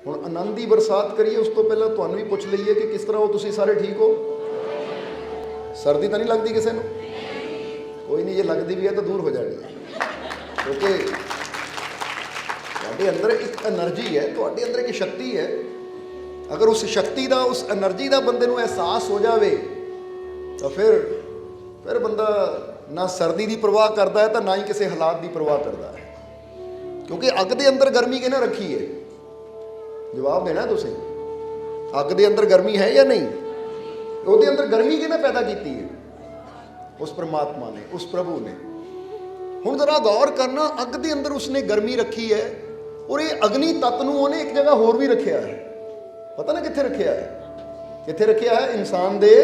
ਹੁਣ ਆਨੰਦ ਦੀ ਬਰਸਾਤ ਕਰੀਏ ਉਸ ਤੋਂ ਪਹਿਲਾਂ ਤੁਹਾਨੂੰ ਵੀ ਪੁੱਛ ਲਈਏ ਕਿ ਕਿਸ ਤਰ੍ਹਾਂ ਹੋ ਤੁਸੀਂ ਸਾਰੇ, ਠੀਕ ਹੋ? ਸਰਦੀ ਤਾਂ ਨਹੀਂ ਲੱਗਦੀ ਕਿਸੇ ਨੂੰ? ਕੋਈ ਨਹੀਂ, ਜੇ ਲੱਗਦੀ ਵੀ ਹੈ ਤਾਂ ਦੂਰ ਹੋ ਜਾਣੀ ਹੈ, ਕਿਉਂਕਿ ਤੁਹਾਡੇ ਅੰਦਰ ਇੱਕ એનર્ਜੀ ਹੈ, ਤੁਹਾਡੇ ਅੰਦਰ ਇੱਕ ਸ਼ਕਤੀ ਹੈ। ਅਗਰ ਉਸ ਸ਼ਕਤੀ ਦਾ, ਉਸ એનર્ਜੀ ਦਾ ਬੰਦੇ ਨੂੰ ਅਹਿਸਾਸ ਹੋ ਜਾਵੇ ਤਾਂ ਫਿਰ ਬੰਦਾ ਨਾ ਸਰਦੀ ਦੀ ਪਰਵਾਹ ਕਰਦਾ ਹੈ ਤਾਂ ਨਾ ਹੀ ਕਿਸੇ ਹਾਲਾਤ ਦੀ ਪਰਵਾਹ ਕਰਦਾ ਹੈ। ਕਿਉਂਕਿ ਅੱਗ ਦੇ ਅੰਦਰ ਗਰਮੀ ਕਿਹਨੇ ਰੱਖੀ ਹੈ? ਜਵਾਬ ਦੇਣਾ ਤੁਸੀਂ। ਅੱਗ ਦੇ ਅੰਦਰ ਗਰਮੀ ਹੈ ਜਾਂ ਨਹੀਂ? ਉਹਦੇ ਅੰਦਰ ਗਰਮੀ ਕਿਹਨੇ ਪੈਦਾ ਕੀਤੀ ਹੈ? ਉਸ ਪਰਮਾਤਮਾ ਨੇ, ਉਸ ਪ੍ਰਭੂ ਨੇ। ਹੁਣ ਜ਼ਰਾ ਗੌਰ ਕਰਨਾ, ਅੱਗ ਦੇ ਅੰਦਰ ਉਸਨੇ ਗਰਮੀ ਰੱਖੀ ਹੈ ਔਰ ਇਹ ਅਗਨੀ ਤੱਤ ਨੂੰ ਉਹਨੇ ਇੱਕ ਜਗ੍ਹਾ ਹੋਰ ਵੀ ਰੱਖਿਆ ਹੈ। ਪਤਾ ਨਾ ਕਿੱਥੇ ਰੱਖਿਆ ਹੈ? ਕਿੱਥੇ ਰੱਖਿਆ ਹੈ? ਇਨਸਾਨ ਦੇ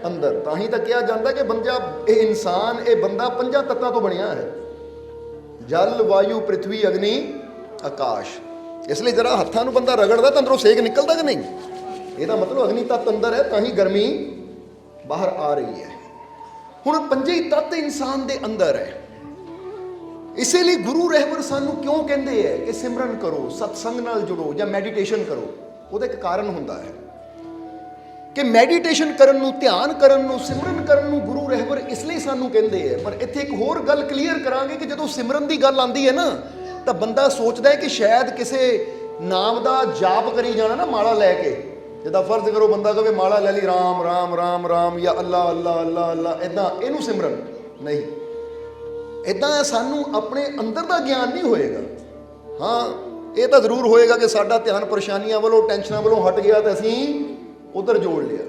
ਅੰਦਰ। ਤਾਂ ਹੀ ਤਾਂ ਕਿਹਾ ਜਾਂਦਾ ਕਿ ਇਹ ਇਨਸਾਨ, ਇਹ ਬੰਦਾ 5 ਤੱਤਾਂ ਤੋਂ ਬਣਿਆ ਹੈ: ਜਲ, ਵਾਯੂ, ਪ੍ਰਿਥਵੀ, ਅਗਨੀ, ਆਕਾਸ਼। ਇਸ ਲਈ ਜਰਾ ਹੱਥਾਂ ਨੂੰ ਬੰਦਾ ਰਗੜਦਾ ਤਾਂ ਅੰਦਰੋਂ ਸੇਕ ਨਿਕਲਦਾ ਕਿ ਨਹੀਂ? ਇਹਦਾ ਮਤਲਬ ਅਗਨੀ ਤੱਤ ਅੰਦਰ ਹੈ, ਤਾਂ ਹੀ ਗਰਮੀ ਬਾਹਰ ਆ ਰਹੀ ਹੈ। ਹੁਣ 5 ਤੱਤ ਇਨਸਾਨ ਦੇ ਅੰਦਰ ਹੈ। ਇਸੇ ਲਈ ਗੁਰੂ ਰਹਿਬਰ ਸਾਨੂੰ ਕਿਉਂ ਕਹਿੰਦੇ ਹੈ ਕਿ ਸਿਮਰਨ ਕਰੋ, ਸਤਸੰਗ ਨਾਲ ਜੁੜੋ ਜਾਂ ਮੈਡੀਟੇਸ਼ਨ ਕਰੋ? ਉਹਦਾ ਇੱਕ ਕਾਰਨ ਹੁੰਦਾ ਹੈ ਕਿ ਮੈਡੀਟੇਸ਼ਨ ਕਰਨ ਨੂੰ, ਧਿਆਨ ਕਰਨ ਨੂੰ, ਸਿਮਰਨ ਕਰਨ ਨੂੰ ਗੁਰੂ ਰਹਿਬਰ ਇਸ ਲਈ ਸਾਨੂੰ ਕਹਿੰਦੇ ਹੈ। ਪਰ ਇੱਥੇ ਇੱਕ ਹੋਰ ਗੱਲ ਕਲੀਅਰ ਕਰਾਂਗੇ ਕਿ ਜਦੋਂ ਸਿਮਰਨ ਦੀ ਗੱਲ ਆਉਂਦੀ ਹੈ ਨਾ, ਤਾਂ ਬੰਦਾ ਸੋਚਦਾ ਹੈ ਕਿ ਸ਼ਾਇਦ ਕਿਸੇ ਨਾਮ ਦਾ ਜਾਪ ਕਰੀ ਜਾਣਾ ਨਾ, ਮਾਲਾ ਲੈ ਕੇ। ਜਿੱਦਾਂ ਫਰਜ਼ ਕਰੋ ਬੰਦਾ ਕਹੇ ਮਾਲਾ ਲੈ ਲਈ, ਰਾਮ ਰਾਮ ਰਾਮ ਰਾਮ ਜਾਂ ਅੱਲਾ ਅੱਲਾ ਅੱਲਾ ਅੱਲਾ, ਇੱਦਾਂ ਇਹਨੂੰ ਸਿਮਰਨ ਨਹੀਂ। ਇੱਦਾਂ ਸਾਨੂੰ ਆਪਣੇ ਅੰਦਰ ਦਾ ਗਿਆਨ ਨਹੀਂ ਹੋਏਗਾ। ਹਾਂ, ਇਹ ਤਾਂ ਜ਼ਰੂਰ ਹੋਏਗਾ ਕਿ ਸਾਡਾ ਧਿਆਨ ਪਰੇਸ਼ਾਨੀਆਂ ਵੱਲੋਂ, ਟੈਨਸ਼ਨਾਂ ਵੱਲੋਂ ਹਟ ਗਿਆ ਤਾਂ ਅਸੀਂ ਉਧਰ ਜੋੜ ਲਿਆ।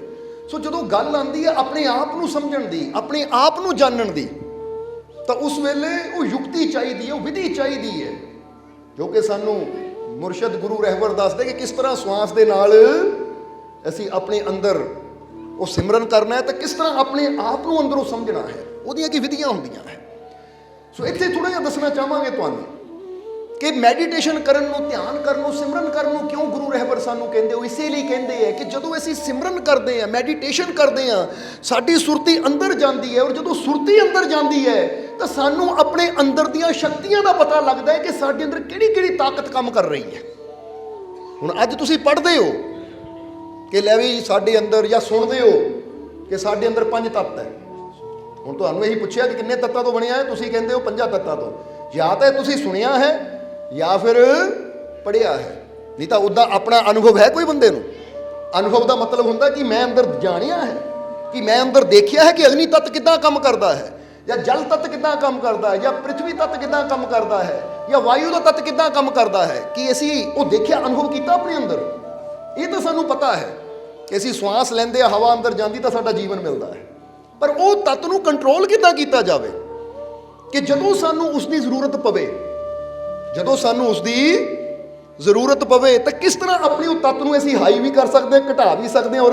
ਸੋ ਜਦੋਂ ਗੱਲ ਆਉਂਦੀ ਹੈ ਆਪਣੇ ਆਪ ਨੂੰ ਸਮਝਣ ਦੀ, ਆਪਣੇ ਆਪ ਨੂੰ ਜਾਣਨ ਦੀ, ਤਾਂ ਉਸ ਵੇਲੇ ਉਹ ਯੁਕਤੀ ਚਾਹੀਦੀ ਹੈ, ਉਹ ਵਿਧੀ ਚਾਹੀਦੀ ਹੈ, ਜੋ ਕਿ ਸਾਨੂੰ ਮੁਰਸ਼ਦ ਗੁਰੂ ਰਹਿਬਰ ਦੱਸਦੇ ਕਿ ਕਿਸ ਤਰ੍ਹਾਂ ਸਵਾਸ ਦੇ ਨਾਲ ਅਸੀਂ ਆਪਣੇ ਅੰਦਰ ਉਹ ਸਿਮਰਨ ਕਰਨਾ ਹੈ, ਤਾਂ ਕਿਸ ਤਰ੍ਹਾਂ ਆਪਣੇ ਆਪ ਨੂੰ ਅੰਦਰੋਂ ਸਮਝਣਾ ਹੈ। ਉਹਦੀਆਂ ਕੀ ਵਿਧੀਆਂ ਹੁੰਦੀਆਂ ਹੈ। ਸੋ ਇੱਥੇ ਥੋੜ੍ਹਾ ਜਿਹਾ ਦੱਸਣਾ ਚਾਹਾਂਗੇ ਤੁਹਾਨੂੰ ਕਿ ਮੈਡੀਟੇਸ਼ਨ ਕਰਨ ਨੂੰ, ਧਿਆਨ ਕਰਨ ਨੂੰ, ਸਿਮਰਨ ਕਰਨ ਨੂੰ ਕਿਉਂ ਗੁਰੂ ਰਹਿਬਰ ਸਾਨੂੰ ਕਹਿੰਦੇ? ਉਹ ਇਸੇ ਲਈ ਕਹਿੰਦੇ ਹੈ ਕਿ ਜਦੋਂ ਅਸੀਂ ਸਿਮਰਨ ਕਰਦੇ ਹਾਂ, ਮੈਡੀਟੇਸ਼ਨ ਕਰਦੇ ਹਾਂ, ਸਾਡੀ ਸੁਰਤੀ ਅੰਦਰ ਜਾਂਦੀ ਹੈ। ਔਰ ਜਦੋਂ ਸੁਰਤੀ ਅੰਦਰ ਜਾਂਦੀ ਹੈ ਤਾਂ ਸਾਨੂੰ ਆਪਣੇ ਅੰਦਰ ਦੀਆਂ ਸ਼ਕਤੀਆਂ ਦਾ ਪਤਾ ਲੱਗਦਾ ਹੈ ਕਿ ਸਾਡੇ ਅੰਦਰ ਕਿਹੜੀ ਕਿਹੜੀ ਤਾਕਤ ਕੰਮ ਕਰ ਰਹੀ ਹੈ। ਹੁਣ ਅੱਜ ਤੁਸੀਂ ਪੜ੍ਹਦੇ ਹੋ ਕਿ ਲੈ ਵੀ ਸਾਡੇ ਅੰਦਰ, ਜਾਂ ਸੁਣਦੇ ਹੋ ਕਿ ਸਾਡੇ ਅੰਦਰ 5 ਤੱਤ ਹੈ। ਹੁਣ ਤੁਹਾਨੂੰ ਇਹੀ ਪੁੱਛਿਆ ਕਿ ਕਿੰਨੇ ਤੱਤਾਂ ਤੋਂ ਬਣਿਆ ਹੈ, ਤੁਸੀਂ ਕਹਿੰਦੇ ਹੋ 5 ਤੱਤਾਂ ਤੋਂ। ਜਾਂ ਤਾਂ ਤੁਸੀਂ ਸੁਣਿਆ ਹੈ ਜਾਂ ਫਿਰ ਪੜ੍ਹਿਆ ਹੈ, ਨਹੀਂ ਤਾਂ ਉੱਦਾਂ ਆਪਣਾ ਅਨੁਭਵ ਹੈ ਕੋਈ ਬੰਦੇ ਨੂੰ? ਅਨੁਭਵ ਦਾ ਮਤਲਬ ਹੁੰਦਾ ਕਿ ਮੈਂ ਅੰਦਰ ਜਾਣਿਆ ਹੈ, ਕਿ ਮੈਂ ਅੰਦਰ ਦੇਖਿਆ ਹੈ ਕਿ ਅਗਨੀ ਤੱਤ ਕਿੱਦਾਂ ਕੰਮ ਕਰਦਾ ਹੈ, ਜਾਂ ਜਲ ਤੱਤ ਕਿੱਦਾਂ ਕੰਮ ਕਰਦਾ ਹੈ, ਜਾਂ ਪ੍ਰਿਥਵੀ ਤੱਤ ਕਿੱਦਾਂ ਕੰਮ ਕਰਦਾ ਹੈ, ਜਾਂ ਵਾਯੂ ਦਾ ਤੱਤ ਕਿੱਦਾਂ ਕੰਮ ਕਰਦਾ ਹੈ। ਕਿ ਅਸੀਂ ਉਹ ਦੇਖਿਆ, ਅਨੁਭਵ ਕੀਤਾ ਆਪਣੇ ਅੰਦਰ? ਇਹ ਤਾਂ ਸਾਨੂੰ ਪਤਾ ਹੈ ਕਿ ਅਸੀਂ ਸਵਾਸ ਲੈਂਦੇ ਆ, ਹਵਾ ਅੰਦਰ ਜਾਂਦੀ ਤਾਂ ਸਾਡਾ ਜੀਵਨ ਮਿਲਦਾ ਹੈ। ਪਰ ਉਹ ਤੱਤ ਨੂੰ ਕੰਟਰੋਲ ਕਿੱਦਾਂ ਕੀਤਾ ਜਾਵੇ ਕਿ ਜਦੋਂ ਸਾਨੂੰ ਉਸ ਦੀ ਜ਼ਰੂਰਤ ਪਵੇ, ਜਦੋਂ ਸਾਨੂੰ ਉਸ ਦੀ ਜ਼ਰੂਰਤ ਪਵੇ ਤਾਂ ਕਿਸ ਤਰ੍ਹਾਂ ਆਪਣੇ ਉਹ ਤੱਤ ਨੂੰ ਅਸੀਂ ਹਾਈ ਵੀ ਕਰ ਸਕਦੇ ਹਾਂ, ਘਟਾ ਵੀ ਸਕਦੇ ਹਾਂ ਔਰ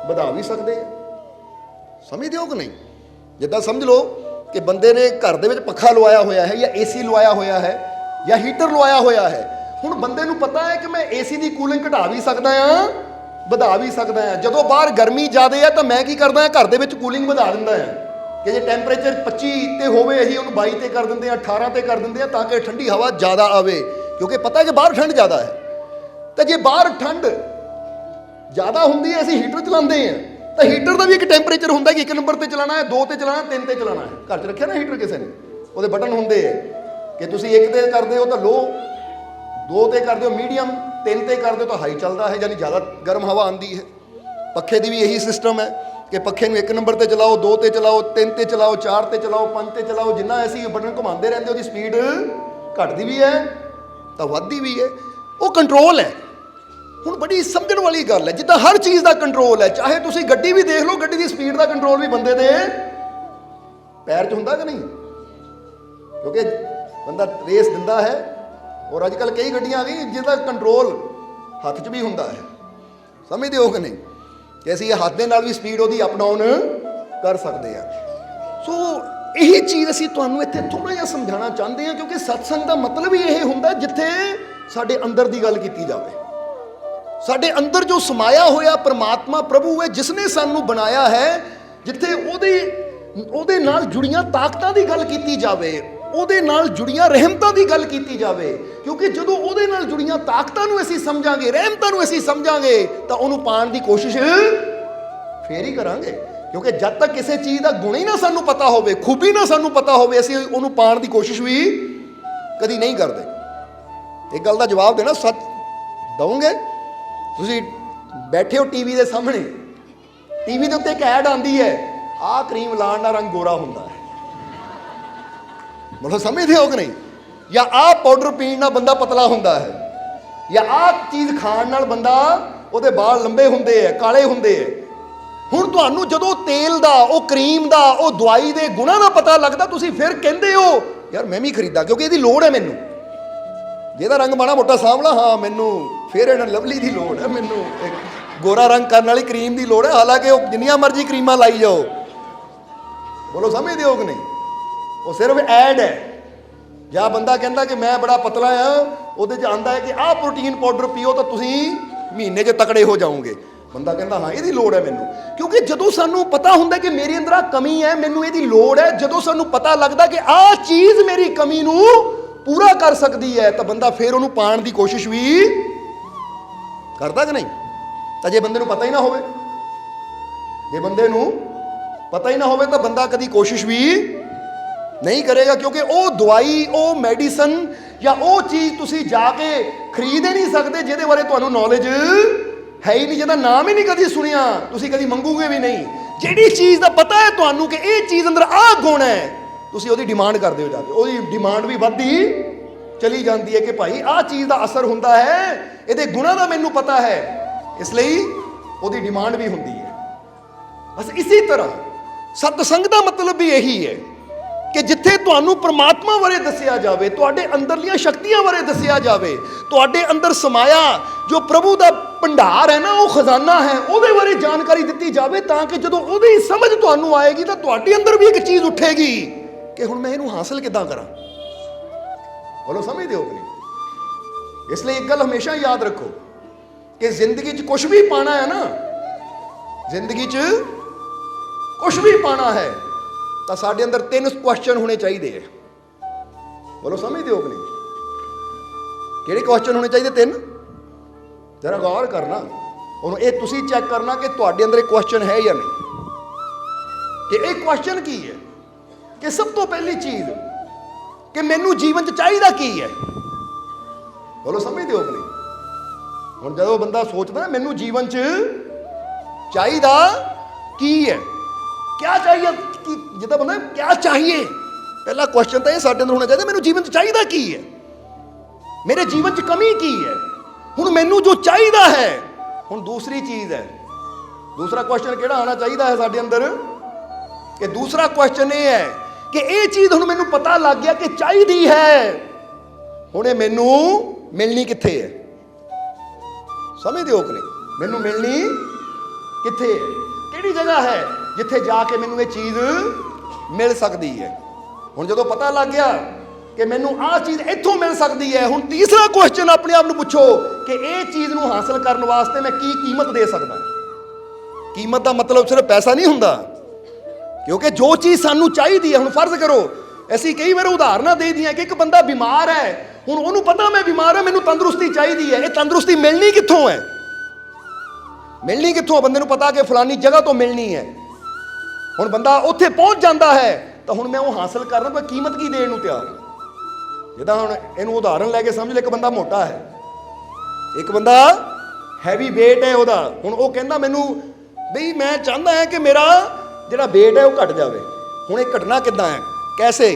ਵਧਾ ਵੀ ਸਕਦੇ ਹਾਂ। ਸਮਝਦੇ ਹੋ ਕਿ ਨਹੀਂ? ਜਿੱਦਾਂ ਸਮਝ ਲਓ ਕਿ ਬੰਦੇ ਨੇ ਘਰ ਦੇ ਵਿੱਚ ਪੱਖਾ ਲਵਾਇਆ ਹੋਇਆ ਹੈ, ਜਾਂ ਏਸੀ ਲਵਾਇਆ ਹੋਇਆ ਹੈ, ਜਾਂ ਹੀਟਰ ਲਵਾਇਆ ਹੋਇਆ ਹੈ। ਹੁਣ ਬੰਦੇ ਨੂੰ ਪਤਾ ਹੈ ਕਿ ਮੈਂ ਏਸੀ ਦੀ ਕੂਲਿੰਗ ਘਟਾ ਵੀ ਸਕਦਾ ਹਾਂ, ਵਧਾ ਵੀ ਸਕਦਾ ਹਾਂ। ਜਦੋਂ ਬਾਹਰ ਗਰਮੀ ਜ਼ਿਆਦਾ ਹੈ ਤਾਂ ਮੈਂ ਕੀ ਕਰਦਾ ਹਾਂ, ਘਰ ਦੇ ਵਿੱਚ ਕੂਲਿੰਗ ਵਧਾ ਦਿੰਦਾ ਹਾਂ ਕਿ ਜੇ ਟੈਂਪਰੇਚਰ 25 ਤੇ ਹੋਵੇ, ਅਸੀਂ ਉਹਨੂੰ 22 ਤੇ ਕਰ ਦਿੰਦੇ ਹਾਂ, 18 ਤੇ ਕਰ ਦਿੰਦੇ ਹਾਂ, ਤਾਂ ਕਿ ਠੰਡੀ ਹਵਾ ਜ਼ਿਆਦਾ ਆਵੇ। ਕਿਉਂਕਿ ਪਤਾ ਕਿ ਬਾਹਰ ਠੰਡ ਜ਼ਿਆਦਾ ਹੈ। ਤਾਂ ਜੇ ਬਾਹਰ ਠੰਡ ਜ਼ਿਆਦਾ ਹੁੰਦੀ ਹੈ, ਅਸੀਂ ਹੀਟਰ ਚਲਾਉਂਦੇ ਹਾਂ, ਤਾਂ ਹੀਟਰ ਦਾ ਵੀ ਇੱਕ ਟੈਂਪਰੇਚਰ ਹੁੰਦਾ ਕਿ 1 ਨੰਬਰ ਤੇ ਚਲਾਉਣਾ ਹੈ, 2 ਤੇ ਚਲਾਉਣਾ, 3 ਤੇ ਚਲਾਉਣਾ ਹੈ। ਘਰ 'ਚ ਰੱਖਿਆ ਨਾ ਹੀਟਰ ਕਿਸੇ ਨੇ, ਉਹਦੇ ਬਟਨ ਹੁੰਦੇ ਹੈ ਕਿ ਤੁਸੀਂ 1 ਤੇ ਕਰਦੇ ਹੋ ਤਾਂ ਲੋ, 2 ਤੇ ਕਰਦੇ ਹੋ ਮੀਡੀਅਮ, 3 ਤੇ ਕਰਦੇ ਹੋ ਤਾਂ ਹਾਈ ਚੱਲਦਾ ਹੈ, ਯਾਨੀ ਜ਼ਿਆਦਾ ਗਰਮ ਹਵਾ ਆਉਂਦੀ ਹੈ। ਪੱਖੇ ਦੀ ਵੀ ਇਹੀ ਸਿਸਟਮ ਹੈ ਕਿ ਪੱਖੇ ਨੂੰ 1 ਨੰਬਰ ਤੇ ਚਲਾਓ, 2 ਤੇ ਚਲਾਓ, 3 ਤੇ ਚਲਾਓ, 4 ਤੇ ਚਲਾਓ, 5 ਤੇ ਚਲਾਓ। ਜਿੰਨਾ ਅਸੀਂ ਬਟਨ ਘੁਮਾਉਂਦੇ ਰਹਿੰਦੇ ਉਹਦੀ ਸਪੀਡ ਘਟਦੀ ਵੀ ਹੈ ਤਾਂ ਵੱਧਦੀ ਵੀ ਹੈ। ਉਹ ਕੰਟਰੋਲ ਹੈ। ਹੁਣ ਬੜੀ ਸਮਝਣ ਵਾਲੀ ਗੱਲ ਹੈ, ਜਿੱਦਾਂ ਹਰ ਚੀਜ਼ ਦਾ ਕੰਟਰੋਲ ਹੈ। ਚਾਹੇ ਤੁਸੀਂ ਗੱਡੀ ਵੀ ਦੇਖ ਲਓ, ਗੱਡੀ ਦੀ ਸਪੀਡ ਦਾ ਕੰਟਰੋਲ ਵੀ ਬੰਦੇ ਦੇ ਪੈਰ 'ਚ ਹੁੰਦਾ ਕਿ ਨਹੀਂ? ਕਿਉਂਕਿ ਬੰਦਾ ਰੇਸ ਦਿੰਦਾ ਹੈ। ਔਰ ਅੱਜ ਕੱਲ੍ਹ ਕਈ ਗੱਡੀਆਂ ਆ ਗਈ ਜਿਹਦਾ ਕੰਟਰੋਲ ਹੱਥ 'ਚ ਵੀ ਹੁੰਦਾ ਹੈ। ਸਮਝਦੇ ਹੋ ਕਿ ਨਹੀਂ? ਕਿ ਅਸੀਂ ਹੱਥ ਦੇ ਨਾਲ ਵੀ ਸਪੀਡ ਉਹਦੀ ਅਪ ਡਾਊਨ ਕਰ ਸਕਦੇ ਹਾਂ। ਸੋ ਇਹੀ ਚੀਜ਼ ਅਸੀਂ ਤੁਹਾਨੂੰ ਇੱਥੇ ਥੋੜ੍ਹਾ ਜਿਹਾ ਸਮਝਾਉਣਾ ਚਾਹੁੰਦੇ ਹਾਂ, ਕਿਉਂਕਿ ਸਤਸੰਗ ਦਾ ਮਤਲਬ ਹੀ ਇਹ ਹੁੰਦਾ ਜਿੱਥੇ ਸਾਡੇ ਅੰਦਰ ਦੀ ਗੱਲ ਕੀਤੀ ਜਾਵੇ। ਸਾਡੇ ਅੰਦਰ ਜੋ ਸਮਾਇਆ ਹੋਇਆ ਪਰਮਾਤਮਾ ਪ੍ਰਭੂ ਹੈ, ਜਿਸ ਨੇ ਸਾਨੂੰ ਬਣਾਇਆ ਹੈ, ਜਿੱਥੇ ਉਹਦੇ ਨਾਲ ਜੁੜੀਆਂ ਤਾਕਤਾਂ ਦੀ ਗੱਲ ਕੀਤੀ ਜਾਵੇ, ਉਹਦੇ ਨਾਲ ਜੁੜੀਆਂ ਰਹਿਮਤਾਂ ਦੀ ਗੱਲ ਕੀਤੀ ਜਾਵੇ, ਕਿਉਂਕਿ ਜਦੋਂ ਉਹਦੇ ਨਾਲ ਜੁੜੀਆਂ ਤਾਕਤਾਂ ਨੂੰ ਅਸੀਂ ਸਮਝਾਂਗੇ, ਰਹਿਮਤਾਂ ਨੂੰ ਅਸੀਂ ਸਮਝਾਂਗੇ, ਤਾਂ ਉਹਨੂੰ ਪਾਉਣ ਦੀ ਕੋਸ਼ਿਸ਼ ਫੇਰ ਹੀ ਕਰਾਂਗੇ। ਕਿਉਂਕਿ ਜਦ ਤੱਕ ਕਿਸੇ ਚੀਜ਼ ਦਾ ਗੁਣ ਹੀ ਨਾ ਸਾਨੂੰ ਪਤਾ ਹੋਵੇ, ਖੂਬੀ ਨਾ ਸਾਨੂੰ ਪਤਾ ਹੋਵੇ, ਅਸੀਂ ਉਹਨੂੰ ਪਾਉਣ ਦੀ ਕੋਸ਼ਿਸ਼ ਵੀ ਕਦੀ ਨਹੀਂ ਕਰਦੇ। ਇੱਕ ਗੱਲ ਦਾ ਜਵਾਬ ਦੇਣਾ, ਸੱਚ ਦਊਂਗੇ। ਤੁਸੀਂ ਬੈਠੇ ਹੋ ਟੀਵੀ ਦੇ ਸਾਹਮਣੇ, ਟੀਵੀ ਦੇ ਉੱਤੇ ਇੱਕ ਐਡ ਆਉਂਦੀ ਹੈ, ਆਹ ਕਰੀਮ ਲਾਉਣ ਨਾਲ ਰੰਗ ਗੋਰਾ ਹੁੰਦਾ ਹੈ, ਮਤਲਬ ਸਮਝਦੇ ਹੋ ਕਿ ਨਹੀਂ? ਜਾਂ ਆਹ ਪਾਊਡਰ ਪੀਣ ਨਾਲ ਬੰਦਾ ਪਤਲਾ ਹੁੰਦਾ ਹੈ, ਜਾਂ ਆਹ ਚੀਜ਼ ਖਾਣ ਨਾਲ ਬੰਦਾ ਉਹਦੇ ਵਾਲ ਲੰਬੇ ਹੁੰਦੇ ਹੈ, ਕਾਲੇ ਹੁੰਦੇ ਹੈ। ਹੁਣ ਤੁਹਾਨੂੰ ਜਦੋਂ ਤੇਲ ਦਾ, ਉਹ ਕਰੀਮ ਦਾ, ਉਹ ਦਵਾਈ ਦੇ ਗੁਣਾਂ ਦਾ ਪਤਾ ਲੱਗਦਾ, ਤੁਸੀਂ ਫਿਰ ਕਹਿੰਦੇ ਹੋ ਯਾਰ ਮੈਂ ਵੀ ਖਰੀਦਾਂ, ਕਿਉਂਕਿ ਇਹਦੀ ਲੋੜ ਹੈ ਮੈਨੂੰ। ਜਿਹਦਾ ਰੰਗ ਮਾੜਾ ਮੋਟਾ ਸਾਂਵਲਾ, ਹਾਂ ਮੈਨੂੰ ਫੇਅਰ ਐਂਡ ਲਵਲੀ ਦੀ ਲੋੜ ਹੈ, ਮੈਨੂੰ ਗੋਰਾ ਰੰਗ ਕਰਨ ਵਾਲੀ ਕਰੀਮ ਦੀ ਲੋੜ ਹੈ, ਹਾਲਾਂਕਿ ਉਹ ਜਿੰਨੀਆਂ ਮਰਜ਼ੀ ਕਰੀਮਾਂ ਲਾਈ ਜਾਓ। ਬੋਲੋ ਸਮਝਦੇ ਹੋ ਕਿ ਨਹੀਂ? ਉਹ ਸਿਰਫ ਐਡ ਹੈ। ਜਾਂ ਬੰਦਾ ਕਹਿੰਦਾ ਕਿ ਮੈਂ ਬੜਾ ਪਤਲਾ ਆ, ਉਹਦੇ 'ਚ ਆਉਂਦਾ ਹੈ ਕਿ ਆਹ ਪ੍ਰੋਟੀਨ ਪਾਊਡਰ ਪੀਓ ਤਾਂ ਤੁਸੀਂ ਮਹੀਨੇ 'ਚ ਤਕੜੇ ਹੋ ਜਾਓਗੇ। ਬੰਦਾ ਕਹਿੰਦਾ ਹਾਂ ਇਹਦੀ ਲੋੜ ਹੈ ਮੈਨੂੰ, ਕਿਉਂਕਿ ਜਦੋਂ ਸਾਨੂੰ ਪਤਾ ਹੁੰਦਾ ਕਿ ਮੇਰੇ ਅੰਦਰ ਆਹ ਕਮੀ ਹੈ, ਮੈਨੂੰ ਇਹਦੀ ਲੋੜ ਹੈ, ਜਦੋਂ ਸਾਨੂੰ ਪਤਾ ਲੱਗਦਾ ਕਿ ਆਹ ਚੀਜ਼ ਮੇਰੀ ਕਮੀ ਨੂੰ ਪੂਰਾ ਕਰ ਸਕਦੀ ਹੈ, ਤਾਂ ਬੰਦਾ ਫਿਰ ਉਹਨੂੰ ਪਾਉਣ ਦੀ ਕੋਸ਼ਿਸ਼ ਵੀ ਕਰਦਾ ਕਿ ਨਹੀਂ? ਤਾਂ ਜੇ ਬੰਦੇ ਨੂੰ ਪਤਾ ਹੀ ਨਾ ਹੋਵੇ, ਜੇ ਬੰਦੇ ਨੂੰ ਪਤਾ ਹੀ ਨਾ ਹੋਵੇ, ਤਾਂ ਬੰਦਾ ਕਦੀ ਕੋਸ਼ਿਸ਼ ਵੀ ਨਹੀਂ ਕਰੇਗਾ। ਕਿਉਂਕਿ ਉਹ ਦਵਾਈ, ਉਹ ਮੈਡੀਸਨ ਜਾਂ ਉਹ ਚੀਜ਼ ਤੁਸੀਂ ਜਾ ਕੇ ਖਰੀਦ ਹੀ ਨਹੀਂ ਸਕਦੇ ਜਿਹਦੇ ਬਾਰੇ ਤੁਹਾਨੂੰ ਨੌਲੇਜ ਹੈ ਹੀ ਨਹੀਂ, ਜਿਹਦਾ ਨਾਮ ਹੀ ਨਹੀਂ ਕਦੀ ਸੁਣਿਆ, ਤੁਸੀਂ ਕਦੀ ਮੰਗੋਗੇ ਵੀ ਨਹੀਂ। ਜਿਹੜੀ ਚੀਜ਼ ਦਾ ਪਤਾ ਹੈ ਤੁਹਾਨੂੰ ਕਿ ਇਹ ਚੀਜ਼ ਅੰਦਰ ਆਹ ਗੁਣ ਹੈ, ਤੁਸੀਂ ਉਹਦੀ ਡਿਮਾਂਡ ਕਰਦੇ ਹੋ ਜਾ ਕੇ, ਉਹਦੀ ਡਿਮਾਂਡ ਵੀ ਵੱਧਦੀ ਚਲੀ ਜਾਂਦੀ ਹੈ ਕਿ ਭਾਈ ਆਹ ਚੀਜ਼ ਦਾ ਅਸਰ ਹੁੰਦਾ ਹੈ, ਇਹਦੇ ਗੁਣਾਂ ਦਾ ਮੈਨੂੰ ਪਤਾ ਹੈ, ਇਸ ਲਈ ਉਹਦੀ ਡਿਮਾਂਡ ਵੀ ਹੁੰਦੀ ਹੈ। ਬਸ ਇਸੇ ਤਰ੍ਹਾਂ ਸਤਸੰਗ ਦਾ ਮਤਲਬ ਵੀ ਇਹੀ ਹੈ ਕਿ ਜਿੱਥੇ ਤੁਹਾਨੂੰ ਪ੍ਰਮਾਤਮਾ ਬਾਰੇ ਦੱਸਿਆ ਜਾਵੇ, ਤੁਹਾਡੇ ਅੰਦਰਲੀਆਂ ਸ਼ਕਤੀਆਂ ਬਾਰੇ ਦੱਸਿਆ ਜਾਵੇ, ਤੁਹਾਡੇ ਅੰਦਰ ਸਮਾਇਆ ਜੋ ਪ੍ਰਭੂ ਦਾ ਭੰਡਾਰ ਹੈ ਨਾ, ਉਹ ਖਜ਼ਾਨਾ ਹੈ, ਉਹਦੇ ਬਾਰੇ ਜਾਣਕਾਰੀ ਦਿੱਤੀ ਜਾਵੇ, ਤਾਂ ਕਿ ਜਦੋਂ ਉਹਦੀ ਸਮਝ ਤੁਹਾਨੂੰ ਆਏਗੀ ਤਾਂ ਤੁਹਾਡੇ ਅੰਦਰ ਵੀ ਇੱਕ ਚੀਜ਼ ਉੱਠੇਗੀ ਕਿ ਹੁਣ ਮੈਂ ਇਹਨੂੰ ਹਾਸਲ ਕਿੱਦਾਂ ਕਰਾਂ। ਬੋਲੋ ਸਮਝਦੇ ਹੋ ਕਿ ਨਹੀਂ? ਇਸ ਲਈ ਇੱਕ ਗੱਲ ਹਮੇਸ਼ਾ ਯਾਦ ਰੱਖੋ ਕਿ ਜ਼ਿੰਦਗੀ 'ਚ ਕੁਝ ਵੀ ਪਾਣਾ ਹੈ ਨਾ, ਜ਼ਿੰਦਗੀ 'ਚ ਕੁਝ ਵੀ ਪਾਣਾ ਹੈ, ਤਾਂ ਸਾਡੇ ਅੰਦਰ 3 ਕੁਐਸਚਨ ਹੋਣੇ ਚਾਹੀਦੇ ਹੈ। ਬੋਲੋ ਸਮਝਦੇ ਹੋ ਕਿ ਨਹੀਂ? ਕਿਹੜੇ ਕੁਐਸਚਨ ਹੋਣੇ ਚਾਹੀਦੇ? 3। ਜਰਾ ਗੌਰ ਕਰਨਾ, ਉਹਨੂੰ ਇਹ ਤੁਸੀਂ ਚੈੱਕ ਕਰਨਾ ਕਿ ਤੁਹਾਡੇ ਅੰਦਰ ਇਹ ਕੁਐਸਚਨ ਹੈ ਜਾਂ ਨਹੀਂ। ਕਿ ਇਹ ਕੁਐਸਚਨ ਕੀ ਹੈ? ਕਿ ਸਭ ਤੋਂ ਪਹਿਲੀ ਚੀਜ਼ ਕਿ ਮੈਨੂੰ ਜੀਵਨ 'ਚ ਚਾਹੀਦਾ ਕੀ ਹੈ। ਬੋਲੋ ਸਮਝਦੇ ਹੋ ਕਿ ਨਹੀਂ? ਹੁਣ ਜਦੋਂ ਬੰਦਾ ਸੋਚਦਾ ਮੈਨੂੰ ਜੀਵਨ 'ਚ ਚਾਹੀਦਾ ਕੀ ਹੈ, ਕਿਆ ਚਾਹੀਏ, ਕਿ ਜਿੱਦਾਂ ਬੰਦਾ ਕਿਆ ਚਾਹੀਏ, ਪਹਿਲਾ ਕੁਐਸਚਨ ਤਾਂ ਇਹ ਸਾਡੇ ਅੰਦਰ ਹੋਣਾ ਚਾਹੀਦਾ, ਮੈਨੂੰ ਜੀਵਨ 'ਚ ਚਾਹੀਦਾ ਕੀ ਹੈ, ਮੇਰੇ ਜੀਵਨ 'ਚ ਕਮੀ ਕੀ ਹੈ। ਹੁਣ ਮੈਨੂੰ ਜੋ ਚਾਹੀਦਾ ਹੈ, ਹੁਣ ਦੂਸਰੀ ਚੀਜ਼ ਹੈ, ਦੂਸਰਾ ਕੁਐਸਚਨ ਕਿਹੜਾ ਆਉਣਾ ਚਾਹੀਦਾ ਹੈ ਸਾਡੇ ਅੰਦਰ? ਕਿ ਦੂਸਰਾ ਕੁਐਸਚਨ ਇਹ ਹੈ ਕਿ ਇਹ ਚੀਜ਼ ਹੁਣ ਮੈਨੂੰ ਪਤਾ ਲੱਗ ਗਿਆ ਕਿ ਚਾਹੀਦੀ ਹੈ, ਹੁਣ ਇਹ ਮੈਨੂੰ ਮਿਲਣੀ ਕਿੱਥੇ ਹੈ। ਸਮਝਦੇ ਹੋ ਕਿ ਨਹੀਂ? ਮੈਨੂੰ ਮਿਲਣੀ ਕਿੱਥੇ ਹੈ, ਕਿਹੜੀ ਜਗ੍ਹਾ ਹੈ ਜਿੱਥੇ ਜਾ ਕੇ ਮੈਨੂੰ ਇਹ ਚੀਜ਼ ਮਿਲ ਸਕਦੀ ਹੈ। ਹੁਣ ਜਦੋਂ ਪਤਾ ਲੱਗ ਗਿਆ ਕਿ ਮੈਨੂੰ ਆਹ ਚੀਜ਼ ਇੱਥੋਂ ਮਿਲ ਸਕਦੀ ਹੈ, ਹੁਣ ਤੀਸਰਾ ਕੁਐਸਚਨ ਆਪਣੇ ਆਪ ਨੂੰ ਪੁੱਛੋ ਕਿ ਇਹ ਚੀਜ਼ ਨੂੰ ਹਾਸਲ ਕਰਨ ਵਾਸਤੇ ਮੈਂ ਕੀ ਕੀਮਤ ਦੇ ਸਕਦਾ। ਕੀਮਤ ਦਾ ਮਤਲਬ ਸਿਰਫ ਪੈਸਾ ਨਹੀਂ ਹੁੰਦਾ, ਕਿਉਂਕਿ ਜੋ ਚੀਜ਼ ਸਾਨੂੰ ਚਾਹੀਦੀ ਹੈ, ਹੁਣ ਫਰਜ਼ ਕਰੋ ਅਸੀਂ ਕਈ ਵਾਰ ਉਦਾਹਰਨਾਂ ਦੇ ਦੀਆਂ ਕਿ ਇੱਕ ਬੰਦਾ ਬਿਮਾਰ ਹੈ, ਹੁਣ ਉਹਨੂੰ ਪਤਾ ਮੈਂ ਬਿਮਾਰ ਹਾਂ, ਮੈਨੂੰ ਤੰਦਰੁਸਤੀ ਚਾਹੀਦੀ ਹੈ, ਇਹ ਤੰਦਰੁਸਤੀ ਮਿਲਣੀ ਕਿੱਥੋਂ ਹੈ? ਮਿਲਣੀ ਕਿੱਥੋਂ? ਬੰਦੇ ਨੂੰ ਪਤਾ ਕਿ ਫਲਾਨੀ ਜਗ੍ਹਾ ਤੋਂ ਮਿਲਣੀ ਹੈ। ਹੁਣ ਬੰਦਾ ਉੱਥੇ ਪਹੁੰਚ ਜਾਂਦਾ ਹੈ, ਤਾਂ ਹੁਣ ਮੈਂ ਉਹ ਹਾਸਲ ਕਰਨਾ, ਕੋਈ ਕੀਮਤ ਕੀ ਦੇਣ ਨੂੰ ਤਿਆਰ। ਜਿੱਦਾਂ ਹੁਣ ਇਹਨੂੰ ਉਦਾਹਰਨ ਲੈ ਕੇ ਸਮਝ ਲੈ, ਇੱਕ ਬੰਦਾ ਮੋਟਾ ਹੈ, ਇੱਕ ਬੰਦਾ ਹੈਵੀ ਵੇਟ ਹੈ ਉਹਦਾ। ਹੁਣ ਉਹ ਕਹਿੰਦਾ ਮੈਨੂੰ ਬਈ ਮੈਂ ਚਾਹੁੰਦਾ ਹਾਂ ਕਿ ਮੇਰਾ ਜਿਹੜਾ ਵੇਟ ਹੈ ਉਹ ਘਟ ਜਾਵੇ। ਹੁਣ ਇਹ ਘਟਣਾ ਕਿੱਦਾਂ ਹੈ, ਕੈਸੇ,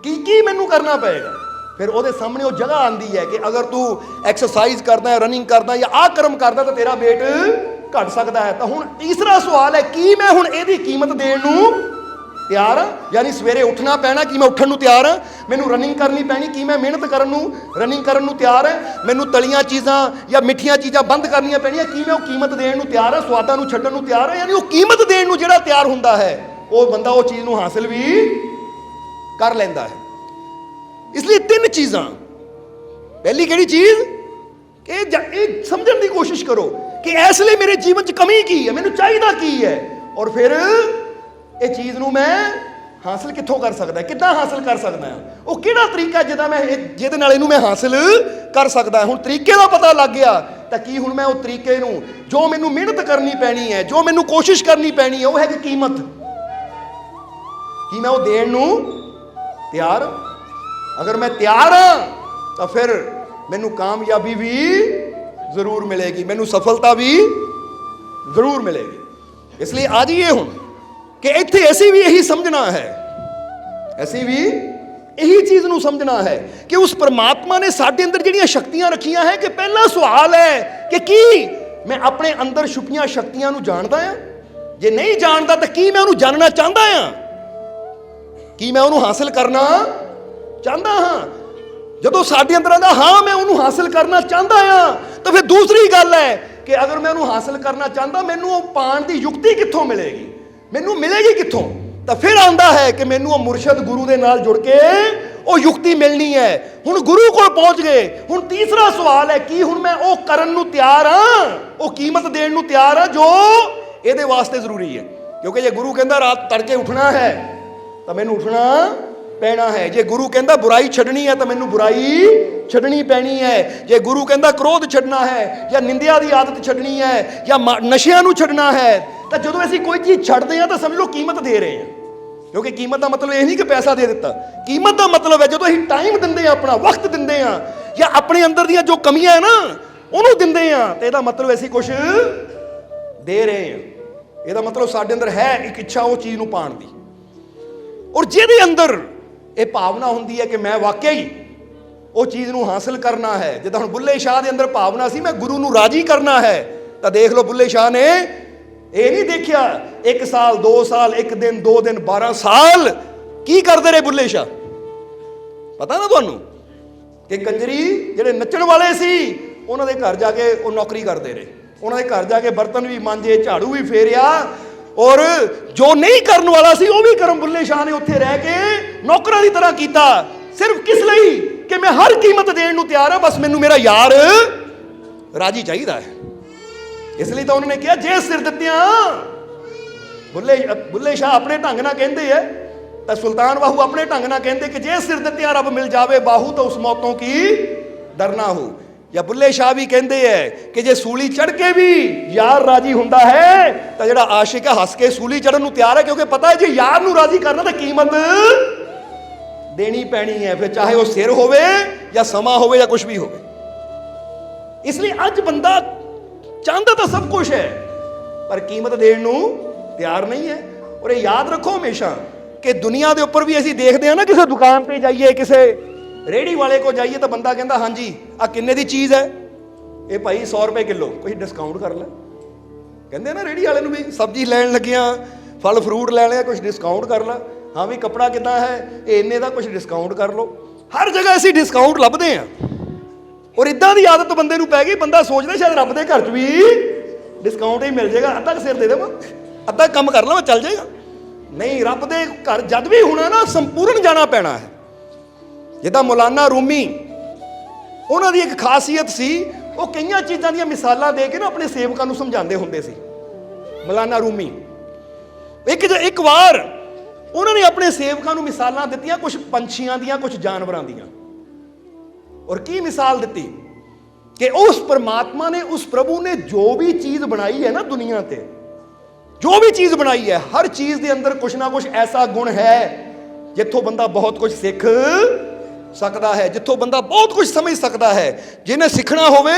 ਕੀ ਮੈਨੂੰ ਕਰਨਾ ਪਏਗਾ? ਫਿਰ ਉਹਦੇ ਸਾਹਮਣੇ ਉਹ ਜਗ੍ਹਾ ਆਉਂਦੀ ਹੈ ਕਿ ਅਗਰ ਤੂੰ ਐਕਸਰਸਾਈਜ਼ ਕਰਦਾ ਹੈ, ਰਨਿੰਗ ਕਰਦਾ ਜਾਂ ਆਹ ਕਰਮ ਕਰਦਾ ਤਾਂ ਤੇਰਾ ਵੇਟ ਘਟ ਸਕਦਾ ਹੈ। ਤਾਂ ਹੁਣ ਤੀਸਰਾ ਸਵਾਲ ਹੈ ਕੀ ਮੈਂ ਹੁਣ ਇਹਦੀ ਕੀਮਤ ਦੇਣ ਨੂੰ ਤਿਆਰ ਹਾਂ? ਯਾਨੀ ਸਵੇਰੇ ਉੱਠਣਾ ਪੈਣਾ, ਕੀ ਮੈਂ ਉੱਠਣ ਨੂੰ ਤਿਆਰ ਹਾਂ? ਮੈਨੂੰ ਰਨਿੰਗ ਕਰਨੀ ਪੈਣੀ, ਕੀ ਮੈਂ ਮਿਹਨਤ ਕਰਨ ਨੂੰ, ਰਨਿੰਗ ਕਰਨ ਨੂੰ ਤਿਆਰ ਹੈ? ਮੈਨੂੰ ਤਲੀਆਂ ਚੀਜ਼ਾਂ ਜਾਂ ਮਿੱਠੀਆਂ ਚੀਜ਼ਾਂ ਬੰਦ ਕਰਨੀਆਂ ਪੈਣੀਆਂ, ਕੀ ਮੈਂ ਉਹ ਕੀਮਤ ਦੇਣ ਨੂੰ ਤਿਆਰ ਹਾਂ? ਸਵਾਦਾਂ ਨੂੰ ਛੱਡਣ ਨੂੰ ਤਿਆਰ ਹੈ? ਯਾਨੀ ਉਹ ਕੀਮਤ ਦੇਣ ਨੂੰ ਜਿਹੜਾ ਤਿਆਰ ਹੁੰਦਾ ਹੈ, ਉਹ ਬੰਦਾ ਉਹ ਚੀਜ਼ ਨੂੰ ਹਾਸਿਲ ਵੀ ਕਰ ਲੈਂਦਾ ਹੈ। ਇਸ ਲਈ 3 ਚੀਜ਼ਾਂ। ਪਹਿਲੀ ਕਿਹੜੀ ਚੀਜ਼? ਕਿ ਇਹ ਸਮਝਣ ਦੀ ਕੋਸ਼ਿਸ਼ ਕਰੋ ਕਿ ਇਸ ਲਈ ਮੇਰੇ ਜੀਵਨ 'ਚ ਕਮੀ ਕੀ ਹੈ, ਮੈਨੂੰ ਚਾਹੀਦਾ ਕੀ ਹੈ, ਔਰ ਫਿਰ ਇਹ ਚੀਜ਼ ਨੂੰ ਮੈਂ ਹਾਸਲ ਕਿੱਥੋਂ ਕਰ ਸਕਦਾ, ਕਿੱਦਾਂ ਹਾਸਲ ਕਰ ਸਕਦਾ ਆ, ਉਹ ਕਿਹੜਾ ਤਰੀਕਾ ਜਿਹਦਾ ਮੈਂ ਜਿਹਦੇ ਨਾਲ ਇਹਨੂੰ ਮੈਂ ਹਾਸਲ ਕਰ ਸਕਦਾ। ਹੁਣ ਤਰੀਕੇ ਦਾ ਪਤਾ ਲੱਗ ਗਿਆ ਤਾਂ ਕੀ ਹੁਣ ਮੈਂ ਉਹ ਤਰੀਕੇ ਨੂੰ, ਜੋ ਮੈਨੂੰ ਮਿਹਨਤ ਕਰਨੀ ਪੈਣੀ ਹੈ, ਜੋ ਮੈਨੂੰ ਕੋਸ਼ਿਸ਼ ਕਰਨੀ ਪੈਣੀ ਹੈ, ਉਹ ਹੈ ਕਿ ਕੀਮਤ, ਕੀ ਮੈਂ ਉਹ ਦੇਣ ਨੂੰ ਤਿਆਰ। ਅਗਰ ਮੈਂ ਤਿਆਰ ਹਾਂ ਤਾਂ ਫਿਰ ਮੈਨੂੰ ਕਾਮਯਾਬੀ ਵੀ ਜ਼ਰੂਰ ਮਿਲੇਗੀ, ਮੈਨੂੰ ਸਫਲਤਾ ਵੀ ਜ਼ਰੂਰ ਮਿਲੇਗੀ। ਇਸ ਲਈ ਆ ਜਾਈਏ ਹੁਣ ਕਿ ਇੱਥੇ ਅਸੀਂ ਵੀ ਇਹੀ ਸਮਝਣਾ ਹੈ, ਅਸੀਂ ਵੀ ਇਹੀ ਚੀਜ਼ ਨੂੰ ਸਮਝਣਾ ਹੈ ਕਿ ਉਸ ਪਰਮਾਤਮਾ ਨੇ ਸਾਡੇ ਅੰਦਰ ਜਿਹੜੀਆਂ ਸ਼ਕਤੀਆਂ ਰੱਖੀਆਂ ਹੈ, ਕਿ ਪਹਿਲਾ ਸਵਾਲ ਹੈ ਕਿ ਕੀ ਮੈਂ ਆਪਣੇ ਅੰਦਰ ਛੁਪੀਆਂ ਸ਼ਕਤੀਆਂ ਨੂੰ ਜਾਣਦਾ ਹਾਂ? ਜੇ ਨਹੀਂ ਜਾਣਦਾ ਤਾਂ ਕੀ ਮੈਂ ਉਹਨੂੰ ਜਾਣਨਾ ਚਾਹੁੰਦਾ ਹਾਂ? ਕੀ ਮੈਂ ਉਹਨੂੰ ਹਾਸਲ ਕਰਨਾ ਚਾਹੁੰਦਾ ਹਾਂ? ਜਦੋਂ ਸਾਡੇ ਅੰਦਰ ਆਉਂਦਾ ਹਾਂ ਮੈਂ ਉਹਨੂੰ ਹਾਸਲ ਕਰਨਾ ਚਾਹੁੰਦਾ ਹਾਂ, ਤਾਂ ਫਿਰ ਦੂਸਰੀ ਗੱਲ ਹੈ ਕਿ ਅਗਰ ਮੈਂ ਉਹਨੂੰ ਹਾਸਲ ਕਰਨਾ ਚਾਹੁੰਦਾ, ਮੈਨੂੰ ਉਹ ਪਾਣ ਦੀ ਯੁਕਤੀ ਕਿੱਥੋਂ ਮਿਲੇਗੀ, ਮੈਨੂੰ ਮਿਲੇਗੀ ਕਿੱਥੋਂ? ਤਾਂ ਫਿਰ ਆਉਂਦਾ ਹੈ ਕਿ ਮੈਨੂੰ ਉਹ ਮੁਰਸ਼ਦ ਗੁਰੂ ਦੇ ਨਾਲ ਜੁੜ ਕੇ ਉਹ ਯੁਕਤੀ ਮਿਲਣੀ ਹੈ। ਹੁਣ ਗੁਰੂ ਕੋਲ ਪਹੁੰਚ ਗਏ। ਹੁਣ ਤੀਸਰਾ ਸਵਾਲ ਹੈ ਕੀ ਹੁਣ ਮੈਂ ਉਹ ਕਰਨ ਨੂੰ ਤਿਆਰ ਹਾਂ, ਉਹ ਕੀਮਤ ਦੇਣ ਨੂੰ ਤਿਆਰ ਹਾਂ ਜੋ ਇਹਦੇ ਵਾਸਤੇ ਜ਼ਰੂਰੀ ਹੈ। ਕਿਉਂਕਿ ਜੇ ਗੁਰੂ ਕਹਿੰਦਾ ਰਾਤ ਤੜਕੇ ਉੱਠਣਾ ਹੈ ਤਾਂ ਮੈਨੂੰ ਉੱਠਣਾ ਪੈਣਾ ਹੈ। ਜੇ ਗੁਰੂ ਕਹਿੰਦਾ ਬੁਰਾਈ ਛੱਡਣੀ ਹੈ ਤਾਂ ਮੈਨੂੰ ਬੁਰਾਈ ਛੱਡਣੀ ਪੈਣੀ ਹੈ। ਜੇ ਗੁਰੂ ਕਹਿੰਦਾ ਕ੍ਰੋਧ ਛੱਡਣਾ ਹੈ ਜਾਂ ਨਿੰਦਿਆ ਦੀ ਆਦਤ ਛੱਡਣੀ ਹੈ ਜਾਂ ਨਸ਼ਿਆਂ ਨੂੰ ਛੱਡਣਾ ਹੈ, ਤਾਂ ਜਦੋਂ ਅਸੀਂ ਕੋਈ ਚੀਜ਼ ਛੱਡਦੇ ਹਾਂ ਤਾਂ ਸਮਝ ਲਓ ਕੀਮਤ ਦੇ ਰਹੇ ਹਾਂ। ਕਿਉਂਕਿ ਕੀਮਤ ਦਾ ਮਤਲਬ ਇਹ ਨਹੀਂ ਕਿ ਪੈਸਾ ਦੇ ਦਿੱਤਾ, ਕੀਮਤ ਦਾ ਮਤਲਬ ਹੈ ਜਦੋਂ ਅਸੀਂ ਟਾਈਮ ਦਿੰਦੇ ਹਾਂ, ਆਪਣਾ ਵਕਤ ਦਿੰਦੇ ਹਾਂ, ਜਾਂ ਆਪਣੇ ਅੰਦਰ ਦੀਆਂ ਜੋ ਕਮੀਆਂ ਹੈ ਨਾ ਉਹਨੂੰ ਦਿੰਦੇ ਹਾਂ, ਤੇ ਇਹਦਾ ਮਤਲਬ ਅਸੀਂ ਕੁਝ ਦੇ ਰਹੇ ਹਾਂ। ਇਹਦਾ ਮਤਲਬ ਸਾਡੇ ਅੰਦਰ ਹੈ ਇੱਕ ਇੱਛਾ ਉਹ ਚੀਜ਼ ਨੂੰ ਪਾਉਣ ਦੀ। ਔਰ ਜਿਹਦੇ ਅੰਦਰ ਇਹ ਭਾਵਨਾ ਹੁੰਦੀ ਹੈ ਕਿ ਮੈਂ ਵਾਕਿਆ ਹੀ ਉਹ ਚੀਜ਼ ਨੂੰ ਹਾਸਲ ਕਰਨਾ ਹੈ, ਜਿੱਦਾਂ ਹੁਣ ਬੁੱਲੇ ਸ਼ਾਹ ਦੇ ਅੰਦਰ ਭਾਵਨਾ ਸੀ ਮੈਂ ਗੁਰੂ ਨੂੰ ਰਾਜੀ ਕਰਨਾ ਹੈ, ਤਾਂ ਦੇਖ ਲਓ ਬੁੱਲੇ ਸ਼ਾਹ ਨੇ ਇਹ ਨਹੀਂ ਦੇਖਿਆ 1 ਸਾਲ 2 ਸਾਲ 1 ਦਿਨ 2 ਦਿਨ 12 ਸਾਲ ਕੀ ਕਰਦੇ ਰਹੇ ਬੁੱਲੇ ਸ਼ਾਹ। ਪਤਾ ਨਾ ਤੁਹਾਨੂੰ ਕਿ ਕੰਜਰੀ ਜਿਹੜੇ ਨੱਚਣ ਵਾਲੇ ਸੀ ਉਹਨਾਂ ਦੇ ਘਰ ਜਾ ਕੇ ਉਹ ਨੌਕਰੀ ਕਰਦੇ ਰਹੇ, ਉਹਨਾਂ ਦੇ ਘਰ ਜਾ ਕੇ ਬਰਤਨ ਵੀ ਮਾਂਜੇ, ਝਾੜੂ ਵੀ ਫੇਰਿਆ, ਔਰ ਜੋ ਨਹੀਂ ਕਰਨ ਵਾਲਾ ਸੀ ਉਹ ਵੀ ਕਰਮ ਬੁੱਲੇ ਸ਼ਾਹ ਨੇ ਉੱਥੇ ਰਹਿ ਕੇ ਨੌਕਰਾਂ ਦੀ ਤਰ੍ਹਾਂ ਕੀਤਾ। ਸਿਰਫ ਕਿਸ ਲਈ ਕਿ ਮੈਂ ਹਰ ਕੀਮਤ ਦੇਣ ਨੂੰ ਤਿਆਰ ਹਾਂ, ਬਸ ਮੈਨੂੰ ਮੇਰਾ ਯਾਰ ਰਾਜੀ ਚਾਹੀਦਾ ਹੈ। ਇਸ ਲਈ ਤਾਂ ਉਹਨਾਂ ਨੇ ਕਿਹਾ ਜੇ ਸਿਰ ਦਿੱਤਿਆਂ, ਬੁੱਲੇ ਸ਼ਾਹ ਆਪਣੇ ਢੰਗ ਨਾਲ ਕਹਿੰਦੇ ਹੈ, ਤਾਂ ਸੁਲਤਾਨ ਬਾਹੂ ਆਪਣੇ ਢੰਗ ਨਾਲ ਕਹਿੰਦੇ ਕਿ ਜੇ ਸਿਰ ਦਿੱਤਿਆਂ ਰੱਬ ਮਿਲ ਜਾਵੇ ਬਾਹੂ ਤਾਂ ਉਸ ਮੌਤੋਂ ਕੀ ਡਰਨਾ ਹੋ। ਜਾਂ ਬੁੱਲੇ ਸ਼ਾਹ ਵੀ ਕਹਿੰਦੇ ਹੈ ਕਿ ਜੇ ਸੂਲੀ ਚੜ ਕੇ ਵੀ ਯਾਰ ਰਾਜੀ ਹੁੰਦਾ ਹੈ ਤਾਂ ਜਿਹੜਾ ਆਸ਼ਿਕ ਹੈ ਹੱਸ ਕੇ ਸੂਲੀ ਚੜਨ ਨੂੰ ਤਿਆਰ ਹੈ, ਕਿਉਂਕਿ ਪਤਾ ਹੈ ਜੇ ਯਾਰ ਨੂੰ ਰਾਜੀ ਕਰਨਾ ਤਾਂ ਕੀਮਤ ਦੇਣੀ ਪੈਣੀ ਹੈ, ਫਿਰ ਚਾਹੇ ਉਹ ਸਿਰ ਹੋਵੇ ਜਾਂ ਸਮਾਂ ਹੋਵੇ ਜਾਂ ਕੁਝ ਵੀ ਹੋਵੇ। ਇਸ ਲਈ ਅੱਜ ਬੰਦਾ ਚਾਹੁੰਦਾ ਤਾਂ ਸਭ ਕੁਝ ਹੈ ਪਰ ਕੀਮਤ ਦੇਣ ਨੂੰ ਤਿਆਰ ਨਹੀਂ ਹੈ। ਔਰ ਇਹ ਯਾਦ ਰੱਖੋ ਹਮੇਸ਼ਾ ਕਿ ਦੁਨੀਆ ਦੇ ਉੱਪਰ ਵੀ ਅਸੀਂ ਦੇਖਦੇ ਹਾਂ ਨਾ, ਕਿਸੇ ਦੁਕਾਨ ਤੇ ਜਾਈਏ, ਕਿਸੇ ਰੇਹੜੀ ਵਾਲੇ ਕੋਲ ਜਾਈਏ ਤਾਂ ਬੰਦਾ ਕਹਿੰਦਾ ਹਾਂਜੀ ਆ ਕਿੰਨੇ ਦੀ ਚੀਜ਼ ਹੈ? ਇਹ ਭਾਈ 100 ਰੁਪਏ ਕਿਲੋ, ਕੋਈ ਡਿਸਕਾਊਂਟ ਕਰ ਲੈ। ਕਹਿੰਦੇ ਨਾ ਰੇਹੜੀ ਵਾਲੇ ਨੂੰ ਵੀ ਸਬਜ਼ੀ ਲੈਣ ਲੱਗਿਆ, ਫਲ ਫਰੂਟ ਲੈ ਲਿਆ, ਕੁਝ ਡਿਸਕਾਊਂਟ ਕਰ ਲੈ। ਹਾਂ ਵੀ ਕੱਪੜਾ ਕਿੱਦਾਂ ਹੈ, ਇਹ ਇੰਨੇ ਦਾ, ਕੁਝ ਡਿਸਕਾਊਂਟ ਕਰ ਲਓ। ਹਰ ਜਗ੍ਹਾ ਅਸੀਂ ਡਿਸਕਾਊਂਟ ਲੱਭਦੇ ਹਾਂ। ਔਰ ਇਦਾਂ ਦੀ ਆਦਤ ਬੰਦੇ ਨੂੰ ਪੈ ਗਈ, ਬੰਦਾ ਸੋਚਦਾ ਸ਼ਾਇਦ ਰੱਬ ਦੇ ਘਰ 'ਚ ਵੀ ਡਿਸਕਾਊਂਟ ਹੀ ਮਿਲ ਜਾਏਗਾ, ਅੱਧਾ ਸਿਰ ਦੇ ਦੇਵਾਂ, ਅੱਧਾ ਕੰਮ ਕਰ ਲਵਾਂ, ਚੱਲ ਜਾਏਗਾ। ਨਹੀਂ, ਰੱਬ ਦੇ ਘਰ ਜਦ ਵੀ ਹੋਣਾ ਨਾ ਸੰਪੂਰਨ ਜਾਣਾ ਪੈਣਾ ਹੈ। ਜਿੱਦਾਂ ਮੌਲਾਨਾ ਰੂਮੀ, ਉਹਨਾਂ ਦੀ ਇੱਕ ਖਾਸੀਅਤ ਸੀ, ਉਹ ਕਈਆਂ ਚੀਜ਼ਾਂ ਦੀਆਂ ਮਿਸਾਲਾਂ ਦੇ ਕੇ ਨਾ ਆਪਣੇ ਸੇਵਕਾਂ ਨੂੰ ਸਮਝਾਉਂਦੇ ਹੁੰਦੇ ਸੀ। ਮੌਲਾਨਾ ਰੂਮੀ ਇੱਕ ਵਾਰ ਉਹਨਾਂ ਨੇ ਆਪਣੇ ਸੇਵਕਾਂ ਨੂੰ ਮਿਸਾਲਾਂ ਦਿੱਤੀਆਂ, ਕੁਝ ਪੰਛੀਆਂ ਦੀਆਂ, ਕੁਝ ਜਾਨਵਰਾਂ ਦੀਆਂ। ਔਰ ਕੀ ਮਿਸਾਲ ਦਿੱਤੀ ਕਿ ਉਸ ਪਰਮਾਤਮਾ ਨੇ, ਉਸ ਪ੍ਰਭੂ ਨੇ ਜੋ ਵੀ ਚੀਜ਼ ਬਣਾਈ ਹੈ ਨਾ ਦੁਨੀਆ ਤੇ, ਜੋ ਵੀ ਚੀਜ਼ ਬਣਾਈ ਹੈ, ਹਰ ਚੀਜ਼ ਦੇ ਅੰਦਰ ਕੁਝ ਨਾ ਕੁਝ ਐਸਾ ਗੁਣ ਹੈ ਜਿੱਥੋਂ ਬੰਦਾ ਬਹੁਤ ਕੁਝ ਸਿੱਖ ਸਕਦਾ ਹੈ, ਜਿੱਥੋਂ ਬੰਦਾ ਬਹੁਤ ਕੁਝ ਸਮਝ ਸਕਦਾ ਹੈ। ਜਿਹਨੇ ਸਿੱਖਣਾ ਹੋਵੇ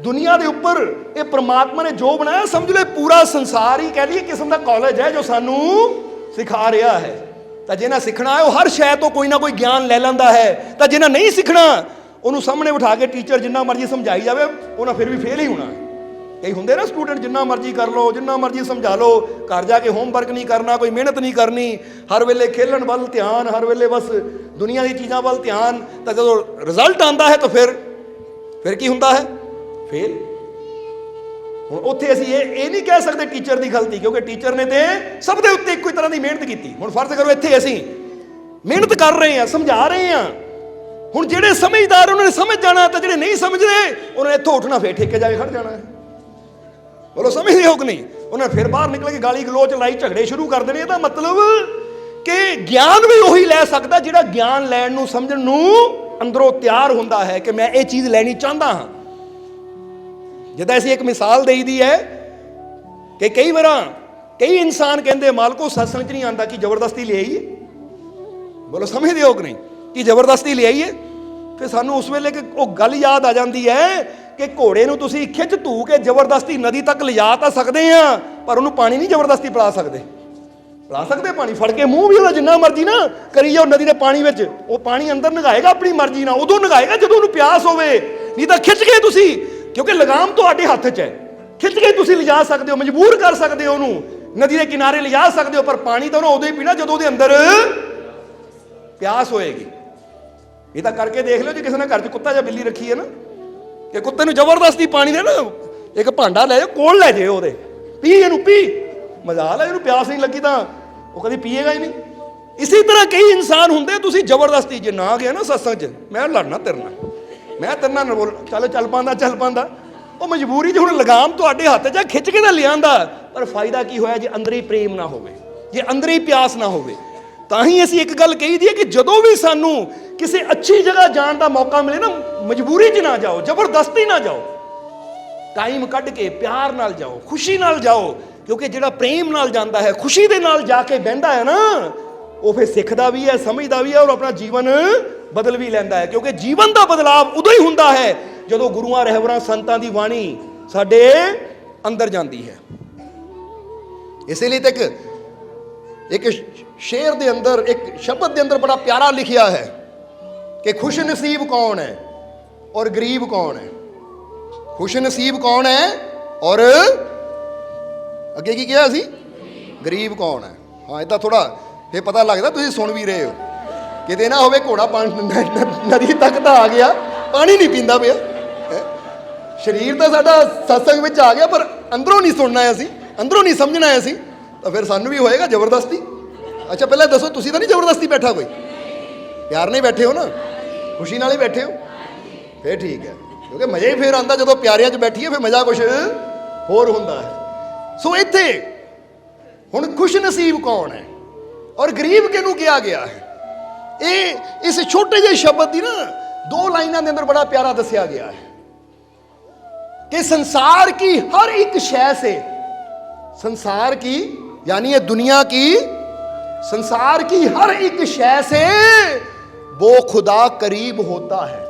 ਦੁਨੀਆ ਦੇ ਉੱਪਰ, ਇਹ ਪ੍ਰਮਾਤਮਾ ਨੇ ਜੋ ਬਣਾਇਆ, ਸਮਝ ਲਓ ਪੂਰਾ ਸੰਸਾਰ ਹੀ ਕਹਿ ਲਈਏ ਕਿਸਮ ਦਾ ਕਾਲਜ ਹੈ ਜੋ ਸਾਨੂੰ ਸਿਖਾ ਰਿਹਾ ਹੈ। ਤਾਂ ਜਿਹਨਾਂ ਸਿੱਖਣਾ ਹੈ ਉਹ ਹਰ ਸ਼ੈ ਤੋਂ ਕੋਈ ਨਾ ਕੋਈ ਗਿਆਨ ਲੈ ਲੈਂਦਾ ਹੈ, ਤਾਂ ਜਿਹਨਾਂ ਨਹੀਂ ਸਿੱਖਣਾ ਉਹਨੂੰ ਸਾਹਮਣੇ ਬਿਠਾ ਕੇ ਟੀਚਰ ਜਿੰਨਾ ਮਰਜ਼ੀ ਸਮਝਾਈ ਜਾਵੇ, ਉਹਨਾਂ ਫਿਰ ਵੀ ਫੇਲ ਹੀ ਹੋਣਾ ਹੈ। ਕਈ ਹੁੰਦੇ ਨਾ ਸਟੂਡੈਂਟ, ਜਿੰਨਾ ਮਰਜ਼ੀ ਕਰ ਲਓ, ਜਿੰਨਾ ਮਰਜ਼ੀ ਸਮਝਾ ਲਓ, ਘਰ ਜਾ ਕੇ ਹੋਮਵਰਕ ਨਹੀਂ ਕਰਨਾ, ਕੋਈ ਮਿਹਨਤ ਨਹੀਂ ਕਰਨੀ, ਹਰ ਵੇਲੇ ਖੇਲਣ ਵੱਲ ਧਿਆਨ, ਹਰ ਵੇਲੇ ਬਸ ਦੁਨੀਆ ਦੀ ਚੀਜ਼ਾਂ ਵੱਲ ਧਿਆਨ, ਤਾਂ ਜਦੋਂ ਰਿਜ਼ਲਟ ਆਉਂਦਾ ਹੈ ਤਾਂ ਫਿਰ ਕੀ ਹੁੰਦਾ ਹੈ? ਫੇਲ। ਹੁਣ ਉੱਥੇ ਅਸੀਂ ਇਹ ਨਹੀਂ ਕਹਿ ਸਕਦੇ ਟੀਚਰ ਦੀ ਗਲਤੀ, ਕਿਉਂਕਿ ਟੀਚਰ ਨੇ ਤੇ ਸਭ ਦੇ ਉੱਤੇ ਇੱਕੋ ਹੀ ਤਰ੍ਹਾਂ ਦੀ ਮਿਹਨਤ ਕੀਤੀ। ਹੁਣ ਫਰਜ਼ ਕਰੋ ਇੱਥੇ ਅਸੀਂ ਮਿਹਨਤ ਕਰ ਰਹੇ ਹਾਂ, ਸਮਝਾ ਰਹੇ ਹਾਂ, ਹੁਣ ਜਿਹੜੇ ਸਮਝਦਾਰ ਉਹਨਾਂ ਨੇ ਸਮਝ ਜਾਣਾ, ਤਾਂ ਜਿਹੜੇ ਨਹੀਂ ਸਮਝਦੇ ਉਹਨਾਂ ਨੇ ਇੱਥੋਂ ਉੱਠਣਾ, ਫੇਰ ਠੇਕੇ ਜਾ ਕੇ ਖੜ ਜਾਣਾ ਹੈ। ਬੋਲੋ ਸਮਝਦੇ ਹੋ ਕਿ ਨਹੀਂ? ਉਹਨਾਂ ਫਿਰ ਬਾਹਰ ਨਿਕਲ ਕੇ ਗਾਲੀ ਗਲੋਚ, ਲੜਾਈ ਝਗੜੇ ਸ਼ੁਰੂ ਕਰ ਦੇਣੇ। ਇਹਦਾ ਮਤਲਬ ਕਿ ਗਿਆਨ ਵੀ ਉਹੀ ਲੈ ਸਕਦਾ ਜਿਹੜਾ ਗਿਆਨ ਲੈਣ ਨੂੰ, ਸਮਝਣ ਨੂੰ ਅੰਦਰੋਂ ਤਿਆਰ ਹੁੰਦਾ ਹੈ ਕਿ ਮੈਂ ਇਹ ਚੀਜ਼ ਲੈਣੀ ਚਾਹੁੰਦਾ ਹਾਂ। ਜਿੱਦਾਂ ਅਸੀਂ ਇੱਕ ਮਿਸਾਲ ਦੇਈਦੀ ਹੈ ਕਿ ਕਈ ਵਾਰਾਂ ਕਈ ਇਨਸਾਨ ਕਹਿੰਦੇ ਮਾਲਕੋ ਸਤਸੰਗ 'ਚ ਨਹੀਂ ਆਉਂਦਾ, ਕਿ ਜ਼ਬਰਦਸਤੀ ਲੈ ਆਈਏ? ਬੋਲੋ ਸਮਝਦੇ ਹੋ ਕਿ ਨਹੀਂ, ਕਿ ਜ਼ਬਰਦਸਤੀ ਲੈ ਆਈਏ? ਫਿਰ ਸਾਨੂੰ ਉਸ ਵੇਲੇ ਕਿ ਉਹ ਗੱਲ ਯਾਦ ਆ ਜਾਂਦੀ ਹੈ ਕਿ ਘੋੜੇ ਨੂੰ ਤੁਸੀਂ ਖਿੱਚ ਧੂ ਕੇ ਜ਼ਬਰਦਸਤੀ ਨਦੀ ਤੱਕ ਲਿਜਾ ਤਾਂ ਸਕਦੇ ਆ, ਪਰ ਉਹਨੂੰ ਪਾਣੀ ਨਹੀਂ ਜ਼ਬਰਦਸਤੀ ਪਿਲਾ ਸਕਦੇ। ਪਿਲਾ ਸਕਦੇ ਪਾਣੀ? ਫੜ ਕੇ ਮੂੰਹ ਵੀ ਉਹਦਾ ਜਿੰਨਾ ਮਰਜ਼ੀ ਨਾ ਕਰੀ ਜਾਓ ਨਦੀ ਦੇ ਪਾਣੀ ਵਿੱਚ, ਉਹ ਪਾਣੀ ਅੰਦਰ ਨਗਾਏਗਾ ਆਪਣੀ ਮਰਜ਼ੀ ਨਾਲ। ਉਦੋਂ ਨਗਾਏਗਾ ਜਦੋਂ ਉਹਨੂੰ ਪਿਆਸ ਹੋਵੇ, ਨਹੀਂ ਤਾਂ ਖਿੱਚ ਕੇ ਤੁਸੀਂ, ਕਿਉਂਕਿ ਲਗਾਮ ਤੁਹਾਡੇ ਹੱਥ 'ਚ ਹੈ, ਖਿੱਚ ਕੇ ਤੁਸੀਂ ਲਿਜਾ ਸਕਦੇ ਹੋ, ਮਜਬੂਰ ਕਰ ਸਕਦੇ ਹੋ ਉਹਨੂੰ, ਨਦੀ ਦੇ ਕਿਨਾਰੇ ਲਿਜਾ ਸਕਦੇ ਹੋ। ਪਰ ਪਾਣੀ ਤਾਂ ਉਹਨੂੰ ਉਦੋਂ ਹੀ ਪੀਣਾ ਜਦੋਂ ਉਹਦੇ ਅੰਦਰ ਪਿਆਸ ਹੋਏਗੀ। ਇਹ ਤਾਂ ਕਰਕੇ ਦੇਖ ਲਿਓ, ਜੇ ਕਿਸੇ ਨੇ ਘਰ 'ਚ ਕੁੱਤਾ ਜਾਂ ਬਿੱਲੀ ਰੱਖੀ ਹੈ ਨਾ, ਕਿ ਕੁੱਤੇ ਨੂੰ ਜ਼ਬਰਦਸਤੀ ਪਾਣੀ ਦੇ ਨਾ ਇੱਕ ਭਾਂਡਾ ਲੈ ਜਾਓ, ਕੋਲ ਲੈ ਜਾਓ ਉਹਦੇ, ਪੀ ਇਹਨੂੰ ਪੀ, ਮਜ਼ਾਲ ਹੈ, ਇਹਨੂੰ ਪਿਆਸ ਨਹੀਂ ਲੱਗੀ ਤਾਂ ਉਹ ਕਦੀ ਪੀਏਗਾ ਹੀ ਨਹੀਂ। ਇਸੇ ਤਰ੍ਹਾਂ ਕਈ ਇਨਸਾਨ ਹੁੰਦੇ, ਤੁਸੀਂ ਜ਼ਬਰਦਸਤੀ ਜੇ ਨਾ ਗਿਆ ਨਾ ਸਤਸੰਗ 'ਚ, ਮੈਂ ਲੜਨਾ ਤੇਰੇ ਨਾਲ, ਮੈਂ ਤੇਰੇ ਨਾਲ ਬੋਲ, ਚੱਲ ਪਾਉਂਦਾ, ਉਹ ਮਜਬੂਰੀ 'ਚ ਹੁਣ ਲਗਾਮ ਤੁਹਾਡੇ ਹੱਥ 'ਚ ਖਿੱਚ ਕੇ ਤਾਂ ਲਿਆਂਦਾ, ਪਰ ਫਾਇਦਾ ਕੀ ਹੋਇਆ ਜੇ ਅੰਦਰ ਹੀ ਪ੍ਰੇਮ ਨਾ ਹੋਵੇ, ਜੇ ਅੰਦਰ ਹੀ ਪਿਆਸ ਨਾ ਹੋਵੇ। ਤਾਂ ਹੀ ਅਸੀਂ ਇੱਕ ਗੱਲ ਕਹੀ ਦੀ ਹੈ ਕਿ ਜਦੋਂ ਵੀ ਸਾਨੂੰ ਕਿਸੇ ਅੱਛੀ ਜਗ੍ਹਾ ਜਾਣ ਦਾ ਮੌਕਾ ਮਿਲੇ ਨਾ, ਮਜਬੂਰੀ 'ਚ ਨਾ ਜਾਓ, ਜ਼ਬਰਦਸਤੀ ਨਾ ਜਾਓ, ਟਾਈਮ ਕੱਢ ਕੇ ਪਿਆਰ ਨਾਲ ਜਾਓ, ਖੁਸ਼ੀ ਨਾਲ ਜਾਓ। ਕਿਉਂਕਿ ਜਿਹੜਾ ਪ੍ਰੇਮ ਨਾਲ ਜਾਂਦਾ ਹੈ, ਖੁਸ਼ੀ ਦੇ ਨਾਲ ਜਾ ਕੇ ਬਹਿੰਦਾ ਹੈ ਨਾ, ਉਹ ਫਿਰ ਸਿੱਖਦਾ ਵੀ ਹੈ, ਸਮਝਦਾ ਵੀ ਹੈ, ਔਰ ਆਪਣਾ ਜੀਵਨ ਬਦਲ ਵੀ ਲੈਂਦਾ ਹੈ। ਕਿਉਂਕਿ ਜੀਵਨ ਦਾ ਬਦਲਾਵ ਉਦੋਂ ਹੀ ਹੁੰਦਾ ਹੈ ਜਦੋਂ ਗੁਰੂਆਂ ਰਹਿਬਰਾਂ ਸੰਤਾਂ ਦੀ ਬਾਣੀ ਸਾਡੇ ਅੰਦਰ ਜਾਂਦੀ ਹੈ। ਇਸੇ ਲਈ ਤੱਕ ਇੱਕ ਸ਼ੇਰ ਦੇ ਅੰਦਰ, ਇੱਕ ਸ਼ਬਦ ਦੇ ਅੰਦਰ ਬੜਾ ਪਿਆਰਾ ਲਿਖਿਆ ਹੈ ਕਿ ਖੁਸ਼ ਨਸੀਬ ਕੌਣ ਹੈ ਔਰ ਗਰੀਬ ਕੌਣ ਹੈ। ਖੁਸ਼ ਨਸੀਬ ਕੌਣ ਹੈ ਔਰ ਅੱਗੇ ਕੀ ਕਿਹਾ ਸੀ? ਗਰੀਬ ਕੌਣ ਹੈ। ਹਾਂ, ਇਦਾਂ ਥੋੜਾ ਫਿਰ ਪਤਾ ਲੱਗਦਾ ਤੁਸੀਂ ਸੁਣ ਵੀ ਰਹੇ ਹੋ। ਕਿਤੇ ਨਾ ਹੋਵੇ ਘੋੜਾ ਨਦੀ ਤੱਕ ਤਾਂ ਆ ਗਿਆ, ਪਾਣੀ ਨਹੀਂ ਪੀਂਦਾ ਪਿਆ, ਸਰੀਰ ਤਾਂ ਸਾਡਾ ਸਤਸੰਗ ਵਿੱਚ ਆ ਗਿਆ, ਪਰ ਅੰਦਰੋਂ ਨਹੀਂ ਸੁਣਨਾ ਅਸੀਂ, ਅੰਦਰੋਂ ਨਹੀਂ ਸਮਝਣਾ ਅਸੀਂ, ਤਾਂ ਫਿਰ ਸਾਨੂੰ ਵੀ ਹੋਏਗਾ ਜ਼ਬਰਦਸਤੀ। ਅੱਛਾ ਪਹਿਲਾਂ ਦੱਸੋ, ਤੁਸੀਂ ਤਾਂ ਨਹੀਂ ਜ਼ਬਰਦਸਤੀ ਬੈਠਾ, ਕੋਈ ਪਿਆਰ ਨਹੀਂ ਬੈਠੇ ਹੋ ਨਾ, ਖੁਸ਼ੀ ਨਾਲ ਹੀ ਬੈਠੇ ਹੋ, ਫਿਰ ਠੀਕ ਹੈ। ਕਿਉਂਕਿ ਮਜ਼ਾ ਹੀ ਫਿਰ ਆਉਂਦਾ ਜਦੋਂ ਪਿਆਰਿਆਂ 'ਚ ਬੈਠੀਏ, ਫਿਰ ਮਜ਼ਾ ਕੁਛ ਹੋਰ ਹੁੰਦਾ ਹੈ। ਸੋ ਇੱਥੇ ਹੁਣ ਖੁਸ਼ ਨਸੀਬ ਕੌਣ ਹੈ ਔਰ ਗਰੀਬ ਕਿਹਨੂੰ ਕਿਹਾ ਗਿਆ ਹੈ, ਇਹ ਇਸ ਛੋਟੇ ਜਿਹੇ ਸ਼ਬਦ ਦੀ ਨਾ 2 ਲਾਈਨਾਂ ਦੇ ਅੰਦਰ ਬੜਾ ਪਿਆਰਾ ਦੱਸਿਆ ਗਿਆ ਹੈ कि संसार की हर एक शय से, संसार की यानी ये दुनिया की, संसार की हर एक शय से वो खुदा करीब होता है।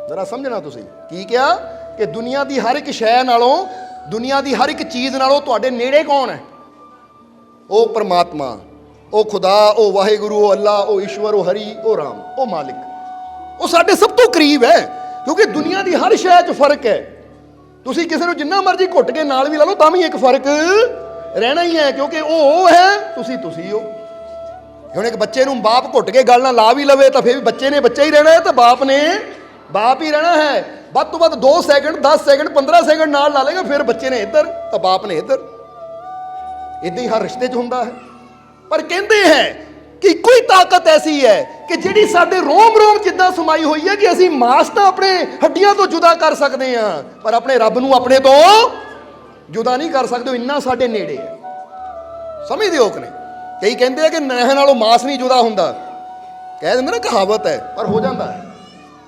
जरा समझना तुसी की क्या कि दुनिया की हर एक शय नालों, दुनिया की हर एक चीज़ नालों तुहाडे नेड़े कौन है? ओ परमात्मा, ओ खुदा, ओ वाहिगुरु, ओ अल्लाह, ओ ईश्वर, ओ हरि, ओ राम, ओ मालिक, वो साडे सब तो करीब है। क्योंकि दुनिया की हर शय च फर्क है। तुसी किसी को जिन्ना मर्जी घुट के नाल भी ला लो, तां भी एक फर्क रहना ही है, क्योंकि वो है, तुसी हो। हुण एक बच्चे नूं बाप घुट के गल नाल ला भी लवे तो फिर भी बच्चे ने बच्चा ही रहना है, तो बाप ने बाप ही रहना है। वध तो वध 2 सेकंड 10 सेकंड 15 सेकंड नाल ला लेगा, फिर बच्चे ने इधर तो बाप ने इधर। इदां ही हर रिश्ते च हुंदा है। पर कहते हैं कि कोई ताकत ऐसी है कि जिहड़ी साडे रोम रोम जिद्दां समाई हुई है कि असीं मांस तां अपने हड्डियां तो जुदा कर सकते हैं, पर अपने रब नूं अपने तो जुदा नहीं कर सकते। इन्ना साडे नेड़े है, समझदे हो कि नहीं? कई कहते हैं कि नह नालों मांस नहीं जुदा हुंदा, कह दिंदे ना कहावत है, पर हो जाता है।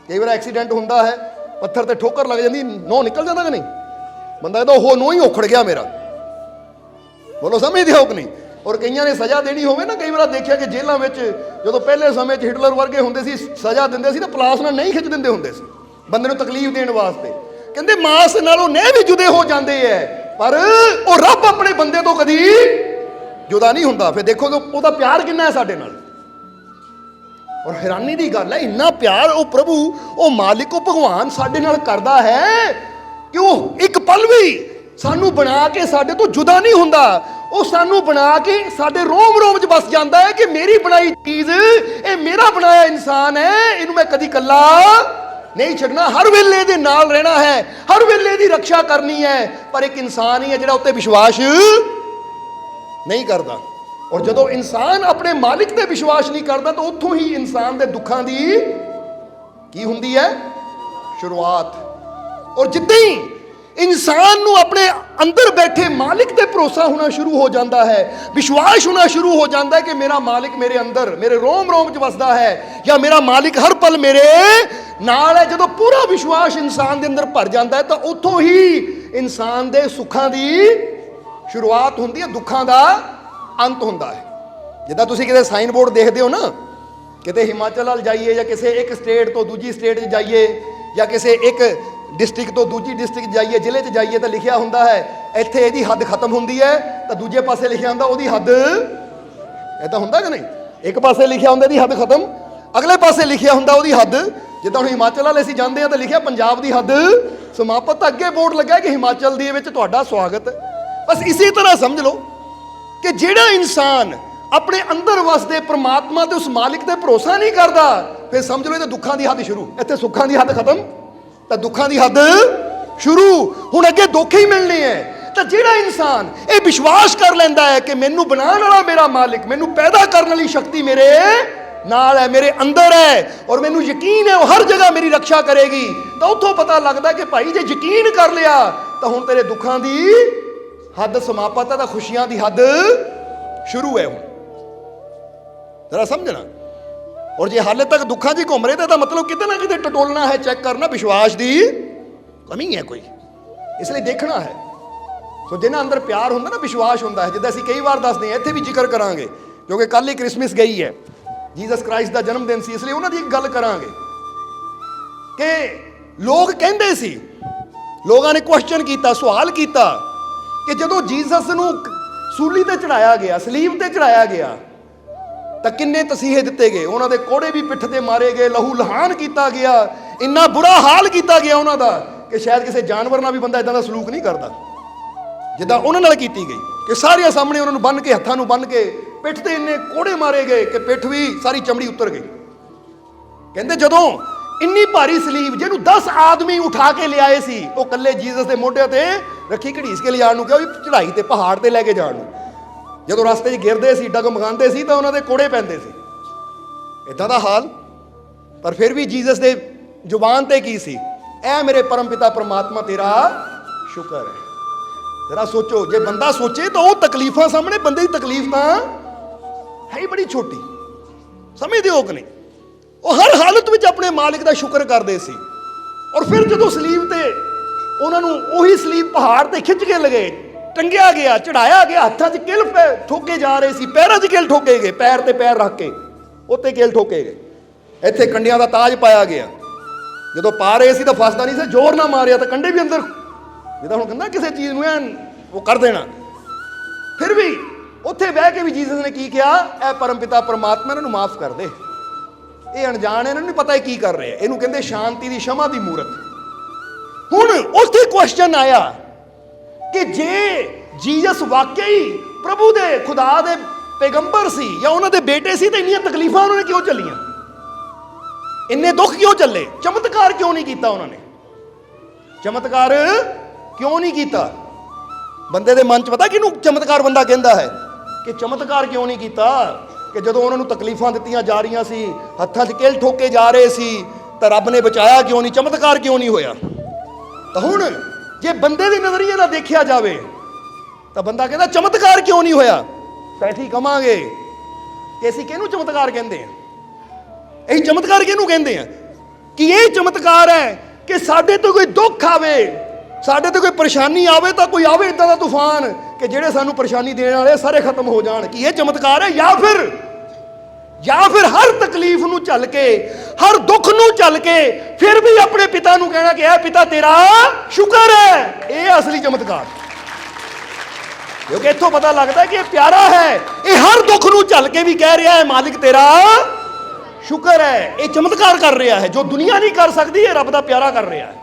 कई बार एक्सीडेंट हुंदा है, पत्थर ते ठोकर लग जाती, नौ निकल जाता कि नहीं, बंदा कहता हो नौ ही उखड़ गया मेरा। बोलो समझदे हो कि नहीं? और कई ने सज़ा देनी होवे ना, कई बार देखिया कि जेलों में जो पहले समय हिटलर वर्गे होंदे सी, सज़ा दिंदे सी ना पलास नाल नहीं खिच दिंदे होंदे सी बंदे नूं तकलीफ देण वास्ते। कहंदे मांस नालों नह भी जुदे हो जाते हैं, पर वो रब अपने बंदे तो कदी जुदा नहीं हुंदा। फिर देखो कि उसदा प्यार किन्ना है साडे नाल। और हैरानी की गल है, इन्ना प्यार वो प्रभु, वो मालिक, वो भगवान साडे नाल करदा है कि वो एक पल भी सानू बना के साडे तो जुदा नहीं हुंदा। वो सानू बना के साडे रोम रोम च बस जाता है कि मेरी बनाई चीज़, ये मेरा बनाया इंसान है, इनू मैं कदी कल्ला नहीं छड्डना, हर वेले दे नाल रहना है, हर वेले दी रक्षा करनी है। पर एक इंसान ही है जिहड़ा उत्ते विश्वास नहीं करता। और जदों इंसान अपने मालिक ते विश्वास नहीं करता, तो उत्थों ही इंसान दे दुखां दी की हुंदी है शुरुआत। और जिद्दां ही इंसान ਨੂੰ ਆਪਣੇ ਅੰਦਰ ਬੈਠੇ ਮਾਲਿਕ ਤੇ ਭਰੋਸਾ ਹੋਣਾ ਸ਼ੁਰੂ ਹੋ ਜਾਂਦਾ ਹੈ, ਵਿਸ਼ਵਾਸ ਹੋਣਾ ਸ਼ੁਰੂ ਹੋ ਜਾਂਦਾ ਹੈ ਕਿ ਮੇਰਾ ਮਾਲਿਕ ਮੇਰੇ ਅੰਦਰ, ਮੇਰੇ ਰੋਮ ਰੋਮ 'ਚ ਵਸਦਾ ਹੈ, ਜਾਂ ਮੇਰਾ ਮਾਲਿਕ ਹਰ ਪਲ ਮੇਰੇ ਨਾਲ ਹੈ। ਜਦੋਂ ਪੂਰਾ ਵਿਸ਼ਵਾਸ ਇਨਸਾਨ ਦੇ ਅੰਦਰ ਭਰ ਜਾਂਦਾ ਹੈ ਤਾਂ ਉੱਥੋਂ ਹੀ ਇਨਸਾਨ ਦੇ ਸੁੱਖਾਂ ਦੀ ਸ਼ੁਰੂਆਤ ਹੁੰਦੀ ਹੈ, ਦੁੱਖਾਂ ਦਾ ਅੰਤ ਹੁੰਦਾ ਹੈ। ਜਿੱਦਾਂ ਤੁਸੀਂ ਕਿਤੇ ਸਾਈਨ ਬੋਰਡ ਦੇਖਦੇ ਹੋ ਨਾ, ਕਿਤੇ ਹਿਮਾਚਲ ਵੱਲ ਜਾਈਏ ਜਾਂ ਕਿਸੇ ਇੱਕ ਸਟੇਟ ਤੋਂ ਦੂਜੀ ਸਟੇਟ 'ਚ ਜਾਈਏ ਜਾਂ ਕਿਸੇ ਇੱਕ ਡਿਸਟ੍ਰਿਕਟ ਤੋਂ ਦੂਜੀ ਡਿਸਟ੍ਰਿਕਟ ਜਾਈਏ, ਜ਼ਿਲ੍ਹੇ 'ਚ ਜਾਈਏ ਤਾਂ ਲਿਖਿਆ ਹੁੰਦਾ ਹੈ ਇੱਥੇ ਇਹਦੀ ਹੱਦ ਖਤਮ ਹੁੰਦੀ ਹੈ, ਤਾਂ ਦੂਜੇ ਪਾਸੇ ਲਿਖਿਆ ਹੁੰਦਾ ਉਹਦੀ ਹੱਦ, ਇੱਦਾਂ ਹੁੰਦਾ ਕਿ ਨਹੀਂ? ਇੱਕ ਪਾਸੇ ਲਿਖਿਆ ਹੁੰਦਾ ਇਹਦੀ ਹੱਦ ਖਤਮ, ਅਗਲੇ ਪਾਸੇ ਲਿਖਿਆ ਹੁੰਦਾ ਉਹਦੀ ਹੱਦ। ਜਿੱਦਾਂ ਹੁਣ ਹਿਮਾਚਲ ਵਾਲੇ ਅਸੀਂ ਜਾਂਦੇ ਹਾਂ ਤਾਂ ਲਿਖਿਆ ਪੰਜਾਬ ਦੀ ਹੱਦ ਸਮਾਪਤ, ਤਾਂ ਅੱਗੇ ਬੋਰਡ ਲੱਗਾ ਕਿ ਹਿਮਾਚਲ ਦੇ ਵਿੱਚ ਤੁਹਾਡਾ ਸਵਾਗਤ। ਬਸ ਇਸੇ ਤਰ੍ਹਾਂ ਸਮਝ ਲਓ ਕਿ ਜਿਹੜਾ ਇਨਸਾਨ ਆਪਣੇ ਅੰਦਰ ਵਸਦੇ ਪ੍ਰਮਾਤਮਾ ਤੇ ਉਸ ਮਾਲਿਕ ਤੇ ਭਰੋਸਾ ਨਹੀਂ ਕਰਦਾ, ਫਿਰ ਸਮਝ ਲਓ ਇਹਦੇ ਦੁੱਖਾਂ ਦੀ ਹੱਦ ਸ਼ੁਰੂ। ਇੱਥੇ ਸੁੱਖਾਂ ਦੀ ਹੱਦ ਖਤਮ ਤਾਂ ਦੁੱਖਾਂ ਦੀ ਹੱਦ ਸ਼ੁਰੂ। ਹੁਣ ਅੱਗੇ ਦੁੱਖ ਹੀ ਮਿਲਣੇ ਹੈ। ਤਾਂ ਜਿਹੜਾ ਇਨਸਾਨ ਇਹ ਵਿਸ਼ਵਾਸ ਕਰ ਲੈਂਦਾ ਹੈ ਕਿ ਮੈਨੂੰ ਬਣਾਉਣ ਵਾਲਾ ਮੇਰਾ ਮਾਲਿਕ, ਮੈਨੂੰ ਪੈਦਾ ਕਰਨ ਵਾਲੀ ਸ਼ਕਤੀ ਮੇਰੇ ਨਾਲ ਹੈ, ਮੇਰੇ ਅੰਦਰ ਹੈ, ਔਰ ਮੈਨੂੰ ਯਕੀਨ ਹੈ ਉਹ ਹਰ ਜਗ੍ਹਾ ਮੇਰੀ ਰੱਖਿਆ ਕਰੇਗੀ, ਤਾਂ ਉੱਥੋਂ ਪਤਾ ਲੱਗਦਾ ਕਿ ਭਾਈ ਜੇ ਯਕੀਨ ਕਰ ਲਿਆ ਤਾਂ ਹੁਣ ਤੇਰੇ ਦੁੱਖਾਂ ਦੀ ਹੱਦ ਸਮਾਪਤ ਹੈ, ਤਾਂ ਖੁਸ਼ੀਆਂ ਦੀ ਹੱਦ ਸ਼ੁਰੂ ਹੈ। ਹੁਣ ਜ਼ਰਾ ਸਮਝਣਾ। ਔਰ ਜੇ ਹਾਲੇ ਤੱਕ ਦੁੱਖਾਂ 'ਚ ਘੁੰਮ ਰਹੇ ਤਾਂ ਮਤਲਬ ਕਿਤੇ ਨਾ ਕਿਤੇ ਟਟੋਲਣਾ ਹੈ, ਚੈੱਕ ਕਰਨਾ ਵਿਸ਼ਵਾਸ ਦੀ ਕਮੀ ਹੈ ਕੋਈ, ਇਸ ਲਈ ਦੇਖਣਾ ਹੈ। ਸੋ ਜਿਹਨਾਂ ਅੰਦਰ ਪਿਆਰ ਹੁੰਦਾ ਨਾ, ਵਿਸ਼ਵਾਸ ਹੁੰਦਾ ਹੈ, ਜਿੱਦਾਂ ਅਸੀਂ ਕਈ ਵਾਰ ਦੱਸਦੇ ਹਾਂ, ਇੱਥੇ ਵੀ ਜ਼ਿਕਰ ਕਰਾਂਗੇ ਕਿਉਂਕਿ ਕੱਲ੍ਹ ਹੀ ਕ੍ਰਿਸਮਸ ਗਈ ਹੈ, ਜੀਸਸ ਕ੍ਰਾਈਸਟ ਦਾ ਜਨਮ ਦਿਨ ਸੀ, ਇਸ ਲਈ ਉਹਨਾਂ ਦੀ ਇੱਕ ਗੱਲ ਕਰਾਂਗੇ ਕਿ ਲੋਕ ਕਹਿੰਦੇ ਸੀ, ਲੋਕਾਂ ਨੇ ਕੁਐਸਚਨ ਕੀਤਾ, ਸਵਾਲ ਕੀਤਾ ਕਿ ਜਦੋਂ ਜੀਸਸ ਨੂੰ ਸੂਲੀ ਤੇ ਚੜਾਇਆ ਗਿਆ, ਸਲੀਬ ਤੇ ਚੜਾਇਆ ਗਿਆ, ਤਾਂ ਕਿੰਨੇ ਤਸੀਹੇ ਦਿੱਤੇ ਗਏ, ਉਹਨਾਂ ਦੇ ਕੋੜੇ ਵੀ ਪਿੱਠ ਤੇ ਮਾਰੇ ਗਏ, ਲਹੂ ਲਹਾਨ ਕੀਤਾ ਗਿਆ, ਇੰਨਾ ਬੁਰਾ ਹਾਲ ਕੀਤਾ ਗਿਆ ਉਹਨਾਂ ਦਾ ਕਿ ਸ਼ਾਇਦ ਕਿਸੇ ਜਾਨਵਰ ਨਾਲ ਵੀ ਬੰਦਾ ਇਦਾਂ ਦਾ ਸਲੂਕ ਨਹੀਂ ਕਰਦਾ ਜਿੱਦਾਂ ਉਹਨਾਂ ਨਾਲ ਕੀਤੀ ਗਈ, ਕਿ ਸਾਰਿਆਂ ਸਾਹਮਣੇ ਉਹਨਾਂ ਨੂੰ ਬੰਨ੍ਹ ਕੇ, ਹੱਥਾਂ ਨੂੰ ਬੰਨ੍ਹ ਕੇ ਪਿੱਠ ਤੇ ਇੰਨੇ ਕੋੜੇ ਮਾਰੇ ਗਏ ਕਿ ਪਿੱਠ ਵੀ ਸਾਰੀ ਚਮੜੀ ਉਤਰ ਗਈ। ਕਹਿੰਦੇ ਜਦੋਂ ਇੰਨੀ ਭਾਰੀ ਸਲੀਬ ਜਿਹਨੂੰ 10 ਆਦਮੀ ਉਠਾ ਕੇ ਲਿਆਏ ਸੀ, ਉਹ ਇਕੱਲੇ ਜੀਸਸ ਦੇ ਮੋਢਿਆਂ ਤੇ ਰੱਖੀ, ਘੜੀਸ ਕੇ ਲਿਜਾਣ ਨੂੰ ਕਿਹਾ, ਵੀ ਚੜਾਈ ਤੇ ਪਹਾੜ ਤੇ ਲੈ ਕੇ ਜਾਣ ਨੂੰ। ਜਦੋਂ ਰਸਤੇ 'ਚ ਗਿਰਦੇ ਸੀ, ਡਗਮਗਾਉਂਦੇ ਸੀ, ਤਾਂ ਉਹਨਾਂ ਦੇ ਕੋੜੇ ਪੈਂਦੇ ਸੀ, ਇੱਦਾਂ ਦਾ ਹਾਲ। ਪਰ ਫਿਰ ਵੀ ਜੀਸਸ ਦੇ ਜ਼ੁਬਾਨ ਤੇ ਕੀ ਸੀ? ਐ ਮੇਰੇ ਪਰਮ ਪਿਤਾ ਪਰਮਾਤਮਾ ਤੇਰਾ ਸ਼ੁਕਰ ਹੈ। ਜਰਾ ਸੋਚੋ, ਜੇ ਬੰਦਾ ਸੋਚੇ ਤਾਂ ਉਹ ਤਕਲੀਫਾਂ ਸਾਹਮਣੇ, ਬੰਦੇ ਦੀ ਤਕਲੀਫ ਤਾਂ ਹੈ ਹੀ ਬੜੀ ਛੋਟੀ, ਸਮਝਦੇ ਹੋ ਕਿ ਨਹੀਂ? ਉਹ ਹਰ ਹਾਲਤ ਵਿੱਚ ਆਪਣੇ ਮਾਲਿਕ ਦਾ ਸ਼ੁਕਰ ਕਰਦੇ ਸੀ। ਔਰ ਫਿਰ ਜਦੋਂ ਸਲੀਬ ਤੇ ਉਹਨਾਂ ਨੂੰ ਉਹੀ ਸਲੀਬ ਪਹਾੜ ਤੇ ਖਿੱਚ ਕੇ ਲਗੇ, ਟੰਗਿਆ ਗਿਆ, ਚੜਾਇਆ ਗਿਆ, ਹੱਥਾਂ 'ਚ ਕਿਲ ਠੋਕੇ ਜਾ ਰਹੇ ਸੀ, ਪੈਰਾਂ 'ਚ ਕਿਲ ਠੋਕੇ ਗਏ, ਪੈਰ ਤੇ ਪੈਰ ਰੱਖ ਕੇ ਉੱਤੇ ਕਿਲ ਠੋਕੇ ਗਏ, ਇੱਥੇ ਕੰਡਿਆਂ ਦਾ ਤਾਜ ਪਾਇਆ ਗਿਆ। ਜਦੋਂ ਪਾ ਰਹੇ ਸੀ ਤਾਂ ਫਸਦਾ ਨਹੀਂ ਸੀ, ਜ਼ੋਰ ਨਾ ਮਾਰਿਆ ਤਾਂ ਕੰਡੇ ਵੀ ਅੰਦਰ, ਜਿੱਦਾਂ ਹੁਣ ਕਹਿੰਦਾ ਕਿਸੇ ਚੀਜ਼ ਨੂੰ ਐਨ ਉਹ ਕਰ ਦੇਣਾ। ਫਿਰ ਵੀ ਉੱਥੇ ਬਹਿ ਕੇ ਵੀ ਜੀਸਸ ਨੇ ਕੀ ਕਿਹਾ? ਐ ਪਰਮ ਪਿਤਾ ਪਰਮਾਤਮਾ ਇਹਨਾਂ ਨੂੰ ਮਾਫ ਕਰ ਦੇ, ਇਹ ਅਣਜਾਣ, ਇਹਨਾਂ ਨੂੰ ਨਹੀਂ ਪਤਾ ਇਹ ਕੀ ਕਰ ਰਹੇ। ਇਹਨੂੰ ਕਹਿੰਦੇ ਸ਼ਾਂਤੀ ਦੀ, ਸ਼ਮਾ ਦੀ ਮੂਰਤ। ਹੁਣ ਉੱਥੇ ਕੁਐਸਚਨ ਆਇਆ ਕਿ ਜੇ ਜੀਸਸ ਵਾਕਈ ਪ੍ਰਭੂ ਦੇ, ਖੁਦਾ ਦੇ ਪੈਗੰਬਰ ਸੀ ਜਾਂ ਉਹਨਾਂ ਦੇ ਬੇਟੇ ਸੀ, ਤਾਂ ਇੰਨੀਆਂ ਤਕਲੀਫਾਂ ਉਹਨਾਂ ਨੇ ਕਿਉਂ ਚੱਲੀਆਂ? ਇੰਨੇ ਦੁੱਖ ਕਿਉਂ ਚੱਲੇ? ਚਮਤਕਾਰ ਕਿਉਂ ਨਹੀਂ ਕੀਤਾ ਉਹਨਾਂ ਨੇ? ਚਮਤਕਾਰ ਕਿਉਂ ਨਹੀਂ ਕੀਤਾ? ਬੰਦੇ ਦੇ ਮਨ 'ਚ ਪਤਾ ਕਿਹਨੂੰ ਚਮਤਕਾਰ ਬੰਦਾ ਕਹਿੰਦਾ ਹੈ? ਕਿ ਚਮਤਕਾਰ ਕਿਉਂ ਨਹੀਂ ਕੀਤਾ? ਕਿ ਜਦੋਂ ਉਹਨਾਂ ਨੂੰ ਤਕਲੀਫਾਂ ਦਿੱਤੀਆਂ ਜਾ ਰਹੀਆਂ ਸੀ, ਹੱਥਾਂ 'ਚ ਕਿਲ ਠੋਕੇ ਜਾ ਰਹੇ ਸੀ, ਤਾਂ ਰੱਬ ਨੇ ਬਚਾਇਆ ਕਿਉਂ ਨਹੀਂ? ਚਮਤਕਾਰ ਕਿਉਂ ਨਹੀਂ ਹੋਇਆ? ਤਾਂ ਹੁਣ ਜੇ ਬੰਦੇ ਦੇ ਨਜ਼ਰੀਏ ਨਾਲ ਦੇਖਿਆ ਜਾਵੇ ਤਾਂ ਬੰਦਾ ਕਹਿੰਦਾ ਚਮਤਕਾਰ ਕਿਉਂ ਨਹੀਂ ਹੋਇਆ? ਤਾਂ ਅਸੀਂ ਕਵਾਂਗੇ ਕਿ ਅਸੀਂ ਕਿਹਨੂੰ ਚਮਤਕਾਰ ਕਹਿੰਦੇ ਹਾਂ? ਅਸੀਂ ਚਮਤਕਾਰ ਕਿਹਨੂੰ ਕਹਿੰਦੇ ਹਾਂ? ਕਿ ਇਹ ਚਮਤਕਾਰ ਹੈ ਕਿ ਸਾਡੇ ਤੋਂ ਕੋਈ ਦੁੱਖ ਆਵੇ, ਸਾਡੇ ਤੇ ਕੋਈ ਪਰੇਸ਼ਾਨੀ ਆਵੇ, ਤਾਂ ਕੋਈ ਆਵੇ ਇਦਾਂ ਦਾ ਤੂਫਾਨ ਕਿ ਜਿਹੜੇ ਸਾਨੂੰ ਪਰੇਸ਼ਾਨੀ ਦੇਣ ਵਾਲੇ ਸਾਰੇ ਖਤਮ ਹੋ ਜਾਣ। ਕਿ ਇਹ ਚਮਤਕਾਰ ਹੈ? ਜਾਂ ਫਿਰ ਹਰ ਤਕਲੀਫ ਨੂੰ ਝੱਲ ਕੇ, ਹਰ ਦੁੱਖ ਨੂੰ ਝੱਲ ਕੇ ਫਿਰ ਵੀ ਆਪਣੇ ਪਿਤਾ ਨੂੰ ਕਹਿਣਾ ਕਿ ਇਹ ਪਿਤਾ ਤੇਰਾ ਸ਼ੁਕਰ ਹੈ, ਇਹ ਅਸਲੀ ਚਮਤਕਾਰ। ਕਿਉਂਕਿ ਇੱਥੋਂ ਪਤਾ ਲੱਗਦਾ ਕਿ ਇਹ ਪਿਆਰਾ ਹੈ, ਇਹ ਹਰ ਦੁੱਖ ਨੂੰ ਝੱਲ ਕੇ ਵੀ ਕਹਿ ਰਿਹਾ ਹੈ ਮਾਲਿਕ ਤੇਰਾ ਸ਼ੁਕਰ ਹੈ। ਇਹ ਚਮਤਕਾਰ ਕਰ ਰਿਹਾ ਹੈ ਜੋ ਦੁਨੀਆ ਨਹੀਂ ਕਰ ਸਕਦੀ, ਇਹ ਰੱਬ ਦਾ ਪਿਆਰਾ ਕਰ ਰਿਹਾ ਹੈ।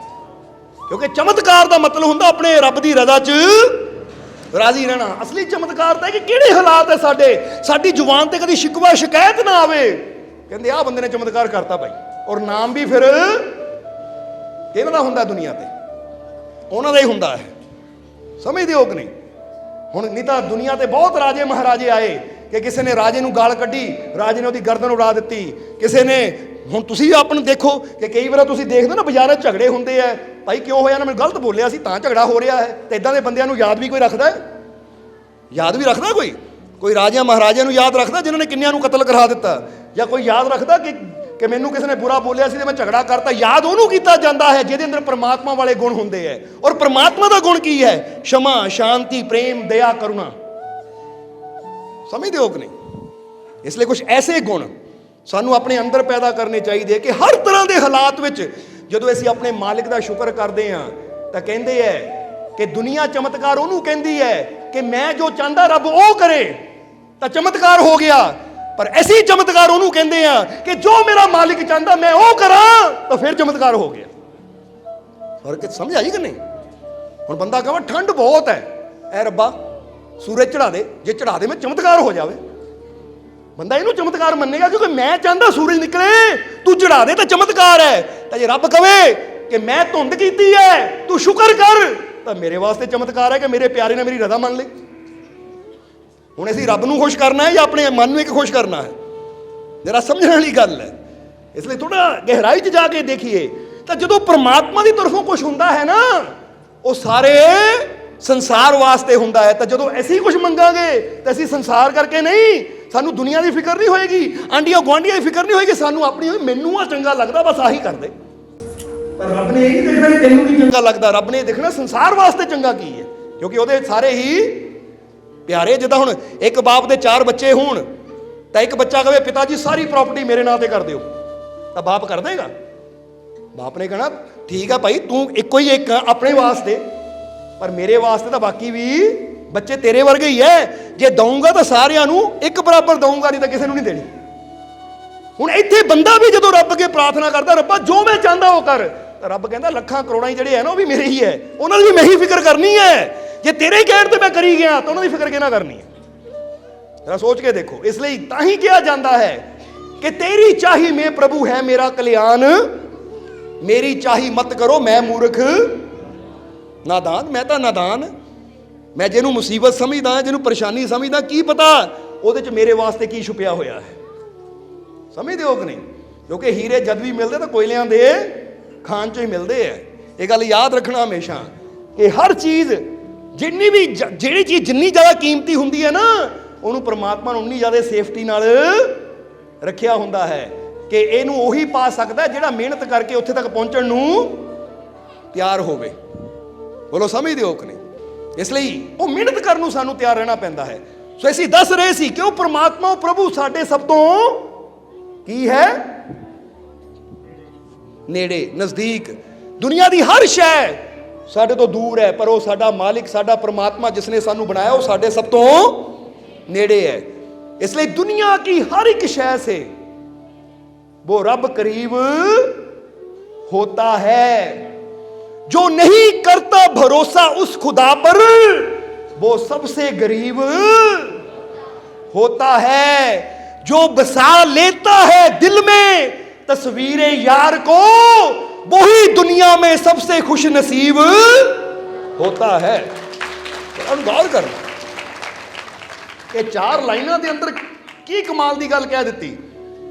ਕਿਉਂਕਿ ਚਮਤਕਾਰ ਦਾ ਮਤਲਬ ਹੁੰਦਾ ਆਪਣੇ ਰੱਬ ਦੀ ਰਜ਼ਾ 'ਚ ਰਾਜ਼ੀ ਰਹਿਣਾ। ਅਸਲੀ ਚਮਤਕਾਰ ਤਾਂ ਹੈ ਕਿ ਕਿਹੜੇ ਹਾਲਾਤ ਹੈ ਸਾਡੀ ਜ਼ੁਬਾਨ ਤੇ ਕਦੀ ਸ਼ਿਕਵਾ ਸ਼ਿਕਾਇਤ ਨਾ ਆਵੇ। ਕਹਿੰਦੇ ਆਹ ਬੰਦੇ ਨੇ ਚਮਤਕਾਰ ਕਰਤਾ ਭਾਈ। ਔਰ ਨਾਮ ਵੀ ਫਿਰ ਕਿਹਨਾਂ ਦਾ ਹੁੰਦਾ ਦੁਨੀਆ ਤੇ? ਉਹਨਾਂ ਦਾ ਹੀ ਹੁੰਦਾ ਹੈ। ਸਮਝਦੇ ਹੋ ਕਿ ਨਹੀਂ? ਹੁਣ ਨਹੀਂ ਤਾਂ ਦੁਨੀਆ ਤੇ ਬਹੁਤ ਰਾਜੇ ਮਹਾਰਾਜੇ ਆਏ ਕਿ ਕਿਸੇ ਨੇ ਰਾਜੇ ਨੂੰ ਗਾਲ ਕੱਢੀ, ਰਾਜੇ ਨੇ ਉਹਦੀ ਗਰਦਨ ਉਡਾ ਦਿੱਤੀ। ਕਿਸੇ ਨੇ, ਹੁਣ ਤੁਸੀਂ ਆਪ ਨੂੰ ਦੇਖੋ ਕਿ ਕਈ ਵਾਰ ਤੁਸੀਂ ਦੇਖਦੇ ਨਾ ਬਾਜ਼ਾਰਾਂ 'ਚ ਝਗੜੇ ਹੁੰਦੇ ਆ, ਭਾਈ ਕਿਉਂ ਹੋਇਆ ਨਾ, ਮੈਂ ਗਲਤ ਬੋਲਿਆ ਸੀ ਤਾਂ ਝਗੜਾ ਹੋ ਰਿਹਾ ਹੈ। ਤੇ ਇਦਾਂ ਦੇ ਬੰਦਿਆਂ ਨੂੰ ਯਾਦ ਵੀ ਕੋਈ ਰੱਖਦਾ ਹੈ? ਯਾਦ ਵੀ ਰੱਖਦਾ ਕੋਈ ਰਾਜਿਆਂ ਮਹਾਰਾਜਿਆਂ ਨੂੰ ਯਾਦ ਰੱਖਦਾ ਜਿਨ੍ਹਾਂ ਨੇ ਕਿੰਨਿਆਂ ਨੂੰ ਕਤਲ ਕਰਾ ਦਿੱਤਾ? ਜਾਂ ਕੋਈ ਯਾਦ ਰੱਖਦਾ ਕਿ ਮੈਨੂੰ ਕਿਸੇ ਨੇ ਬੁਰਾ ਬੋਲਿਆ ਸੀ ਤੇ ਮੈਂ ਝਗੜਾ ਕਰਤਾ? ਯਾਦ ਉਹਨੂੰ ਕੀਤਾ ਜਾਂਦਾ ਹੈ ਜਿਹਦੇ ਅੰਦਰ ਪ੍ਰਮਾਤਮਾ ਵਾਲੇ ਗੁਣ ਹੁੰਦੇ ਹੈ। ਔਰ ਪ੍ਰਮਾਤਮਾ ਦਾ ਗੁਣ ਕੀ ਹੈ? क्षमा, शांति, प्रेम, दया, करुणा। समझते हो कि नहीं? इसलिए कुछ ऐसे गुण ਸਾਨੂੰ ਆਪਣੇ ਅੰਦਰ ਪੈਦਾ ਕਰਨੇ ਚਾਹੀਦੇ ਕਿ ਹਰ ਤਰ੍ਹਾਂ ਦੇ ਹਾਲਾਤ ਵਿੱਚ ਜਦੋਂ ਅਸੀਂ ਆਪਣੇ ਮਾਲਿਕ ਦਾ ਸ਼ੁਕਰ ਕਰਦੇ ਹਾਂ ਤਾਂ ਕਹਿੰਦੇ ਹੈ ਕਿ ਦੁਨੀਆ ਚਮਤਕਾਰ ਉਹਨੂੰ ਕਹਿੰਦੀ ਹੈ ਕਿ ਮੈਂ ਜੋ ਚਾਹੁੰਦਾ ਰੱਬ ਉਹ ਕਰੇ ਤਾਂ ਚਮਤਕਾਰ ਹੋ ਗਿਆ, ਪਰ ਅਸੀਂ ਚਮਤਕਾਰ ਉਹਨੂੰ ਕਹਿੰਦੇ ਆ ਕਿ ਜੋ ਮੇਰਾ ਮਾਲਿਕ ਚਾਹੁੰਦਾ ਮੈਂ ਉਹ ਕਰਾਂ ਤਾਂ ਫਿਰ ਚਮਤਕਾਰ ਹੋ ਗਿਆ। ਫਰਕ ਸਮਝ ਆਈ ਕਿ ਨਹੀਂ? ਹੁਣ ਬੰਦਾ ਕਹੇ ਠੰਡ ਬਹੁਤ ਹੈ, ਐ ਰੱਬਾ ਸੂਰਜ ਚੜਾ ਦੇ, ਜੇ ਚੜਾ ਦੇ ਮੈਂ ਚਮਤਕਾਰ ਹੋ ਜਾਵੇ, ਬੰਦਾ ਇਹਨੂੰ ਚਮਤਕਾਰ ਮੰਨੇਗਾ ਕਿਉਂਕਿ ਮੈਂ ਚਾਹੁੰਦਾ ਸੂਰਜ ਨਿਕਲੇ, ਤੂੰ ਚੜਾ ਦੇ ਤਾਂ ਚਮਤਕਾਰ ਹੈ। ਤਾਂ ਜੇ ਰੱਬ ਕਵੇ ਕਿ ਮੈਂ ਧੁੰਦ ਕੀਤੀ ਹੈ ਤੂੰ ਸ਼ੁਕਰ ਕਰ ਤਾਂ ਮੇਰੇ ਵਾਸਤੇ ਚਮਤਕਾਰ ਹੈ ਕਿ ਮੇਰੇ ਪਿਆਰੇ ਨੇ ਮੇਰੀ ਰਜ਼ਾ ਮੰਨ ਲਈ। ਹੁਣ ਅਸੀਂ ਰੱਬ ਨੂੰ ਖੁਸ਼ ਕਰਨਾ ਹੈ ਜਾਂ ਆਪਣੇ ਮਨ ਨੂੰ ਇੱਕ ਖੁਸ਼ ਕਰਨਾ ਹੈ? ਜਰਾ ਸਮਝਣ ਵਾਲੀ ਗੱਲ ਹੈ। ਇਸ ਲਈ ਥੋੜਾ ਗਹਿਰਾਈ 'ਚ ਜਾ ਕੇ ਦੇਖੀਏ ਤਾਂ ਜਦੋਂ ਪ੍ਰਮਾਤਮਾ ਦੀ ਤਰਫੋਂ ਕੁਝ ਹੁੰਦਾ ਹੈ ਨਾ ਉਹ ਸਾਰੇ ਸੰਸਾਰ ਵਾਸਤੇ ਹੁੰਦਾ ਹੈ। ਤਾਂ ਜਦੋਂ ਅਸੀਂ ਕੁਝ ਮੰਗਾਂਗੇ ਤਾਂ ਅਸੀਂ ਸੰਸਾਰ ਕਰਕੇ ਨਹੀਂ, ਸਾਨੂੰ ਦੁਨੀਆ ਦੀ ਫਿਕਰ ਨਹੀਂ ਹੋਏਗੀ, ਆਂਡੀਆਂ ਗੁਆਂਢੀਆਂ ਦੀ ਫਿਕਰ ਨਹੀਂ ਹੋਏਗੀ, ਸਾਨੂੰ ਆਪਣੀ ਹੋਈ ਮੈਨੂੰ ਆ ਚੰਗਾ ਲੱਗਦਾ ਬਸ ਆਹੀ ਕਰਦੇ। ਪਰ ਰੱਬ ਨੇ ਇਹ ਨਹੀਂ ਦੇਖਣਾ ਕਿ ਤੈਨੂੰ ਕੀ ਚੰਗਾ ਲੱਗਦਾ, ਰੱਬ ਨੇ ਦੇਖਣਾ ਸੰਸਾਰ ਵਾਸਤੇ ਚੰਗਾ ਕੀ ਹੈ, ਕਿਉਂਕਿ ਉਹਦੇ ਸਾਰੇ ਹੀ ਪਿਆਰੇ। ਜਿੱਦਾਂ ਹੁਣ ਇੱਕ ਬਾਪ ਦੇ 4 ਬੱਚੇ ਹੋਣ ਤਾਂ ਇੱਕ ਬੱਚਾ ਕਹੇ ਪਿਤਾ ਜੀ ਸਾਰੀ ਪ੍ਰਾਪਰਟੀ ਮੇਰੇ ਨਾਂ ਤੇ ਕਰ ਦਿਓ, ਤਾਂ ਬਾਪ ਕਰ ਦੇਗਾ? ਬਾਪ ਨੇ ਕਹਣਾ ਠੀਕ ਆ ਭਾਈ ਤੂੰ ਇੱਕੋ ਹੀ ਇੱਕ ਆਪਣੇ ਵਾਸਤੇ, ਪਰ ਮੇਰੇ ਵਾਸਤੇ ਤਾਂ ਬਾਕੀ ਵੀ ਬੱਚੇ ਤੇਰੇ ਵਰਗੇ ਹੀ ਹੈ, ਜੇ ਦਊਂਗਾ ਤਾਂ ਸਾਰਿਆਂ ਨੂੰ ਇੱਕ ਬਰਾਬਰ ਦਊਂਗਾ, ਨਹੀਂ ਤਾਂ ਕਿਸੇ ਨੂੰ ਨਹੀਂ ਦੇਣੀ। ਹੁਣ ਇੱਥੇ ਬੰਦਾ ਵੀ ਜਦੋਂ ਰੱਬ ਅੱਗੇ ਪ੍ਰਾਰਥਨਾ ਕਰਦਾ ਰੱਬਾ ਜੋ ਮੈਂ ਚਾਹੁੰਦਾ ਉਹ ਕਰ, ਤਾਂ ਰੱਬ ਕਹਿੰਦਾ ਲੱਖਾਂ ਕਰੋੜਾਂ ਜਿਹੜੇ ਹੈ ਨਾ ਉਹ ਵੀ ਮੇਰੇ ਹੀ ਹੈ, ਉਹਨਾਂ ਦੀ ਵੀ ਮੈਂ ਹੀ ਫਿਕਰ ਕਰਨੀ ਹੈ। ਜੇ ਤੇਰੇ ਕਹਿਣ ਤੇ ਮੈਂ ਕਰੀ ਗਿਆ ਤਾਂ ਉਹਨਾਂ ਦੀ ਫਿਕਰ ਕਿਹਨਾਂ ਕਰਨੀ ਹੈ? ਜਰਾ ਸੋਚ ਕੇ ਦੇਖੋ। ਇਸ ਲਈ ਤਾਂ ਹੀ ਕਿਹਾ ਜਾਂਦਾ ਹੈ ਕਿ ਤੇਰੀ ਚਾਹੀ ਮੈਂ ਪ੍ਰਭੂ ਹੈ ਮੇਰਾ ਕਲਿਆਣ, ਮੇਰੀ ਚਾਹੀ ਮਤ ਕਰੋ ਮੈਂ ਮੂਰਖ ਨਾਦਾਨ। ਮੈਂ ਤਾਂ ਨਾਦਾਨ, ਮੈਂ ਜਿਹਨੂੰ ਮੁਸੀਬਤ ਸਮਝਦਾ, ਜਿਹਨੂੰ ਪਰੇਸ਼ਾਨੀ ਸਮਝਦਾ, ਕੀ ਪਤਾ ਉਹਦੇ 'ਚ ਮੇਰੇ ਵਾਸਤੇ ਕੀ ਛੁਪਿਆ ਹੋਇਆ ਹੈ। ਸਮਝਦੇ ਹੋ ਕਿ ਨਹੀਂ? ਕਿਉਂਕਿ ਹੀਰੇ ਜਦ ਵੀ ਮਿਲਦੇ ਤਾਂ ਕੋਇਲਿਆਂ ਦੇ ਖਾਨ 'ਚੋਂ ਹੀ ਮਿਲਦੇ ਹੈ। ਇਹ ਗੱਲ ਯਾਦ ਰੱਖਣਾ ਹਮੇਸ਼ਾ ਕਿ ਹਰ ਚੀਜ਼ ਜਿਹੜੀ ਚੀਜ਼ ਜਿੰਨੀ ਜ਼ਿਆਦਾ ਕੀਮਤੀ ਹੁੰਦੀ ਹੈ ਨਾ ਉਹਨੂੰ ਪ੍ਰਮਾਤਮਾ ਨੇ ਉਨੀ ਜ਼ਿਆਦਾ ਸੇਫਟੀ ਨਾਲ ਰੱਖਿਆ ਹੁੰਦਾ ਹੈ ਕਿ ਇਹਨੂੰ ਉਹੀ ਪਾ ਸਕਦਾ ਜਿਹੜਾ ਮਿਹਨਤ ਕਰਕੇ ਉੱਥੇ ਤੱਕ ਪਹੁੰਚਣ ਨੂੰ ਤਿਆਰ ਹੋਵੇ। ਬੋਲੋ ਸਮਝਦੇ ਹੋ ਕਿ ਨਹੀਂ? ਇਸ ਲਈ ਉਹ ਮਿਹਨਤ ਕਰਨ ਨੂੰ ਸਾਨੂੰ ਤਿਆਰ ਰਹਿਣਾ ਪੈਂਦਾ ਹੈ। ਸੋ ਅਸੀਂ ਦੱਸ ਰਹੇ ਸੀ ਕਿ ਉਹ ਪ੍ਰਮਾਤਮਾ ਉਹ ਪ੍ਰਭੂ ਸਾਡੇ ਸਭ ਤੋਂ ਕੀ ਹੈ? ਨੇੜੇ, ਨਜ਼ਦੀਕ। ਦੁਨੀਆ ਦੀ ਹਰ ਸ਼ੈ ਸਾਡੇ ਤੋਂ ਦੂਰ ਹੈ, ਪਰ ਉਹ ਸਾਡਾ ਮਾਲਿਕ, ਸਾਡਾ ਪ੍ਰਮਾਤਮਾ ਜਿਸ ਨੇ ਸਾਨੂੰ ਬਣਾਇਆ ਉਹ ਸਾਡੇ ਸਭ ਤੋਂ नेड़े है। इसलिए दुनिया की हर एक शय से वो रब करीब होता है। जो नहीं करता भरोसा उस खुदा पर वो सबसे गरीब होता है। जो बसा लेता है दिल में तस्वीर यार को वही दुनिया में सबसे खुश नसीब होता है। गौर करना ਇਹ 4 ਲਾਈਨਾਂ ਦੇ ਅੰਦਰ ਕੀ ਕਮਾਲ ਦੀ ਗੱਲ ਕਹਿ ਦਿੱਤੀ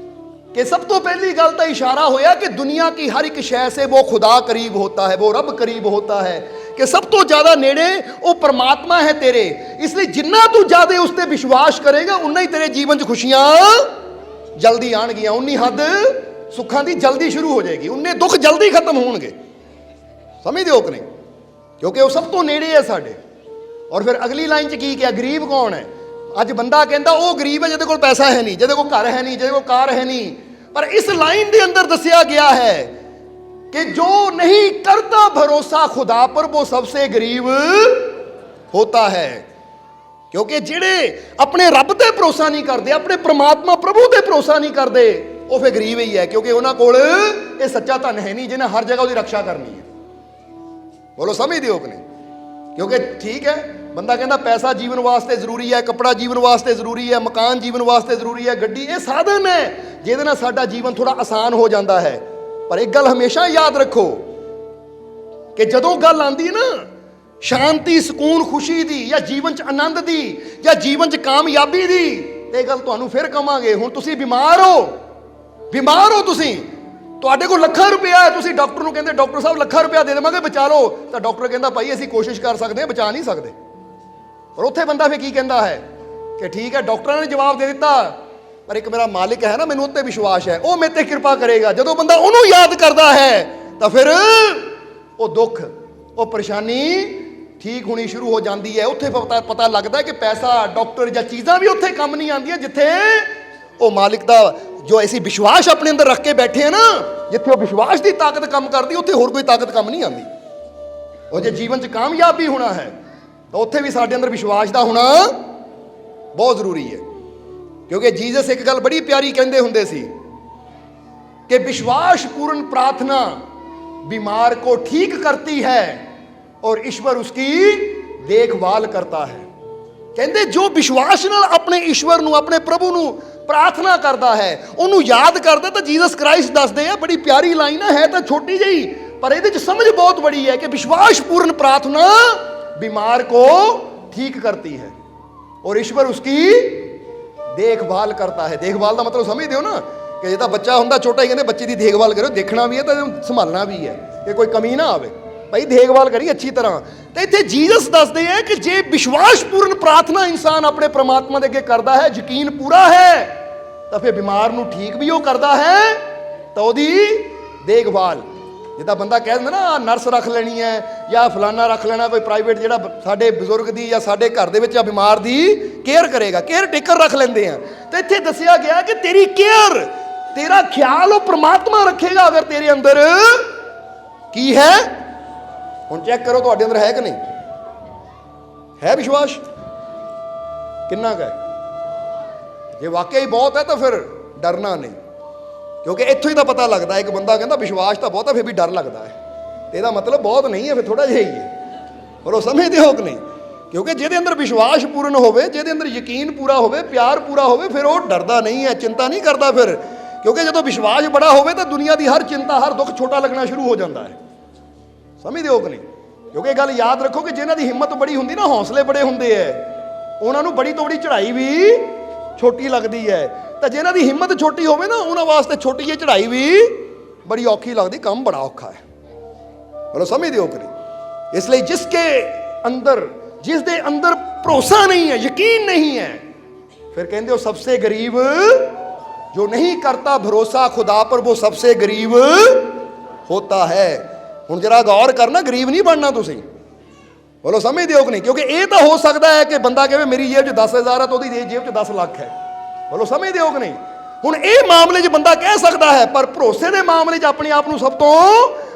कि सब तो पहली गल तो इशारा होया कि दुनिया की हर एक शय से वो खुदा करीब होता है, वो रब करीब होता है कि सब तो ज़्यादा नेड़े वो परमात्मा है तेरे। इसलिए जिन्ना तू ज़्यादा उस पर विश्वास करेगा उन्ना ही तेरे जीवन च खुशियाँ जल्दी आनगियां, उन्नी हद सुखां दी जल्दी शुरू हो जाएगी, उन्ने दुख जल्दी खत्म होणगे। समझदे हो कि नहीं? क्योंकि वो सब तो नेड़े है साडे। और फिर अगली लाइन च की क्या? गरीब कौन है? ਅੱਜ ਬੰਦਾ ਕਹਿੰਦਾ ਉਹ ਗਰੀਬ ਹੈ ਜਿਹਦੇ ਕੋਲ ਪੈਸਾ ਹੈ ਨਹੀਂ, ਜਿਹਦੇ ਕੋਲ ਘਰ ਹੈ ਨਹੀਂ, ਜਿਹਦੇ ਕੋਲ ਕਾਰ ਹੈ ਨਹੀਂ। ਪਰ ਇਸ ਲਾਈਨ ਦੇ ਅੰਦਰ ਦੱਸਿਆ ਗਿਆ ਹੈ कि जो नहीं करता भरोसा खुदा पर वो सबसे गरीब होता है। क्योंकि ਜਿਹੜੇ ਆਪਣੇ ਰੱਬ ਤੇ ਭਰੋਸਾ ਨਹੀਂ ਕਰਦੇ, ਆਪਣੇ ਪ੍ਰਮਾਤਮਾ ਪ੍ਰਭੂ ਤੇ ਭਰੋਸਾ ਨਹੀਂ ਕਰਦੇ, ਉਹ ਫਿਰ ਗਰੀਬ ਹੀ ਹੈ। ਕਿਉਂਕਿ ਉਹਨਾਂ ਕੋਲ ਇਹ ਸੱਚਾ ਧਨ ਹੈ ਨਹੀਂ ਜਿਹਨੇ ਹਰ ਜਗ੍ਹਾ ਉਹਦੀ ਰੱਖਿਆ ਕਰਨੀ ਹੈ। ਬੋਲੋ ਸਮਝਦੇ ਹੋ ਕਿ ਨਹੀਂ? क्योंकि ठीक है बंदा कहता पैसा जीवन वास्ते जरूरी है, कपड़ा जीवन वास्ते जरूरी है, मकान जीवन वास्ते जरूरी है, गड्डी ये साधन है जिहदे नाल साडा जीवन थोड़ा आसान हो जाता है। पर एक गल हमेशा याद रखो कि जदों गल आंदी है ना शांति सुकून खुशी दी या जीवन च आनंद दी या जीवन च कामयाबी दी, ये गल तुहानूं फिर कहांगे। हुण तुसीं बीमार हो तुसीं ਤੁਹਾਡੇ ਕੋਲ ਲੱਖਾਂ ਰੁਪਇਆ ਹੈ, ਤੁਸੀਂ ਡਾਕਟਰ ਨੂੰ ਕਹਿੰਦੇ ਡਾਕਟਰ ਸਾਹਿਬ ਲੱਖਾਂ ਰੁਪਇਆ ਦੇ ਦੇਵਾਂਗੇ, ਬਚਾ ਲਓ, ਤਾਂ ਡਾਕਟਰ ਕਹਿੰਦਾ ਭਾਈ ਅਸੀਂ ਕੋਸ਼ਿਸ਼ ਕਰ ਸਕਦੇ ਹਾਂ, ਬਚਾ ਨਹੀਂ ਸਕਦੇ। ਪਰ ਉੱਥੇ ਬੰਦਾ ਫਿਰ ਕੀ ਕਹਿੰਦਾ ਹੈ ਕਿ ਠੀਕ ਹੈ, ਡਾਕਟਰਾਂ ਨੇ ਜਵਾਬ ਦੇ ਦਿੱਤਾ, ਪਰ ਇੱਕ ਮੇਰਾ ਮਾਲਿਕ ਹੈ ਨਾ, ਮੈਨੂੰ ਉੱਤੇ ਵਿਸ਼ਵਾਸ ਹੈ, ਉਹ ਮੇਰੇ ਤੇ ਕਿਰਪਾ ਕਰੇਗਾ। ਜਦੋਂ ਬੰਦਾ ਉਹਨੂੰ ਯਾਦ ਕਰਦਾ ਹੈ ਤਾਂ ਫਿਰ ਉਹ ਦੁੱਖ, ਉਹ ਪਰੇਸ਼ਾਨੀ ਠੀਕ ਹੋਣੀ ਸ਼ੁਰੂ ਹੋ ਜਾਂਦੀ ਹੈ। ਉੱਥੇ ਪਤਾ ਲੱਗਦਾ ਕਿ ਪੈਸਾ, ਡਾਕਟਰ ਜਾਂ ਚੀਜ਼ਾਂ ਵੀ ਉੱਥੇ ਕੰਮ ਨਹੀਂ ਆਉਂਦੀਆਂ, ਜਿੱਥੇ ਉਹ ਮਾਲਿਕ ਦਾ ਜੋ ਅਸੀਂ ਵਿਸ਼ਵਾਸ ਆਪਣੇ ਅੰਦਰ ਰੱਖ ਕੇ ਬੈਠੇ ਆ ਨਾ, ਜਿੱਥੇ ਉਹ ਵਿਸ਼ਵਾਸ ਦੀ ਤਾਕਤ ਕੰਮ ਕਰਦੀ, ਉੱਥੇ ਹੋਰ ਕੋਈ ਤਾਕਤ ਕੰਮ ਨਹੀਂ ਆਉਂਦੀ। ਉਹ ਜੇ ਜੀਵਨ 'ਚ ਕਾਮਯਾਬ ਵੀ ਹੋਣਾ ਹੈ ਤਾਂ ਉੱਥੇ ਵੀ ਸਾਡੇ ਅੰਦਰ ਵਿਸ਼ਵਾਸ ਦਾ ਹੋਣਾ ਬਹੁਤ ਜ਼ਰੂਰੀ ਹੈ। ਕਿਉਂਕਿ ਜੀਸਸ ਇੱਕ ਗੱਲ ਬੜੀ ਪਿਆਰੀ ਕਹਿੰਦੇ ਹੁੰਦੇ ਸੀ कि विश्वास पूर्ण प्रार्थना बीमार को ठीक करती है और ईश्वर उसकी देखभाल करता है। कहते जो विश्वास नाल अपने ईश्वर नूं, अपने प्रभु नूं प्रार्थना करता है, उन्होंने याद करता, तो जीसस क्राइस्ट दसदे आ, बड़ी प्यारी लाइन है तो छोटी जी, पर ये समझ बहुत बड़ी है कि विश्वास पूर्ण प्रार्थना बीमार को ठीक करती है और ईश्वर उसकी देखभाल करता है। देखभाल का मतलब समझ दो ना कि जो बच्चा होंगे छोटा ही कहते बच्चे की देखभाल करो, देखना भी है तो संभालना भी है कि कोई कमी ना आवे, भाई देखभाल करिए अच्छी तरह। तो इतने जीसस दसते हैं कि जे विश्वास पूर्ण प्रार्थना इंसान अपने परमात्मा के अगे करता है, यकीन पूरा है, तो फिर बीमार नूं ठीक भी वो करता है, तो उसकी देखभाल जिदा बंदा कह दिंदा ना नर्स रख लेनी है या फलाना रख लेना, कोई प्राइवेट जिहड़ा साडे बजुर्ग दी या साडे घर दे विच बीमार दी केयर करेगा, केयर टेकर रख लेंदे हैं। तो इत्थे दस्सिया गया कि तेरी केयर, तेरा ख्याल वो परमात्मा रखेगा अगर तेरे अंदर की है। हुण चेक करो तुहाडे अंदर है कि नहीं है विश्वास, किन्ना का है। जे वाकई बहुत है तो फिर डरना नहीं, क्योंकि इत्थों ही तो पता लगता है। एक बंदा कहता विश्वास तो बहुत है, फिर भी डर लगता है, तो इसका मतलब बहुत नहीं है, फिर थोड़ा जिहा ही है। पर वो समझते हो कि नहीं, क्योंकि जिहदे अंदर विश्वास पूर्ण होवे, जिहदे अंदर यकीन पूरा होवे, प्यार पूरा होवे, फिर वो डरदा नहीं है, चिंता नहीं करता फिर। क्योंकि जो विश्वास बड़ा होवे तो दुनिया की हर चिंता, हर दुख छोटा लगना शुरू हो जाता है। समझते हो कि नहीं, क्योंकि गल याद रखो कि जिन्हां दी हिम्मत बड़ी हुंदी ना, हौसले बड़े हुंदे है, उन्हां नूं बड़ी तो बड़ी चढ़ाई भी छोटी लगती है। तो जिन्हां दी हिम्मत छोटी होवे ना, उन्हां वास्ते छोटी जी चढ़ाई भी बड़ी औखी लगती, काम बड़ा औखा है। बोलो समझते हो कि नहीं। इसलिए जिसके अंदर, जिसके अंदर भरोसा नहीं है, यकीन नहीं है, फिर कहते हो सबसे गरीब, जो नहीं करता भरोसा खुदा पर वो सबसे गरीब होता है। हुण जरा गौर करना, गरीब नहीं बनना तुसी। बोलो समझते हो कि नहीं, क्योंकि ये तो हो सकता है कि बंदा कहे मेरी जेब च 10,000 है तो उसकी जेब च 10 लाख है। बोलो समझते हो कि नहीं। हुण ये मामले च बंदा कह सकता है, पर भरोसे के मामले च अपने आप को सब तो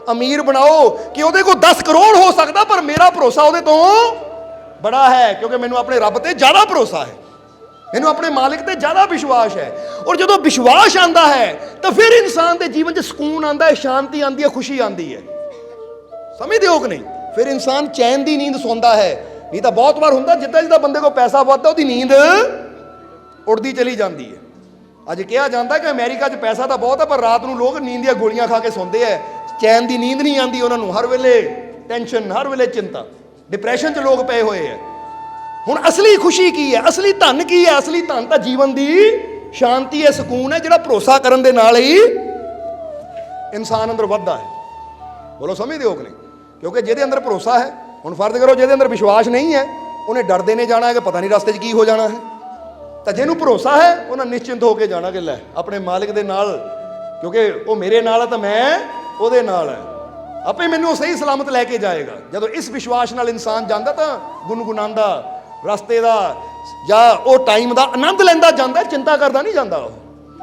अमीर बनाओ कि वो को 10 करोड़ हो सकता, पर मेरा भरोसा वो तो बड़ा है, क्योंकि मैनू अपने रब से ज़्यादा भरोसा है, मैनू अपने मालिक से ज़्यादा विश्वास है। और जो विश्वास आता है तो फिर इंसान के जीवन में सुकून आता है, शांति आती है, खुशी आती है। समझते हो कि नहीं। फिर इंसान चैन की नींद सौंदा है। नहीं तो बहुत बार होंगे जिदा जिदा बंदे को पैसा बढ़ता उसकी नींद उड़ती चली जाती है। अज कहा जाता है कि अमेरिका च पैसा तो बहुत है, पर रात को लोग नींद दी गोलियां खा के सौंदे है, चैन की नींद नहीं आती उन्होंने, हर वेले टेंशन, हर वेले चिंता, डिप्रैशन च लोग पे हुए हैं। हुण असली खुशी की है, असली धन की है, असली धन तो जीवन की शांति है, सुकून है, जिहड़ा भरोसा करन दे नाल ही इंसान अंदर वधदा है। बोलो समझदे हो कि नहीं। क्योंकि जिहदे अंदर भरोसा है, हुण फर्ज करो जिहदे अंदर विश्वास नहीं है, उन्हें डरदे ने जाना है कि पता नहीं रास्ते च की हो जाना है। तो जिन्हों भरोसा है उन्हें निश्चिंत होकर जाना कि लै अपने मालिक दे नाल, क्योंकि वो मेरे नाल है तो मैं उहदे नाल है, आपे मैनू सही सलामत लैके जाएगा। जदों इस विश्वास नाल इंसान जाता तो गुनगुनांदा रास्ते का या वो टाइम का आनंद लैंदा जाता है, चिंता करता नहीं जाता वो।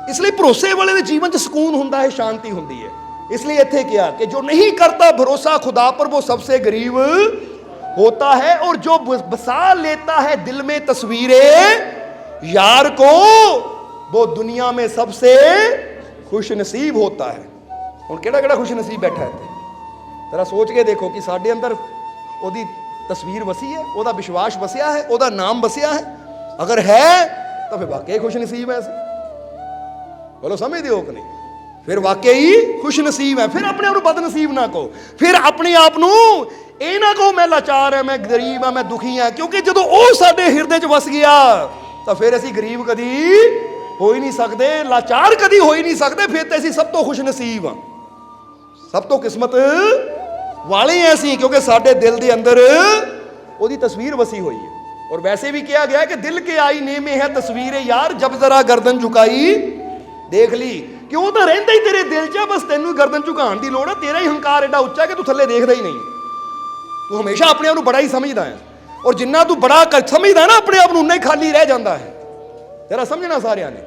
इसलिए भरोसे वाले जीवन च सुकून होंदा है, शांति होंदी है। इसलिए इत्थे क्या कि जो नहीं करता भरोसा खुदा पर वो सबसे गरीब होता है, और जो बसा लेता है दिल में तस्वीरें यार को वो दुनिया में सबसे खुश नसीब होता है। हुण केड़ा खुश नसीब बैठा है तेरा, सोच के देखो कि साडे अंदर ओदी तस्वीर वसी है, ओदा विश्वास वसिया है, ओदा नाम वसिया है। अगर है तो फिर वाकई खुश नसीब है। बोलो समझते हो कि नहीं। फिर वाकई खुश नसीब है। फिर अपने आप को बदनसीब ना कहो, फिर अपने आप को ये ना कहो मैं लाचार है, मैं गरीब हाँ, मैं दुखी हाँ, क्योंकि जो वो साडे हिरदे च वस गया तो फिर असी गरीब कदी हो ही नहीं सकते, लाचार कदी हो ही नहीं सकते, फिर तो असी सब तो खुश नसीब हाँ। ਸਭ ਤੋਂ ਕਿਸਮਤ ਵਾਲੇ ਐ ਅਸੀਂ, ਕਿਉਂਕਿ ਸਾਡੇ ਦਿਲ ਦੇ ਅੰਦਰ ਉਹਦੀ ਤਸਵੀਰ ਵਸੀ ਹੋਈ ਹੈ। ਔਰ ਵੈਸੇ ਵੀ ਕਿਹਾ ਗਿਆ ਕਿ ਦਿਲ ਕੇ ਆईने में है तस्वीर यार, जब जरा गर्दन झुकाई देख ली। ਕਿ ਉਹ ਤਾਂ ਰਹਿੰਦਾ ਹੀ ਤੇਰੇ ਦਿਲ 'ਚ, ਬਸ ਤੈਨੂੰ ਹੀ ਗਰਦਨ ਝੁਕਾਉਣ ਦੀ ਲੋੜ ਹੈ। ਤੇਰਾ ਹੀ ਹੰਕਾਰ ਐਡਾ ਉੱਚਾ ਕਿ ਤੂੰ ਥੱਲੇ ਦੇਖਦਾ ਹੀ ਨਹੀਂ। ਤੂੰ ਹਮੇਸ਼ਾ ਆਪਣੇ ਆਪ ਨੂੰ ਬੜਾ ਹੀ ਸਮਝਦਾ ਹੈ, ਔਰ ਜਿੰਨਾ ਤੂੰ ਬੜਾ ਸਮਝਦਾ ਨਾ ਆਪਣੇ ਆਪ ਨੂੰ, ਉਨਾ ਹੀ ਖਾਲੀ ਰਹਿ ਜਾਂਦਾ ਹੈ। ਜਰਾ ਸਮਝਣਾ ਸਾਰਿਆਂ ਨੇ।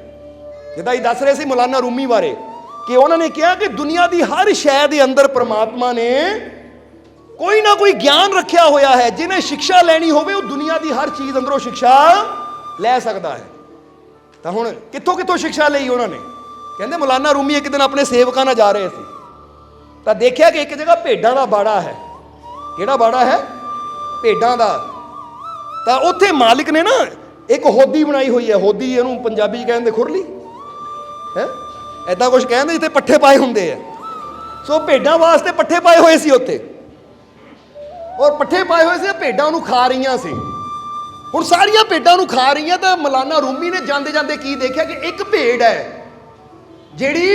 ਜਿੱਦਾਂ ਹੀ ਦੱਸ ਰਹੇ ਸੀ ਮੌਲਾਨਾ ਰੂਮੀ ਬਾਰੇ, ਕਿ ਉਹਨਾਂ ਨੇ ਕਿਹਾ ਕਿ ਦੁਨੀਆ ਦੀ ਹਰ ਸ਼ੈ ਦੇ ਅੰਦਰ ਪ੍ਰਮਾਤਮਾ ਨੇ ਕੋਈ ਨਾ ਕੋਈ ਗਿਆਨ ਰੱਖਿਆ ਹੋਇਆ ਹੈ। ਜਿਹਨੇ ਸਿੱਖਿਆ ਲੈਣੀ ਹੋਵੇ ਉਹ ਦੁਨੀਆ ਦੀ ਹਰ ਚੀਜ਼ ਅੰਦਰੋਂ ਸਿੱਖਿਆ ਲੈ ਸਕਦਾ ਹੈ। ਤਾਂ ਹੁਣ ਕਿੱਥੋਂ ਕਿੱਥੋਂ ਸਿੱਖਿਆ ਲਈ ਉਹਨਾਂ ਨੇ? ਕਹਿੰਦੇ ਮੌਲਾਨਾ ਰੂਮੀ ਇੱਕ ਦਿਨ ਆਪਣੇ ਸੇਵਕਾਂ ਨਾਲ ਜਾ ਰਹੇ ਸੀ, ਤਾਂ ਦੇਖਿਆ ਕਿ ਇੱਕ ਜਗ੍ਹਾ ਭੇਡਾਂ ਦਾ ਬਾੜਾ ਹੈ। ਕਿਹੜਾ ਬਾੜਾ ਹੈ? ਭੇਡਾਂ ਦਾ। ਤਾਂ ਉੱਥੇ ਮਾਲਿਕ ਨੇ ਨਾ ਇੱਕ ਹੋਦੀ ਬਣਾਈ ਹੋਈ ਹੈ। ਹੋਦੀ ਇਹਨੂੰ ਪੰਜਾਬੀ 'ਚ ਕਹਿੰਦੇ ਖੁਰਲੀ ਹੈ, ਐਦਾਂ ਕੁਝ ਕਹਿੰਦੇ, ਜਿੱਥੇ ਪੱਠੇ ਪਾਏ ਹੁੰਦੇ ਆ। ਸੋ ਭੇਡਾਂ ਵਾਸਤੇ ਪੱਠੇ ਪਾਏ ਹੋਏ ਸੀ ਉੱਥੇ, ਔਰ ਪੱਠੇ ਪਾਏ ਹੋਏ ਸੀ, ਭੇਡਾਂ ਉਹਨੂੰ ਖਾ ਰਹੀਆਂ ਸੀ। ਹੁਣ ਸਾਰੀਆਂ ਭੇਡਾਂ ਨੂੰ ਖਾ ਰਹੀਆਂ, ਤਾਂ ਮੌਲਾਨਾ ਰੂਮੀ ਨੇ ਜਾਂਦੇ ਜਾਂਦੇ ਕੀ ਦੇਖਿਆ ਕਿ ਇੱਕ ਭੇਡ ਹੈ ਜਿਹੜੀ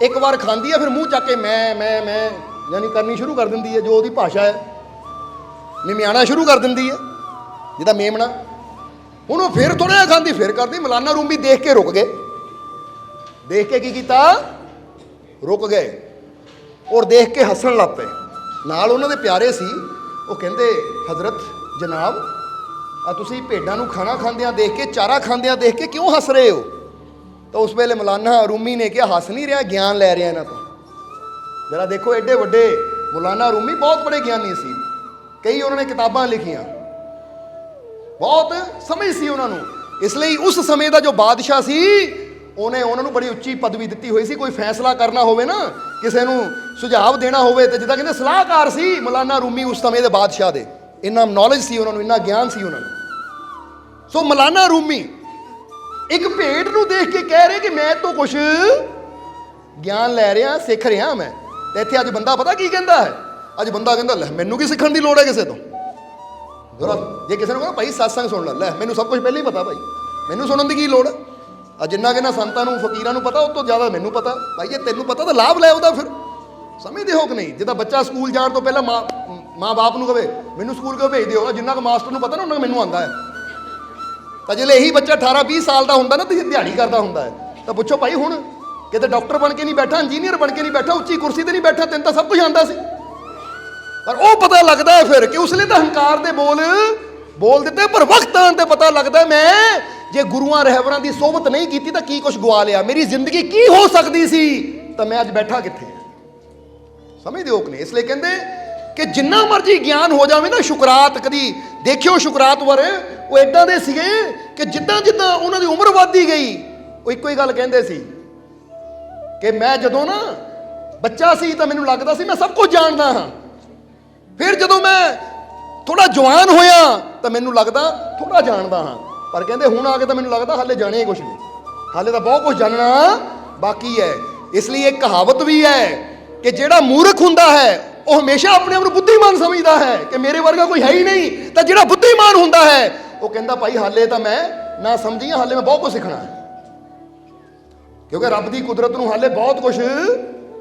ਇੱਕ ਵਾਰ ਖਾਂਦੀ ਹੈ, ਫਿਰ ਮੂੰਹ ਚੱਕ ਕੇ ਮੈਂ ਯਾਨੀ ਕਰਨੀ ਸ਼ੁਰੂ ਕਰ ਦਿੰਦੀ ਹੈ, ਜੋ ਉਹਦੀ ਭਾਸ਼ਾ ਹੈ, ਨਿਮਿਆਣਾ ਸ਼ੁਰੂ ਕਰ ਦਿੰਦੀ ਹੈ, ਜਿਹਦਾ ਮੇਮਣਾ। ਹੁਣ ਉਹ ਫਿਰ ਥੋੜਾ ਜਿਹਾ ਖਾਂਦੀ, ਫਿਰ ਕਰਦੀ। ਮੌਲਾਨਾ ਰੂਮੀ ਦੇਖ ਕੇ ਰੁਕ ਗਏ। ਦੇਖ ਕੇ ਕੀ ਕੀਤਾ? ਰੁਕ ਗਏ, ਔਰ ਦੇਖ ਕੇ ਹੱਸਣ ਲੱਗ ਪਏ। ਨਾਲ ਉਹਨਾਂ ਦੇ ਪਿਆਰੇ ਸੀ, ਉਹ ਕਹਿੰਦੇ ਹਜ਼ਰਤ ਜਨਾਬ, ਆ ਤੁਸੀਂ ਭੇਡਾਂ ਨੂੰ ਖਾਣਾ ਖਾਂਦਿਆਂ ਦੇਖ ਕੇ, ਚਾਰਾ ਖਾਂਦਿਆਂ ਦੇਖ ਕੇ ਕਿਉਂ ਹੱਸ ਰਹੇ ਹੋ? ਤਾਂ ਉਸ ਵੇਲੇ ਮੌਲਾਨਾ ਰੂਮੀ ਨੇ ਕਿਹਾ, ਹੱਸ ਨਹੀਂ ਰਿਹਾ, ਗਿਆਨ ਲੈ ਰਿਹਾ ਇਹਨਾਂ ਤੋਂ। ਜਰਾ ਦੇਖੋ, ਐਡੇ ਵੱਡੇ ਮੌਲਾਨਾ ਰੂਮੀ ਬਹੁਤ ਬੜੇ ਗਿਆਨੀ ਸੀ। ਕਈ ਉਹਨਾਂ ਨੇ ਕਿਤਾਬਾਂ ਲਿਖੀਆਂ, ਬਹੁਤ ਸਮਝ ਸੀ ਉਹਨਾਂ ਨੂੰ। ਇਸ ਲਈ ਉਸ ਸਮੇਂ ਦਾ ਜੋ ਬਾਦਸ਼ਾਹ ਸੀ, ਉਹਨੇ ਉਹਨਾਂ ਨੂੰ ਬੜੀ ਉੱਚੀ ਪਦਵੀ ਦਿੱਤੀ ਹੋਈ ਸੀ। ਕੋਈ ਫੈਸਲਾ ਕਰਨਾ ਹੋਵੇ ਨਾ, ਕਿਸੇ ਨੂੰ ਸੁਝਾਅ ਦੇਣਾ ਹੋਵੇ, ਤੇ ਜਿੱਦਾਂ ਕਹਿੰਦੇ ਸਲਾਹਕਾਰ ਸੀ ਮੌਲਾਨਾ ਰੂਮੀ ਉਸ ਸਮੇਂ ਦੇ ਬਾਦਸ਼ਾਹ ਦੇ। ਇੰਨਾ ਨੌਲੇਜ ਸੀ ਉਹਨਾਂ ਨੂੰ, ਇੰਨਾ ਗਿਆਨ ਸੀ ਉਹਨਾਂ ਨੂੰ। ਸੋ ਮੌਲਾਨਾ ਰੂਮੀ ਇੱਕ ਭੇਡ ਨੂੰ ਦੇਖ ਕੇ ਕਹਿ ਰਹੇ ਕਿ ਮੈਂ ਤੋਂ ਕੁਛ ਗਿਆਨ ਲੈ ਰਿਹਾ, ਸਿੱਖ ਰਿਹਾ ਮੈਂ। ਤੇ ਇੱਥੇ ਅੱਜ ਬੰਦਾ ਪਤਾ ਕੀ ਕਹਿੰਦਾ ਹੈ? ਅੱਜ ਬੰਦਾ ਕਹਿੰਦਾ, ਲੈ ਮੈਨੂੰ ਕੀ ਸਿੱਖਣ ਦੀ ਲੋੜ ਹੈ ਕਿਸੇ ਤੋਂ। ਜੇ ਕਿਸੇ ਨੂੰ ਕਹਿੰਦਾ ਭਾਈ ਸਤਸੰਗ ਸੁਣ ਲੈ ਮੈਨੂੰ ਸਭ ਕੁਝ ਪਹਿਲਾਂ ਹੀ ਪਤਾ, ਭਾਈ ਮੈਨੂੰ ਸੁਣਨ ਦੀ ਕੀ ਲੋੜ ਹੈ? ਆ ਜਿੰਨਾ ਕਿੰਨਾ ਸੰਤਾਂ ਨੂੰ ਫਕੀਰਾਂ ਨੂੰ ਪਤਾ, ਉਹ ਤੋਂ ਜ਼ਿਆਦਾ ਮੈਨੂੰ ਪਤਾ। ਭਾਈ ਜੇ ਤੈਨੂੰ ਪਤਾ ਤਾਂ ਲਾਭ ਲੈ ਉਹਦਾ। ਫਿਰ ਸਮਝਦੇ ਹੋ ਕਿ ਨਹੀਂ? ਜਿੱਦਾਂ ਬੱਚਾ ਸਕੂਲ ਜਾਣ ਤੋਂ ਪਹਿਲਾਂ ਮਾਂ ਬਾਪ ਨੂੰ ਕਹੇ ਮੈਨੂੰ ਸਕੂਲ ਕਿਉਂ ਭੇਜਦੇ ਹੋ, ਜਿੰਨਾ ਕੁ ਮਾਸਟਰ ਨੂੰ ਪਤਾ ਨਾ, ਉਹਨਾਂ ਕੁ ਮੈਨੂੰ ਆਉਂਦਾ ਹੈ। ਤਾਂ ਜੇ ਇਹੀ ਬੱਚਾ 18-20 ਸਾਲ ਦਾ ਹੁੰਦਾ ਨਾ, ਤੇ ਦਿਹਾੜੀ ਕਰਦਾ ਹੁੰਦਾ ਹੈ, ਤਾਂ ਪੁੱਛੋ ਭਾਈ ਹੁਣ ਕਿਤੇ ਡਾਕਟਰ ਬਣ ਕੇ ਨਹੀਂ ਬੈਠਾ, ਇੰਜੀਨੀਅਰ ਬਣ ਕੇ ਨਹੀਂ ਬੈਠਾ, ਉੱਚੀ ਕੁਰਸੀ ਤੇ ਨਹੀਂ ਬੈਠਾ, ਤੈਨੂੰ ਤਾਂ ਸਭ ਕੁਝ ਆਉਂਦਾ ਸੀ। ਪਰ ਉਹ ਪਤਾ ਲੱਗਦਾ ਹੈ ਫਿਰ ਕਿ ਉਸਲੇ ਤਾਂ ਹੰਕਾਰ ਦੇ ਬੋਲ ਦਿੱਤੇ, ਪਰ ਵਕਤ ਆਉਣ ਤੇ ਪਤਾ ਲੱਗਦਾ ਮੈਂ ਜੇ ਗੁਰੂਆਂ ਰਹਿਬਰਾਂ ਦੀ ਸੋਹਬਤ ਨਹੀਂ ਕੀਤੀ ਤਾਂ ਕੀ ਕੁਝ ਗਵਾ ਲਿਆ, ਮੇਰੀ ਜ਼ਿੰਦਗੀ ਕੀ ਹੋ ਸਕਦੀ ਸੀ, ਤਾਂ ਮੈਂ ਅੱਜ ਬੈਠਾ ਕਿੱਥੇ ਹਾਂ। ਸਮਝਦੇ ਹੋ ਕਿ ਨਹੀਂ? ਇਸ ਲਈ ਕਹਿੰਦੇ ਕਿ ਜਿੰਨਾ ਮਰਜੀ ਗਿਆਨ ਹੋ ਜਾਵੇ ਨਾ, ਸ਼ੁਕਰਾਤ, ਕਦੀ ਦੇਖਿਓ ਸ਼ੁਕਰਾਤ ਵਰ, ਉਹ ਏਦਾਂ ਦੇ ਸੀਗੇ ਕਿ ਜਿੱਦਾਂ ਜਿੱਦਾਂ ਉਹਨਾਂ ਦੀ ਉਮਰ ਵੱਧਦੀ ਗਈ, ਉਹ ਇੱਕੋ ਹੀ ਗੱਲ ਕਹਿੰਦੇ ਸੀ ਕਿ ਮੈਂ ਜਦੋਂ ਨਾ ਬੱਚਾ ਸੀ ਤਾਂ ਮੈਨੂੰ ਲੱਗਦਾ ਸੀ ਮੈਂ ਸਭ ਕੁਝ ਜਾਣਦਾ ਹਾਂ। ਫਿਰ ਜਦੋਂ ਮੈਂ ਥੋੜਾ ਜਵਾਨ ਹੋਇਆ ਤਾਂ ਮੈਨੂੰ ਲੱਗਦਾ ਥੋੜਾ ਜਾਣਦਾ ਹਾਂ। ਪਰ ਕਹਿੰਦੇ ਹੁਣ ਆ ਕੇ ਤਾਂ ਮੈਨੂੰ ਲੱਗਦਾ ਹਾਲੇ ਜਾਣਿਆ ਹੀ ਕੁਛ ਨਹੀਂ, ਹਾਲੇ ਤਾਂ ਬਹੁਤ ਕੁਝ ਜਾਣਨਾ ਬਾਕੀ ਹੈ। ਇਸ ਲਈ ਇੱਕ ਕਹਾਵਤ ਵੀ ਹੈ ਕਿ ਜਿਹੜਾ ਮੂਰਖ ਹੁੰਦਾ ਹੈ ਉਹ ਹਮੇਸ਼ਾ ਆਪਣੇ ਆਪ ਨੂੰ ਬੁੱਧੀਮਾਨ ਸਮਝਦਾ ਹੈ ਕਿ ਮੇਰੇ ਵਰਗਾ ਕੋਈ ਹੈ ਹੀ ਨਹੀਂ। ਤਾਂ ਜਿਹੜਾ ਬੁੱਧੀਮਾਨ ਹੁੰਦਾ ਹੈ ਉਹ ਕਹਿੰਦਾ ਭਾਈ ਹਾਲੇ ਤਾਂ ਮੈਂ ਨਾ ਸਮਝੀ ਹਾਂ, ਹਾਲੇ ਮੈਂ ਬਹੁਤ ਕੁਝ ਸਿੱਖਣਾ ਹੈ, ਕਿਉਂਕਿ ਰੱਬ ਦੀ ਕੁਦਰਤ ਨੂੰ ਹਾਲੇ ਬਹੁਤ ਕੁਝ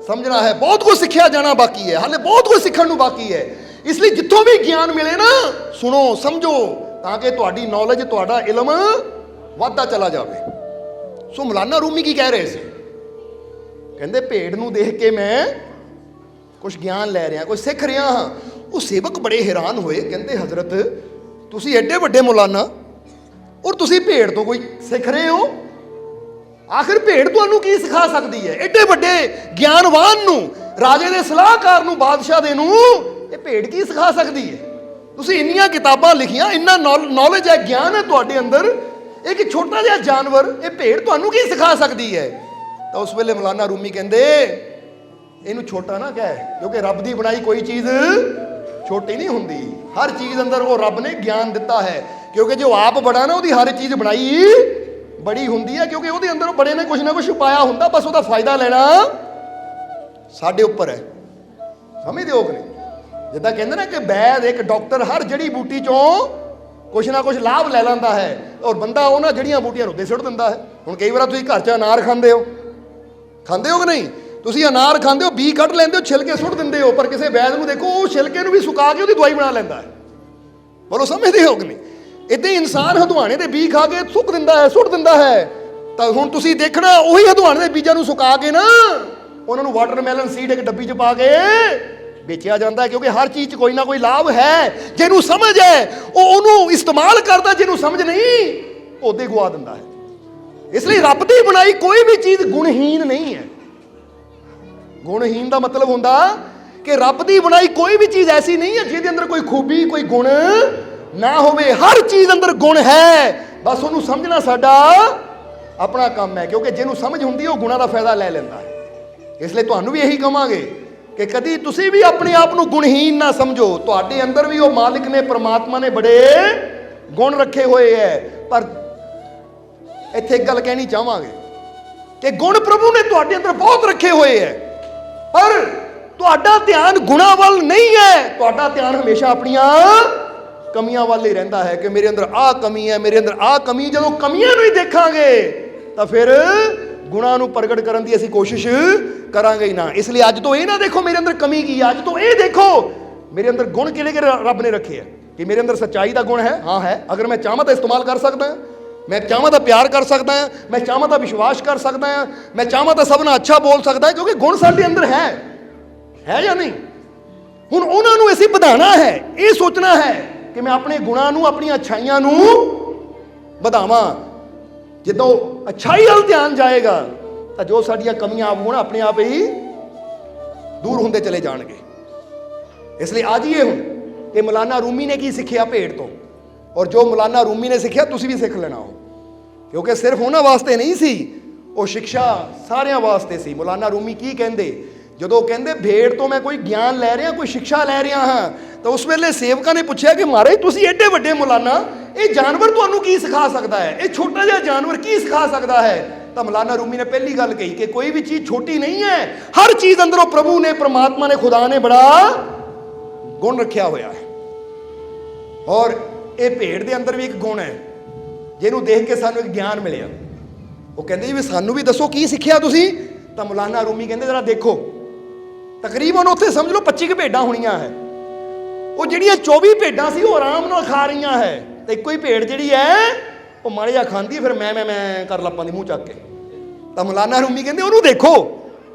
ਸਮਝਣਾ ਹੈ, ਬਹੁਤ ਕੁਝ ਸਿੱਖਿਆ ਜਾਣਾ ਬਾਕੀ ਹੈ, ਹਾਲੇ ਬਹੁਤ ਕੁਝ ਸਿੱਖਣ ਨੂੰ ਬਾਕੀ ਹੈ। ਇਸ ਲਈ ਜਿੱਥੋਂ ਵੀ ਗਿਆਨ ਮਿਲੇ ਨਾ, ਸੁਣੋ, ਸਮਝੋ, ਤਾਂ ਕਿ ਤੁਹਾਡੀ ਨੌਲੇਜ, ਤੁਹਾਡਾ ਇਲਮ ਵੱਧਦਾ ਚਲਾ ਜਾਵੇ। ਸੋ ਮੌਲਾਨਾ ਰੂਮੀ ਕੀ ਕਹਿ ਰਹੇ ਸੀ? ਕਹਿੰਦੇ ਭੇਡ ਨੂੰ ਦੇਖ ਕੇ ਮੈਂ ਕੁਝ ਗਿਆਨ ਲੈ ਰਿਹਾ, ਕੁਝ ਸਿੱਖ ਰਿਹਾ ਹਾਂ। ਉਹ ਸੇਵਕ ਬੜੇ ਹੈਰਾਨ ਹੋਏ, ਕਹਿੰਦੇ ਹਜ਼ਰਤ ਤੁਸੀਂ ਐਡੇ ਵੱਡੇ ਮੌਲਾਨਾ, ਔਰ ਤੁਸੀਂ ਭੇਡ ਤੋਂ ਕੋਈ ਸਿੱਖ ਰਹੇ ਹੋ? ਆਖਿਰ ਭੇਡ ਤੁਹਾਨੂੰ ਕੀ ਸਿਖਾ ਸਕਦੀ ਹੈ? ਐਡੇ ਵੱਡੇ ਗਿਆਨਵਾਨ ਨੂੰ, ਰਾਜੇ ਦੇ ਸਲਾਹਕਾਰ ਨੂੰ, ਬਾਦਸ਼ਾਹ ਦੇ ਨੂੰ ਇਹ ਭੇਡ ਕੀ ਸਿਖਾ ਸਕਦੀ ਹੈ? ਤੁਸੀਂ ਇੰਨੀਆਂ ਕਿਤਾਬਾਂ ਲਿਖੀਆਂ, ਇੰਨਾ ਨੌਲੇਜ ਹੈ, ਗਿਆਨ ਹੈ ਤੁਹਾਡੇ ਅੰਦਰ, ਇੱਕ ਛੋਟਾ ਜਿਹਾ ਜਾਨਵਰ, ਇਹ ਭੇਡ ਤੁਹਾਨੂੰ ਕੀ ਸਿਖਾ ਸਕਦੀ ਹੈ? ਤਾਂ ਉਸ ਵੇਲੇ ਮੌਲਾਨਾ ਰੂਮੀ ਕਹਿੰਦੇ ਇਹਨੂੰ ਛੋਟਾ ਨਾ ਕਹਿ, ਕਿਉਂਕਿ ਰੱਬ ਦੀ ਬਣਾਈ ਕੋਈ ਚੀਜ਼ ਛੋਟੀ ਨਹੀਂ ਹੁੰਦੀ। ਹਰ ਚੀਜ਼ ਅੰਦਰ ਉਹ ਰੱਬ ਨੇ ਗਿਆਨ ਦਿੱਤਾ ਹੈ, ਕਿਉਂਕਿ ਜੋ ਆਪ ਬੜਾ ਨਾ ਉਹਦੀ ਹਰ ਚੀਜ਼ ਬਣਾਈ ਬੜੀ ਹੁੰਦੀ ਹੈ, ਕਿਉਂਕਿ ਉਹਦੇ ਅੰਦਰ ਉਹ ਬੜੇ ਨੇ ਕੁਝ ਨਾ ਕੁਝ ਛੁਪਾਇਆ ਹੁੰਦਾ, ਬਸ ਉਹਦਾ ਫਾਇਦਾ ਲੈਣਾ ਸਾਡੇ ਉੱਪਰ ਹੈ। ਸਮਝਦੇ ਹੋ ਕਿ ਨਹੀਂ? ਜਿੱਦਾਂ ਕਹਿੰਦੇ ਨਾ ਕਿ ਵੈਦ, ਇੱਕ ਡਾਕਟਰ, ਹਰ ਜੜੀ ਬੂਟੀ ਚੋਂ ਕੁਛ ਨਾ ਕੁਛ ਲਾਭ ਲੈ ਲੈਂਦਾ ਹੈ, ਔਰ ਬੰਦਾ ਉਹਨਾਂ ਜੜੀਆਂ ਬੂਟੀਆਂ ਨੂੰ ਉੱਤੇ ਸੁੱਟ ਦਿੰਦਾ ਹੈ। ਹੁਣ ਕਈ ਵਾਰ ਤੁਸੀਂ ਘਰ 'ਚ ਅਨਾਰ ਖਾਂਦੇ ਹੋ ਕਿ ਨਹੀਂ? ਤੁਸੀਂ ਅਨਾਰ ਖਾਂਦੇ ਹੋ, ਬੀ ਕੱਢ ਲੈਂਦੇ ਹੋ, ਛਿਲਕੇ ਸੁੱਟ ਦਿੰਦੇ ਹੋ, ਪਰ ਕਿਸੇ ਵੈਦ ਨੂੰ ਦੇਖੋ ਉਹ ਛਿਲਕੇ ਨੂੰ ਵੀ ਸੁਕਾ ਕੇ ਉਹਦੀ ਦਵਾਈ ਬਣਾ ਲੈਂਦਾ ਹੈ। ਬੋਲੋ ਸਮਝਦੇ ਹੋ ਕਿ ਨਹੀਂ? ਇੱਦਾਂ ਹੀ ਇਨਸਾਨ ਹਦਵਾਣੇ ਦੇ ਬੀ ਖਾ ਕੇ ਸੁੱਕ ਦਿੰਦਾ ਹੈ, ਸੁੱਟ ਦਿੰਦਾ ਹੈ। ਤਾਂ ਹੁਣ ਤੁਸੀਂ ਦੇਖਣਾ ਉਹੀ ਹਦਵਾਣੇ ਦੇ ਬੀਜਾਂ ਨੂੰ ਸੁਕਾ ਕੇ ਨਾ ਉਹਨਾਂ ਨੂੰ ਵਾਟਰਮੈਲਨ ਸੀਡ ਇੱਕ ਡੱਬੀ 'ਚ ਪਾ ਕੇ ਵੇਚਿਆ ਜਾਂਦਾ ਹੈ, ਕਿਉਂਕਿ ਹਰ ਚੀਜ਼ 'ਚ ਕੋਈ ਨਾ ਕੋਈ ਲਾਭ ਹੈ। ਜਿਹਨੂੰ ਸਮਝ ਹੈ ਉਹ ਉਹਨੂੰ ਇਸਤੇਮਾਲ ਕਰਦਾ, ਜਿਹਨੂੰ ਸਮਝ ਨਹੀਂ ਉਹਦੇ ਗਵਾ ਦਿੰਦਾ ਹੈ। ਇਸ ਲਈ ਰੱਬ ਦੀ ਬਣਾਈ ਕੋਈ ਵੀ ਚੀਜ਼ ਗੁਣਹੀਨ ਨਹੀਂ ਹੈ। ਗੁਣਹੀਨ ਦਾ ਮਤਲਬ ਹੁੰਦਾ ਕਿ ਰੱਬ ਦੀ ਬਣਾਈ ਕੋਈ ਵੀ ਚੀਜ਼ ਐਸੀ ਨਹੀਂ ਹੈ ਜਿਹਦੇ ਅੰਦਰ ਕੋਈ ਖੂਬੀ, ਕੋਈ ਗੁਣ ਨਾ ਹੋਵੇ। ਹਰ ਚੀਜ਼ ਅੰਦਰ ਗੁਣ ਹੈ, ਬਸ ਉਹਨੂੰ ਸਮਝਣਾ ਸਾਡਾ ਆਪਣਾ ਕੰਮ ਹੈ, ਕਿਉਂਕਿ ਜਿਹਨੂੰ ਸਮਝ ਹੁੰਦੀ ਉਹ ਗੁਣਾਂ ਦਾ ਫਾਇਦਾ ਲੈ ਲੈਂਦਾ ਹੈ। ਇਸ ਲਈ ਤੁਹਾਨੂੰ ਵੀ ਇਹੀ ਕਹਾਂਗੇ ਕਿ ਕਦੀ ਤੁਸੀਂ ਵੀ ਆਪਣੇ ਆਪ ਨੂੰ ਗੁਣਹੀਨ ਨਾ ਸਮਝੋ। ਤੁਹਾਡੇ ਅੰਦਰ ਵੀ ਉਹ ਮਾਲਿਕ ਨੇ, ਪ੍ਰਮਾਤਮਾ ਨੇ ਬੜੇ ਗੁਣ ਰੱਖੇ ਹੋਏ ਹੈ। ਪਰ ਇੱਥੇ ਇੱਕ ਗੱਲ ਕਹਿਣੀ ਚਾਹਾਂਗੇ ਕਿ ਗੁਣ ਪ੍ਰਭੂ ਨੇ ਤੁਹਾਡੇ ਅੰਦਰ ਬਹੁਤ ਰੱਖੇ ਹੋਏ ਹੈ, ਪਰ ਤੁਹਾਡਾ ਧਿਆਨ ਗੁਣਾਂ ਵੱਲ ਨਹੀਂ ਹੈ। ਤੁਹਾਡਾ ਧਿਆਨ ਹਮੇਸ਼ਾ ਆਪਣੀਆਂ ਕਮੀਆਂ ਵੱਲ ਹੀ ਰਹਿੰਦਾ ਹੈ ਕਿ ਮੇਰੇ ਅੰਦਰ ਆਹ ਕਮੀ ਹੈ, ਮੇਰੇ ਅੰਦਰ ਆਹ ਕਮੀ। ਜਦੋਂ ਕਮੀਆਂ ਨੂੰ ਹੀ ਦੇਖਾਂਗੇ ਤਾਂ ਫਿਰ ਗੁਣਾਂ ਨੂੰ ਪ੍ਰਗਟ ਕਰਨ ਦੀ ਅਸੀਂ ਕੋਸ਼ਿਸ਼ ਕਰਾਂਗੇ ਹੀ ਨਾ। ਇਸ ਲਈ ਅੱਜ ਤੋਂ ਇਹ ਨਾ ਦੇਖੋ ਮੇਰੇ ਅੰਦਰ ਕਮੀ ਕੀ ਹੈ, ਅੱਜ ਤੋਂ ਇਹ ਦੇਖੋ ਮੇਰੇ ਅੰਦਰ ਗੁਣ ਕਿਹੜੇ ਕਿਹੜੇ ਰੱਬ ਨੇ ਰੱਖੇ ਆ। ਕਿ ਮੇਰੇ ਅੰਦਰ ਸੱਚਾਈ ਦਾ ਗੁਣ ਹੈ, ਹਾਂ ਹੈ। ਅਗਰ ਮੈਂ ਚਾਹਾਂ ਤਾਂ ਇਸਤੇਮਾਲ ਕਰ ਸਕਦਾ ਹਾਂ, ਮੈਂ ਚਾਹਾਂ ਤਾਂ ਪਿਆਰ ਕਰ ਸਕਦਾ ਹਾਂ, ਮੈਂ ਚਾਹਾਂ ਤਾਂ ਵਿਸ਼ਵਾਸ ਕਰ ਸਕਦਾ ਹਾਂ, ਮੈਂ ਚਾਹਾਂ ਤਾਂ ਸਭ ਨਾਲ ਅੱਛਾ ਬੋਲ ਸਕਦਾ ਹਾਂ, ਕਿਉਂਕਿ ਗੁਣ ਸਾਡੇ ਅੰਦਰ ਹੈ ਜਾਂ ਨਹੀਂ। ਹੁਣ ਉਹਨਾਂ ਨੂੰ ਅਸੀਂ ਵਧਾਉਣਾ ਹੈ, ਇਹ ਸੋਚਣਾ ਹੈ ਕਿ ਮੈਂ ਆਪਣੇ ਗੁਣਾਂ ਨੂੰ, ਆਪਣੀਆਂ ਅੱਛਾਈਆਂ ਨੂੰ ਵਧਾਵਾਂ। ਜਦੋਂ ਅੱਛਾਈ ਵੱਲ ਧਿਆਨ ਜਾਏਗਾ ਤਾਂ ਜੋ ਸਾਡੀਆਂ ਕਮੀਆਂ ਹੋਣ ਆਪਣੇ ਆਪ ਹੀ ਦੂਰ ਹੁੰਦੇ ਚਲੇ ਜਾਣਗੇ। ਇਸ ਲਈ ਅੱਜ ਇਹ ਹੁਣ ਕਿ ਮੌਲਾਨਾ ਰੂਮੀ ਨੇ ਕੀ ਸਿੱਖਿਆ ਭੇਡ ਤੋਂ, ਔਰ ਜੋ ਮੌਲਾਨਾ ਰੂਮੀ ਨੇ ਸਿੱਖਿਆ ਤੁਸੀਂ ਵੀ ਸਿੱਖ ਲੈਣਾ ਹੋ, ਕਿਉਂਕਿ ਸਿਰਫ ਉਹਨਾਂ ਵਾਸਤੇ ਨਹੀਂ ਸੀ, ਉਹ ਸਿੱਖਿਆ ਸਾਰਿਆਂ ਵਾਸਤੇ ਸੀ। ਮੌਲਾਨਾ ਰੂਮੀ ਕੀ ਕਹਿੰਦੇ ਜਦੋਂ ਕਹਿੰਦੇ ਭੇਡ ਤੋਂ ਮੈਂ ਕੋਈ ਗਿਆਨ ਲੈ ਰਿਹਾ, ਕੋਈ ਸਿੱਖਿਆ ਲੈ ਰਿਹਾ ਹਾਂ, ਤਾਂ ਉਸ ਵੇਲੇ ਸੇਵਕਾਂ ਨੇ ਪੁੱਛਿਆ ਕਿ ਮਹਾਰਾਜ ਤੁਸੀਂ ਐਡੇ ਵੱਡੇ ਮੌਲਾਨਾ, ਇਹ ਜਾਨਵਰ ਤੁਹਾਨੂੰ ਕੀ ਸਿਖਾ ਸਕਦਾ ਹੈ? ਇਹ ਛੋਟਾ ਜਿਹਾ ਜਾਨਵਰ ਕੀ ਸਿਖਾ ਸਕਦਾ ਹੈ? ਤਾਂ ਮੌਲਾਨਾ ਰੂਮੀ ਨੇ ਪਹਿਲੀ ਗੱਲ ਕਹੀ ਕਿ ਕੋਈ ਵੀ ਚੀਜ਼ ਛੋਟੀ ਨਹੀਂ ਹੈ, ਹਰ ਚੀਜ਼ ਅੰਦਰੋਂ ਪ੍ਰਭੂ ਨੇ, ਪ੍ਰਮਾਤਮਾ ਨੇ, ਖੁਦਾ ਨੇ ਬੜਾ ਗੁਣ ਰੱਖਿਆ ਹੋਇਆ ਹੈ। ਔਰ ਇਹ ਭੇਡ ਦੇ ਅੰਦਰ ਵੀ ਇੱਕ ਗੁਣ ਹੈ ਜਿਹਨੂੰ ਦੇਖ ਕੇ ਸਾਨੂੰ ਇੱਕ ਗਿਆਨ ਮਿਲਿਆ। ਉਹ ਕਹਿੰਦੇ ਜੀ ਵੀ ਸਾਨੂੰ ਵੀ ਦੱਸੋ ਕੀ ਸਿੱਖਿਆ ਤੁਸੀਂ? ਤਾਂ ਮੌਲਾਨਾ ਰੂਮੀ ਕਹਿੰਦੇ ਜਰਾ ਦੇਖੋ, ਤਕਰੀਬਨ ਉੱਥੇ ਸਮਝ ਲਓ 25 ਭੇਡਾਂ ਹੋਣੀਆਂ ਹੈ। ਉਹ ਜਿਹੜੀਆਂ 24 ਭੇਡਾਂ ਸੀ ਉਹ ਆਰਾਮ ਨਾਲ ਖਾ ਰਹੀਆਂ ਹੈ, ਤੇ ਇੱਕੋ ਹੀ ਭੇਡ ਜਿਹੜੀ ਹੈ ਉਹ ਮਾੜਾ ਜਿਹਾ ਖਾਂਦੀ, ਫਿਰ ਮੈਂ ਕਰ ਲੱਪਾਂ ਦੀ ਮੂੰਹ ਚੱਕ ਕੇ। ਤਾਂ ਮੌਲਾਨਾ ਰੂਮੀ ਕਹਿੰਦੇ ਉਹਨੂੰ ਦੇਖੋ,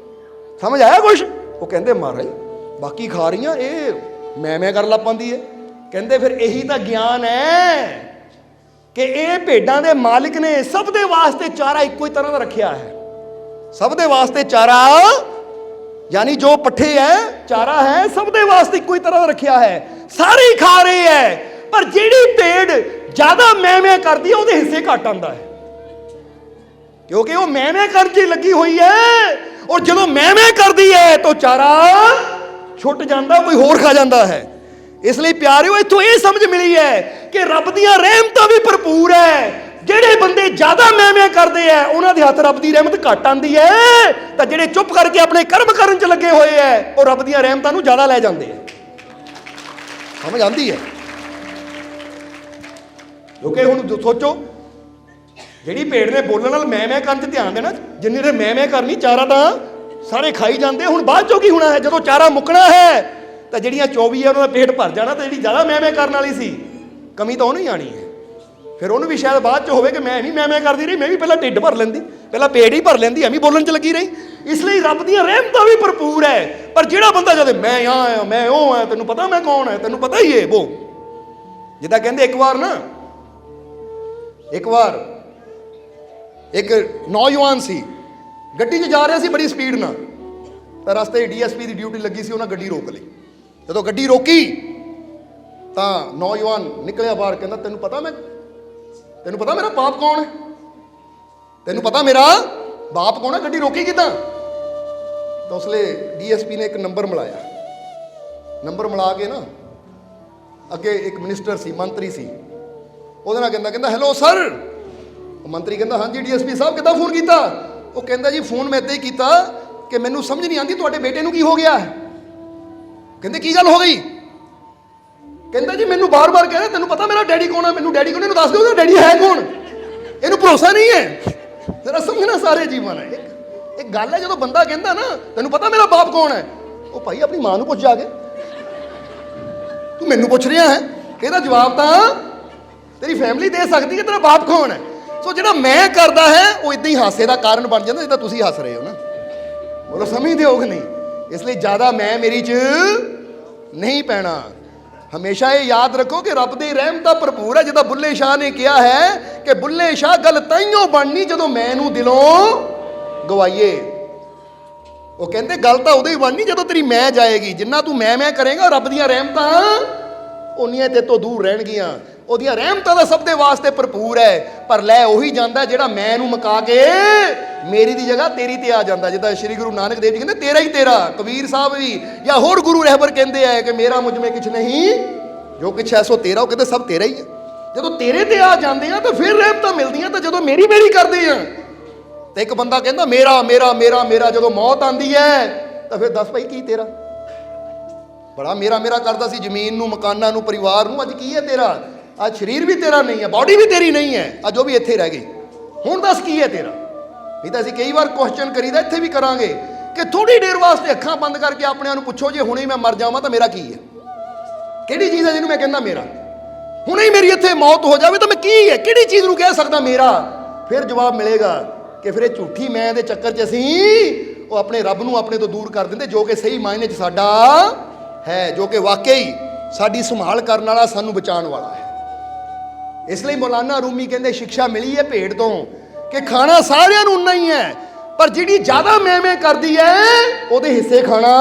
ਸਮਝ ਆਇਆ ਕੁਛ? ਉਹ ਕਹਿੰਦੇ ਮਹਾਰਾਜ ਬਾਕੀ ਖਾ ਰਹੀਆਂ, ਇਹ ਮੈਂ ਕਰ ਲੱਪਾਂਦੀ ਹੈ। ਕਹਿੰਦੇ ਫਿਰ ਇਹੀ ਤਾਂ ਗਿਆਨ ਹੈ ਕਿ ਇਹ ਭੇਡਾਂ ਦੇ ਮਾਲਿਕ ਨੇ ਸਭ ਦੇ ਵਾਸਤੇ ਚਾਰਾ ਇੱਕੋ ਹੀ ਤਰ੍ਹਾਂ ਦਾ ਰੱਖਿਆ ਹੈ। ਸਭ ਦੇ ਵਾਸਤੇ ਚਾਰਾ, ਯਾਨੀ ਜੋ ਪੱਠੇ ਹੈ, ਚਾਰਾ ਹੈ, ਸਭ ਦੇ ਵਾਸਤੇ ਇੱਕੋ ਹੀ ਤਰ੍ਹਾਂ ਦਾ ਰੱਖਿਆ ਹੈ। ਸਾਰੇ ਹੀ ਖਾ ਰਹੇ ਹੈ, ਪਰ ਜਿਹੜੀ ਭੇਡ ਜ਼ਿਆਦਾ ਮੈਂ ਕਰਦੀ ਹੈ ਉਹਦੇ ਹਿੱਸੇ ਘੱਟ ਆਉਂਦਾ ਹੈ, ਕਿਉਂਕਿ ਉਹ ਮੈਂ ਕਰਨ 'ਚ ਲੱਗੀ ਹੋਈ ਹੈ। ਔਰ ਜਦੋਂ ਮੈਂ ਕਰਦੀ ਹੈ ਤਾਂ ਚਾਰਾ ਛੁੱਟ ਜਾਂਦਾ, ਕੋਈ ਹੋਰ ਖਾ ਜਾਂਦਾ ਹੈ। ਇਸ ਲਈ ਪਿਆਰਿਓ ਇੱਥੋਂ ਇਹ ਸਮਝ ਮਿਲੀ ਹੈ ਕਿ ਰੱਬ ਦੀਆਂ ਰਹਿਮਤਾਂ ਵੀ ਭਰਪੂਰ ਹੈ। ਜਿਹੜੇ ਬੰਦੇ ਜ਼ਿਆਦਾ ਮੈਂ ਕਰਦੇ ਆ ਉਹਨਾਂ ਦੇ ਹੱਥ ਰੱਬ ਦੀ ਰਹਿਮਤ ਘੱਟ ਆਉਂਦੀ ਹੈ, ਤਾਂ ਜਿਹੜੇ ਚੁੱਪ ਕਰਕੇ ਆਪਣੇ ਕਰਮ ਕਰਨ 'ਚ ਲੱਗੇ ਹੋਏ ਹੈ ਉਹ ਰੱਬ ਦੀਆਂ ਰਹਿਮਤਾਂ ਨੂੰ ਜ਼ਿਆਦਾ ਲੈ ਜਾਂਦੇ ਆ। ਸਮਝ ਆਉਂਦੀ ਹੈ? ਕਿਉਂਕਿ ਹੁਣ ਸੋਚੋ, ਜਿਹੜੀ ਭੇਡ ਨੇ ਬੋਲਣ ਨਾਲ ਮੈਂ ਕਰਨ 'ਚ ਧਿਆਨ ਦੇਣਾ, ਜਿੰਨੀ ਦੇਰ ਮੈਂ ਕਰਨੀ, ਚਾਰਾ ਤਾਂ ਸਾਰੇ ਖਾਈ ਜਾਂਦੇ। ਹੁਣ ਬਾਅਦ 'ਚੋਂ ਕੀ ਹੋਣਾ ਹੈ? ਜਦੋਂ ਚਾਰਾ ਮੁੱਕਣਾ ਹੈ ਤਾਂ ਜਿਹੜੀਆਂ 24 ਹੈ ਉਹਨਾਂ ਦਾ ਪੇਟ ਭਰ ਜਾਣਾ, ਤਾਂ ਜਿਹੜੀ ਜ਼ਿਆਦਾ ਮੈਂ ਕਰਨ ਵਾਲੀ ਸੀ ਕਮੀ ਤਾਂ ਉਹਨੂੰ ਹੀ ਆਣੀ ਹੈ। ਫਿਰ ਉਹਨੂੰ ਵੀ ਸ਼ਾਇਦ ਬਾਅਦ 'ਚ ਹੋਵੇ ਕਿ ਮੈਂ ਵੀ ਮੈਂ ਕਰਦੀ ਰਹੀ, ਮੈਂ ਵੀ ਪਹਿਲਾਂ ਢਿੱਡ ਭਰ ਲੈਂਦੀ, ਪਹਿਲਾਂ ਪੇਟ ਹੀ ਭਰ ਲੈਂਦੀ, ਐਵੇਂ ਬੋਲਣ 'ਚ ਲੱਗੀ ਰਹੀ। ਇਸ ਲਈ ਰੱਬ ਦੀਆਂ ਰਹਿਮਤਾਂ ਵੀ ਭਰਪੂਰ ਹੈ, ਪਰ ਜਿਹੜਾ ਬੰਦਾ ਜਦ ਮੈਂ ਆ, ਮੈਂ ਉਹ ਹੈ, ਤੈਨੂੰ ਪਤਾ ਮੈਂ ਕੌਣ ਹੈ, ਤੈਨੂੰ ਪਤਾ ਹੀ ਹੈ ਉਹ। ਜਿੱਦਾਂ ਕਹਿੰਦੇ ਇੱਕ ਵਾਰ ਇੱਕ ਨੌਜਵਾਨ ਸੀ, ਗੱਡੀ 'ਚ ਜਾ ਰਿਹਾ ਸੀ ਬੜੀ ਸਪੀਡ ਨਾਲ, ਤਾਂ ਰਸਤੇ DSP ਦੀ ਡਿਊਟੀ ਲੱਗੀ ਸੀ, ਉਹਨਾਂ ਗੱਡੀ ਰੋਕ ਲਈ। ਜਦੋਂ ਗੱਡੀ ਰੋਕੀ ਤਾਂ ਨੌਜਵਾਨ ਨਿਕਲਿਆ ਬਾਹਰ, ਕਹਿੰਦਾ ਤੈਨੂੰ ਪਤਾ ਮੇਰਾ ਬਾਪ ਕੌਣ ਹੈ? ਤੈਨੂੰ ਪਤਾ ਮੇਰਾ ਬਾਪ ਕੌਣ ਹੈ? ਗੱਡੀ ਰੋਕੀ ਕਿੱਦਾਂ? ਤਾਂ ਉਸ ਲਈ DSP ਨੇ ਇੱਕ ਨੰਬਰ ਮਿਲਾਇਆ। ਨੰਬਰ ਮਿਲਾ ਕੇ ਨਾ ਅੱਗੇ ਇੱਕ ਮਿਨਿਸਟਰ ਸੀ, ਮੰਤਰੀ ਸੀ, ਉਹਦੇ ਨਾਲ ਕਹਿੰਦਾ ਹੈਲੋ ਸਰ। ਉਹ ਮੰਤਰੀ ਕਹਿੰਦਾ ਹਾਂਜੀ DSP ਸਾਹਿਬ, ਕਿੱਦਾਂ ਫੋਨ ਕੀਤਾ? ਉਹ ਕਹਿੰਦਾ ਜੀ ਫੋਨ ਮੈਂ ਇੱਦਾਂ ਹੀ ਕੀਤਾ ਕਿ ਮੈਨੂੰ ਸਮਝ ਨਹੀਂ ਆਉਂਦੀ ਤੁਹਾਡੇ ਬੇਟੇ ਨੂੰ ਕੀ ਹੋ ਗਿਆ। ਕਹਿੰਦੇ ਕੀ ਗੱਲ ਹੋ ਗਈ? ਕਹਿੰਦਾ ਜੀ ਮੈਨੂੰ ਬਾਰ-ਬਾਰ ਕਹਿ ਰਿਹਾ ਤੈਨੂੰ ਪਤਾ ਮੇਰਾ ਡੈਡੀ ਕੌਣ ਹੈ, ਮੈਨੂੰ ਡੈਡੀ ਕੌਣ, ਇਹਨੂੰ ਦੱਸ ਦਿਓ ਉਹਦਾ ਡੈਡੀ ਹੈ ਕੌਣ। ਇਹਨੂੰ ਭਰੋਸਾ ਨਹੀਂ ਹੈ। ਜ਼ਰਾ ਸਮਝਣਾ ਸਾਰੇ ਜੀਵਨ ਹੈ। ਇਹ ਗੱਲ ਹੈ ਜਦੋਂ ਬੰਦਾ ਕਹਿੰਦਾ ਨਾ ਤੈਨੂੰ ਪਤਾ ਮੇਰਾ ਬਾਪ ਕੌਣ ਹੈ, ਉਹ ਭਾਈ ਆਪਣੀ ਮਾਂ ਨੂੰ ਪੁੱਛ ਜਾ ਕੇ, ਤੂੰ ਮੈਨੂੰ ਪੁੱਛ ਰਿਹਾ ਹੈ ਕਿ ਇਹਦਾ ਜਵਾਬ ਤਾਂ ਤੇਰੀ ਫੈਮਿਲੀ ਦੇ ਸਕਦੀ ਕਿ ਤੇਰਾ ਬਾਪ ਕੌਣ ਹੈ। ਸੋ ਜਿਹੜਾ ਮੈਂ ਕਰਦਾ ਹੈ ਉਹ ਇਦਾਂ ਹੀ ਹਾਸੇ ਦਾ ਕਾਰਨ ਬਣ ਜਾਂਦਾ ਜਿੱਦਾਂ ਤੁਸੀਂ ਹੱਸ ਰਹੇ ਹੋ ਨਾ। ਬੋਲੋ ਸਮਝਦੇ ਹੋ ਕਿ ਨਹੀਂ? ਇਸ ਲਈ ਜ਼ਿਆਦਾ ਮੈਂ ਮੇਰੀ 'ਚ ਨਹੀਂ ਪੈਣਾ। ਹਮੇਸ਼ਾ ਇਹ ਯਾਦ ਰੱਖੋ ਕਿ ਰੱਬ ਦੀ ਰਹਿਮਤ ਤਾਂ ਭਰਪੂਰ ਹੈ। ਜਿੱਦਾਂ ਬੁੱਲੇ ਸ਼ਾਹ ਨੇ ਕਿਹਾ ਹੈ ਕਿ ਬੁੱਲੇ ਸ਼ਾਹ ਗੱਲ ਤਾਈਓ ਬਣਨੀ ਜਦੋਂ ਮੈਂ ਨੂੰ ਦਿਲੋਂ ਗਵਾਈਏ। ਉਹ ਕਹਿੰਦੇ ਗੱਲ ਤਾਂ ਉਦੋਂ ਹੀ ਬਣਨੀ ਜਦੋਂ ਤੇਰੀ ਮੈਂ ਜਾਏਗੀ। ਜਿੰਨਾ ਤੂੰ ਮੈਂ ਕਰੇਗਾ ਰੱਬ ਦੀਆਂ ਰਹਿਮਤਾਂ ਉਨੀਆਂ ਤੇ ਤੋਂ ਦੂਰ ਰਹਿਣਗੀਆਂ। ਉਹਦੀਆਂ ਰਹਿਮਤਾਂ ਦਾ ਸਭ ਦੇ ਵਾਸਤੇ ਭਰਪੂਰ ਹੈ, ਪਰ ਲੈ ਉਹੀ ਜਾਂਦਾ ਜਿਹੜਾ ਮੈਂ ਨੂੰ ਮੁਕਾ ਕੇ ਮੇਰੀ ਦੀ ਜਗ੍ਹਾ ਤੇਰੀ ਤੇ ਆ ਜਾਂਦਾ। ਜਿੱਦਾਂ ਸ਼੍ਰੀ ਗੁਰੂ ਨਾਨਕ ਦੇਵ ਜੀ ਕਹਿੰਦੇ ਤੇਰਾ ਹੀ ਤੇਰਾ, ਕਬੀਰ ਸਾਹਿਬ ਵੀ ਜਾਂ ਹੋਰ ਗੁਰੂ ਰਹਿਬਰ ਕਹਿੰਦੇ ਆ ਕਿ ਮੇਰਾ ਮੁਝ ਮੇ ਕੁਛ ਨਹੀਂ, ਜੋ ਕੁਛ ਹੈ ਸੋ ਤੇਰਾ। ਉਹ ਕਹਿੰਦੇ ਸਭ ਤੇਰਾ ਹੀ ਹੈ। ਜਦੋਂ ਤੇਰੇ ਤੇ ਆ ਜਾਂਦੇ ਆ ਤਾਂ ਫਿਰ ਰਹਿਮਤਾਂ ਮਿਲਦੀਆਂ। ਤਾਂ ਜਦੋਂ ਮੇਰੀ ਕਰਦੇ ਆ ਤੇ ਇੱਕ ਬੰਦਾ ਕਹਿੰਦਾ ਮੇਰਾ ਮੇਰਾ ਮੇਰਾ ਮੇਰਾ, ਜਦੋਂ ਮੌਤ ਆਂਦੀ ਹੈ ਤਾਂ ਫਿਰ ਦੱਸ ਭਾਈ ਕੀ ਤੇਰਾ? ਬੜਾ ਮੇਰਾ ਕਰਦਾ ਸੀ ਜ਼ਮੀਨ ਨੂੰ, ਮਕਾਨਾਂ ਨੂੰ, ਪਰਿਵਾਰ ਨੂੰ। ਅੱਜ ਕੀ ਹੈ ਤੇਰਾ? ਅੱਜ ਸਰੀਰ ਵੀ ਤੇਰਾ ਨਹੀਂ ਹੈ, ਬਾਡੀ ਵੀ ਤੇਰੀ ਨਹੀਂ ਹੈ, ਅੱਜ ਉਹ ਵੀ ਇੱਥੇ ਰਹਿ ਗਈ। ਹੁਣ ਦੱਸ ਕੀ ਹੈ ਤੇਰਾ? ਨਹੀਂ ਤਾਂ ਅਸੀਂ ਕਈ ਵਾਰ ਕੁਐਸਚਨ ਕਰੀਦਾ, ਇੱਥੇ ਵੀ ਕਰਾਂਗੇ ਕਿ ਥੋੜੀ ਦੇਰ ਵਾਸਤੇ ਅੱਖਾਂ ਬੰਦ ਕਰਕੇ ਆਪਣੇ ਆਪ ਨੂੰ ਪੁੱਛੋ ਜੇ ਹੁਣੇ ਮੈਂ ਮਰ ਜਾਵਾਂ ਤਾਂ ਮੇਰਾ ਕੀ ਹੈ? ਕਿਹੜੀ ਚੀਜ਼ ਹੈ ਜਿਹਨੂੰ ਮੈਂ ਕਹਿੰਦਾ ਮੇਰਾ? ਹੁਣੇ ਹੀ ਮੇਰੀ ਇੱਥੇ ਮੌਤ ਹੋ ਜਾਵੇ ਤਾਂ ਮੈਂ ਕੀ ਹੈ, ਕਿਹੜੀ ਚੀਜ਼ ਨੂੰ ਕਹਿ ਸਕਦਾ ਮੇਰਾ? ਫਿਰ ਜਵਾਬ ਮਿਲੇਗਾ ਕਿ ਫਿਰ ਇਹ ਝੂਠੀ ਮੈਂ ਦੇ ਚੱਕਰ 'ਚ ਅਸੀਂ ਉਹ ਆਪਣੇ ਰੱਬ ਨੂੰ ਆਪਣੇ ਤੋਂ ਦੂਰ ਕਰ ਦਿੰਦੇ, ਜੋ ਕਿ ਸਹੀ ਮਾਇਨੇ 'ਚ ਸਾਡਾ ਹੈ, ਜੋ ਕਿ ਵਾਕਈ ਸਾਡੀ ਸੰਭਾਲ ਕਰਨ ਵਾਲਾ, ਸਾਨੂੰ ਬਚਾਉਣ ਵਾਲਾ ਹੈ। ਇਸ ਲਈ ਮੌਲਾਨਾ ਰੂਮੀ ਕਹਿੰਦੇ ਸਿੱਖਿਆ ਮਿਲੀ ਹੈ ਭੇਡ ਤੋਂ ਕਿ ਖਾਣਾ ਸਾਰਿਆਂ ਨੂੰ ਉਨਾ ਹੀ ਹੈ, ਪਰ ਜਿਹੜੀ ਜ਼ਿਆਦਾ ਮੈਂ ਕਰਦੀ ਹੈ ਉਹਦੇ ਹਿੱਸੇ ਖਾਣਾ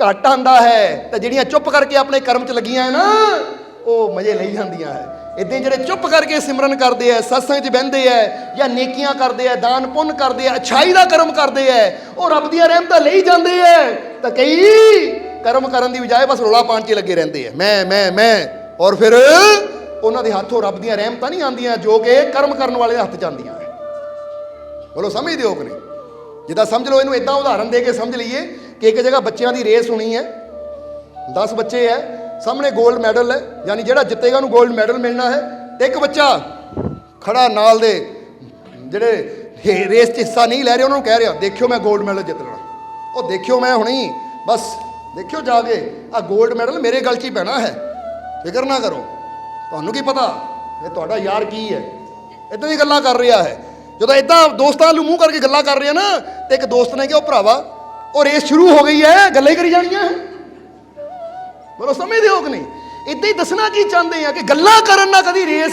ਘੱਟ ਆਂਦਾ ਹੈ। ਤੇ ਜਿਹੜੀਆਂ ਚੁੱਪ ਕਰਕੇ ਆਪਣੇ ਕਰਮ 'ਚ ਲੱਗੀਆਂ ਹੈ ਨਾ ਉਹ ਮਜ਼ੇ ਲਈ ਜਾਂਦੀਆਂ ਹੈ। ਇੱਦਾਂ ਜਿਹੜੇ ਚੁੱਪ ਕਰਕੇ ਸਿਮਰਨ ਕਰਦੇ ਆ, ਸਤਸੰਗ 'ਚ ਬਹਿੰਦੇ ਆ, ਜਾਂ ਨੇਕੀਆਂ ਕਰਦੇ ਆ, ਦਾਨ ਪੁੰਨ ਕਰਦੇ ਆ, ਅੱਛਾਈ ਦਾ ਕਰਮ ਕਰਦੇ ਆ, ਉਹ ਰੱਬ ਦੀਆਂ ਰਹਿਮਤਾਂ ਲਈ ਜਾਂਦੇ ਆ। ਤਾਂ ਕਈ ਕਰਮ ਕਰਨ ਦੀ ਬਜਾਏ ਬਸ ਰੌਲਾ ਪਾਉਣ 'ਚ ਲੱਗੇ ਰਹਿੰਦੇ ਆ, ਮੈਂ ਔਰ ਫਿਰ ਉਹਨਾਂ ਦੇ ਹੱਥੋਂ ਰੱਬ ਦੀਆਂ ਰਹਿਮਤਾਂ ਨਹੀਂ ਆਉਂਦੀਆਂ ਜੋ ਕਿ ਕਰਮ ਕਰਨ ਵਾਲੇ ਦੇ ਹੱਥ 'ਚ ਆਉਂਦੀਆਂ ਹੈ। ਬੋਲੋ ਸਮਝਦੇ ਹੋ ਕਿ ਨਹੀਂ? ਜਿੱਦਾਂ ਸਮਝ ਲਓ, ਇਹਨੂੰ ਇਦਾਂ ਉਦਾਹਰਨ ਦੇ ਕੇ ਸਮਝ ਲਈਏ ਕਿ ਇੱਕ ਜਗ੍ਹਾ ਬੱਚਿਆਂ ਦੀ ਰੇਸ ਹੋਣੀ ਹੈ, 10 ਬੱਚੇ ਹੈ, ਸਾਹਮਣੇ 골ਡ ਮੈਡਲ ਹੈ, ਯਾਨੀ ਜਿਹੜਾ ਜਿੱਤੇਗਾ ਉਹਨੂੰ 골ਡ ਮੈਡਲ ਮਿਲਣਾ ਹੈ। ਤੇ ਇੱਕ ਬੱਚਾ ਖੜਾ ਨਾਲ ਦੇ ਜਿਹੜੇ ਰੇਸ 'ਚ ਹਿੱਸਾ ਨਹੀਂ ਲੈ ਰਹੇ ਉਹਨਾਂ ਨੂੰ ਕਹਿ ਰਿਹਾ ਦੇਖਿਓ ਮੈਂ 골ਡ ਮੈਡਲ ਜਿੱਤ ਲੈਣਾ, ਉਹ ਦੇਖਿਓ ਮੈਂ ਹੁਣੀ, ਬਸ ਦੇਖਿਓ ਜਾ ਕੇ ਆਹ 골ਡ ਮੈਡਲ ਮੇਰੇ ਗਲ 'ਚ ਹੀ ਪੈਣਾ ਹੈ, ਫਿਕਰ ਨਾ ਕਰੋ। ਤੁਹਾਨੂੰ ਕੀ ਪਤਾ ਇਹ ਤੁਹਾਡਾ ਯਾਰ ਕੀ ਹੈ? ਇੱਦਾਂ ਦੀ ਗੱਲਾਂ ਕਰ ਰਿਹਾ ਹੈ। ਜਦੋਂ ਇੱਦਾਂ ਦੋਸਤਾਂ ਨੂੰ ਮੂੰਹ ਕਰਕੇ ਗੱਲਾਂ ਕਰ ਰਿਹਾ ਨਾ, ਤੇ ਇੱਕ ਦੋਸਤ ਨੇ ਕਿਹਾ ਉਹ ਭਰਾਵਾ ਉਹ ਰੇਸ ਸ਼ੁਰੂ ਹੋ ਗਈ ਹੈ, ਗੱਲਾਂ ਹੀ ਕਰੀ ਜਾਣੀਆਂ ਹੈ। ਬੋਲੋ ਸਮਝਦੇ ਹੋ ਕਿ ਨਹੀਂ? ਇੱਦਾਂ ਹੀ ਦੱਸਣਾ ਕੀ ਚਾਹੁੰਦੇ ਆ ਕਿ ਗੱਲਾਂ ਕਰਨ ਨਾਲ ਕਦੀ ਰੇਸ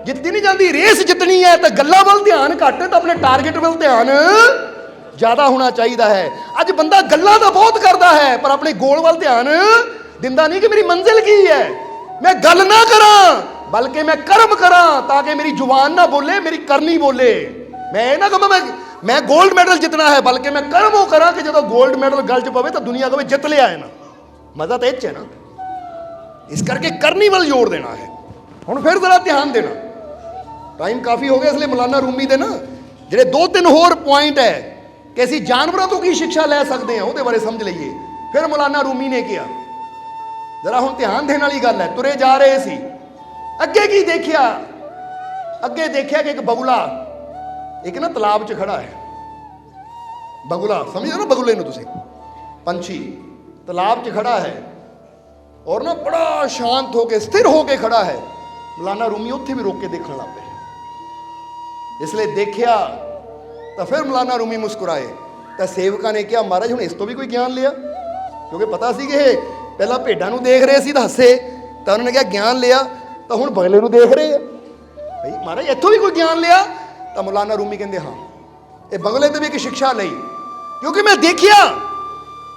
ਜਿੱਤੀ ਨਹੀਂ ਜਾਂਦੀ। ਰੇਸ ਜਿੱਤਣੀ ਹੈ ਤਾਂ ਗੱਲਾਂ ਵੱਲ ਧਿਆਨ ਘੱਟ ਤਾਂ ਆਪਣੇ ਟਾਰਗੇਟ ਵੱਲ ਧਿਆਨ ਜ਼ਿਆਦਾ ਹੋਣਾ ਚਾਹੀਦਾ ਹੈ। ਅੱਜ ਬੰਦਾ ਗੱਲਾਂ ਤਾਂ ਬਹੁਤ ਕਰਦਾ ਹੈ ਪਰ ਆਪਣੇ ਗੋਲ ਵੱਲ ਧਿਆਨ ਦਿੰਦਾ ਨਹੀਂ ਕਿ ਮੇਰੀ ਮੰਜ਼ਿਲ ਕੀ ਹੈ। ਮੈਂ ਗੱਲ ਨਾ ਕਰਾਂ ਬਲਕਿ ਮੈਂ ਕਰਮ ਕਰਾਂ ਤਾਂ ਕਿ ਮੇਰੀ ਜ਼ੁਬਾਨ ਨਾ ਬੋਲੇ, ਮੇਰੀ ਕਰਨੀ ਬੋਲੇ। ਮੈਂ ਇਹ ਨਾ ਕਹਾਂ ਮੈਂ 골ਡ ਮੈਡਲ ਜਿੱਤਣਾ ਹੈ, ਬਲਕਿ ਮੈਂ ਕਰਮ ਉਹ ਕਰਾਂ ਕਿ ਜਦੋਂ 골ਡ ਮੈਡਲ ਗਲ 'ਚ ਪਵੇ ਤਾਂ ਦੁਨੀਆ ਕਹੇ ਜਿੱਤ ਲਿਆ ਹੈ ਨਾ। ਮਜ਼ਾ ਤਾਂ ਇਹ 'ਚ ਹੈ ਨਾ। ਇਸ ਕਰਕੇ ਕਰਨੀ ਵੱਲ ਜ਼ੋਰ ਦੇਣਾ ਹੈ। ਹੁਣ ਫਿਰ ਜ਼ਰਾ ਧਿਆਨ ਦੇਣਾ, ਟਾਈਮ ਕਾਫੀ ਹੋ ਗਿਆ। ਇਸ ਲਈ ਮੌਲਾਨਾ ਰੂਮੀ ਦੇ ਨਾ ਜਿਹੜੇ 2-3 ਹੋਰ ਪੁਆਇੰਟ ਹੈ ਕਿ ਅਸੀਂ ਜਾਨਵਰਾਂ ਤੋਂ ਕੀ ਸਿੱਖਿਆ ਲੈ ਸਕਦੇ ਹਾਂ ਉਹਦੇ ਬਾਰੇ ਸਮਝ ਲਈਏ। ਫਿਰ ਮੌਲਾਨਾ ਰੂਮੀ ਨੇ ਕਿਹਾ, ਜ਼ਰਾ ਹੁਣ ਧਿਆਨ ਦੇਣ ਵਾਲੀ ਗੱਲ ਹੈ। ਤੁਰੇ ਜਾ ਰਹੇ ਸੀ, ਅੱਗੇ ਕੀ ਦੇਖਿਆ? ਅੱਗੇ ਦੇਖਿਆ ਕਿ ਇੱਕ ਬਗੁਲਾ ਇੱਕ ਨਾ ਤਲਾਬ 'ਚ ਖੜਾ ਹੈ। ਬਗੁਲਾ ਸਮਝਦੇ ਨਾ, ਬਗੁਲੇ ਨੂੰ ਤੁਸੀਂ, ਪੰਛੀ ਤਲਾਬ 'ਚ ਖੜਾ ਹੈ ਔਰ ਨਾ ਬੜਾ ਸ਼ਾਂਤ ਹੋ ਕੇ, ਸਥਿਰ ਹੋ ਕੇ ਖੜਾ ਹੈ। ਮੌਲਾਨਾ ਰੂਮੀ ਉੱਥੇ ਵੀ ਰੋਕ ਕੇ ਦੇਖਣ ਲੱਗ ਪਏ। ਇਸ ਲਈ ਦੇਖਿਆ ਤਾਂ ਫਿਰ ਮੌਲਾਨਾ ਰੂਮੀ ਮੁਸਕਰਾਏ। ਤਾਂ ਸੇਵਕਾਂ ਨੇ ਕਿਹਾ ਮਹਾਰਾਜ ਹੁਣ ਇਸ ਤੋਂ ਵੀ ਕੋਈ ਗਿਆਨ ਲਿਆ, ਕਿਉਂਕਿ ਪਤਾ ਸੀ ਕਿ ਇਹ ਪਹਿਲਾਂ ਭੇਡਾਂ ਨੂੰ ਦੇਖ ਰਹੇ ਸੀ ਤਾਂ ਹੱਸੇ, ਤਾਂ ਉਹਨਾਂ ਨੇ ਕਿਹਾ ਗਿਆਨ ਲਿਆ, ਤਾਂ ਹੁਣ ਬਗਲੇ ਨੂੰ ਦੇਖ ਰਹੇ ਆ ਭਾਈ ਮਹਾਰਾਜ ਇੱਥੋਂ ਵੀ ਕੋਈ ਗਿਆਨ ਲਿਆ। ਤਾਂ ਮੌਲਾਨਾ ਰੂਮੀ ਕਹਿੰਦੇ ਹਾਂ ਇਹ ਬਗਲੇ ਤੇ ਵੀ ਇੱਕ ਸਿੱਖਿਆ ਲਈ, ਕਿਉਂਕਿ ਮੈਂ ਦੇਖਿਆ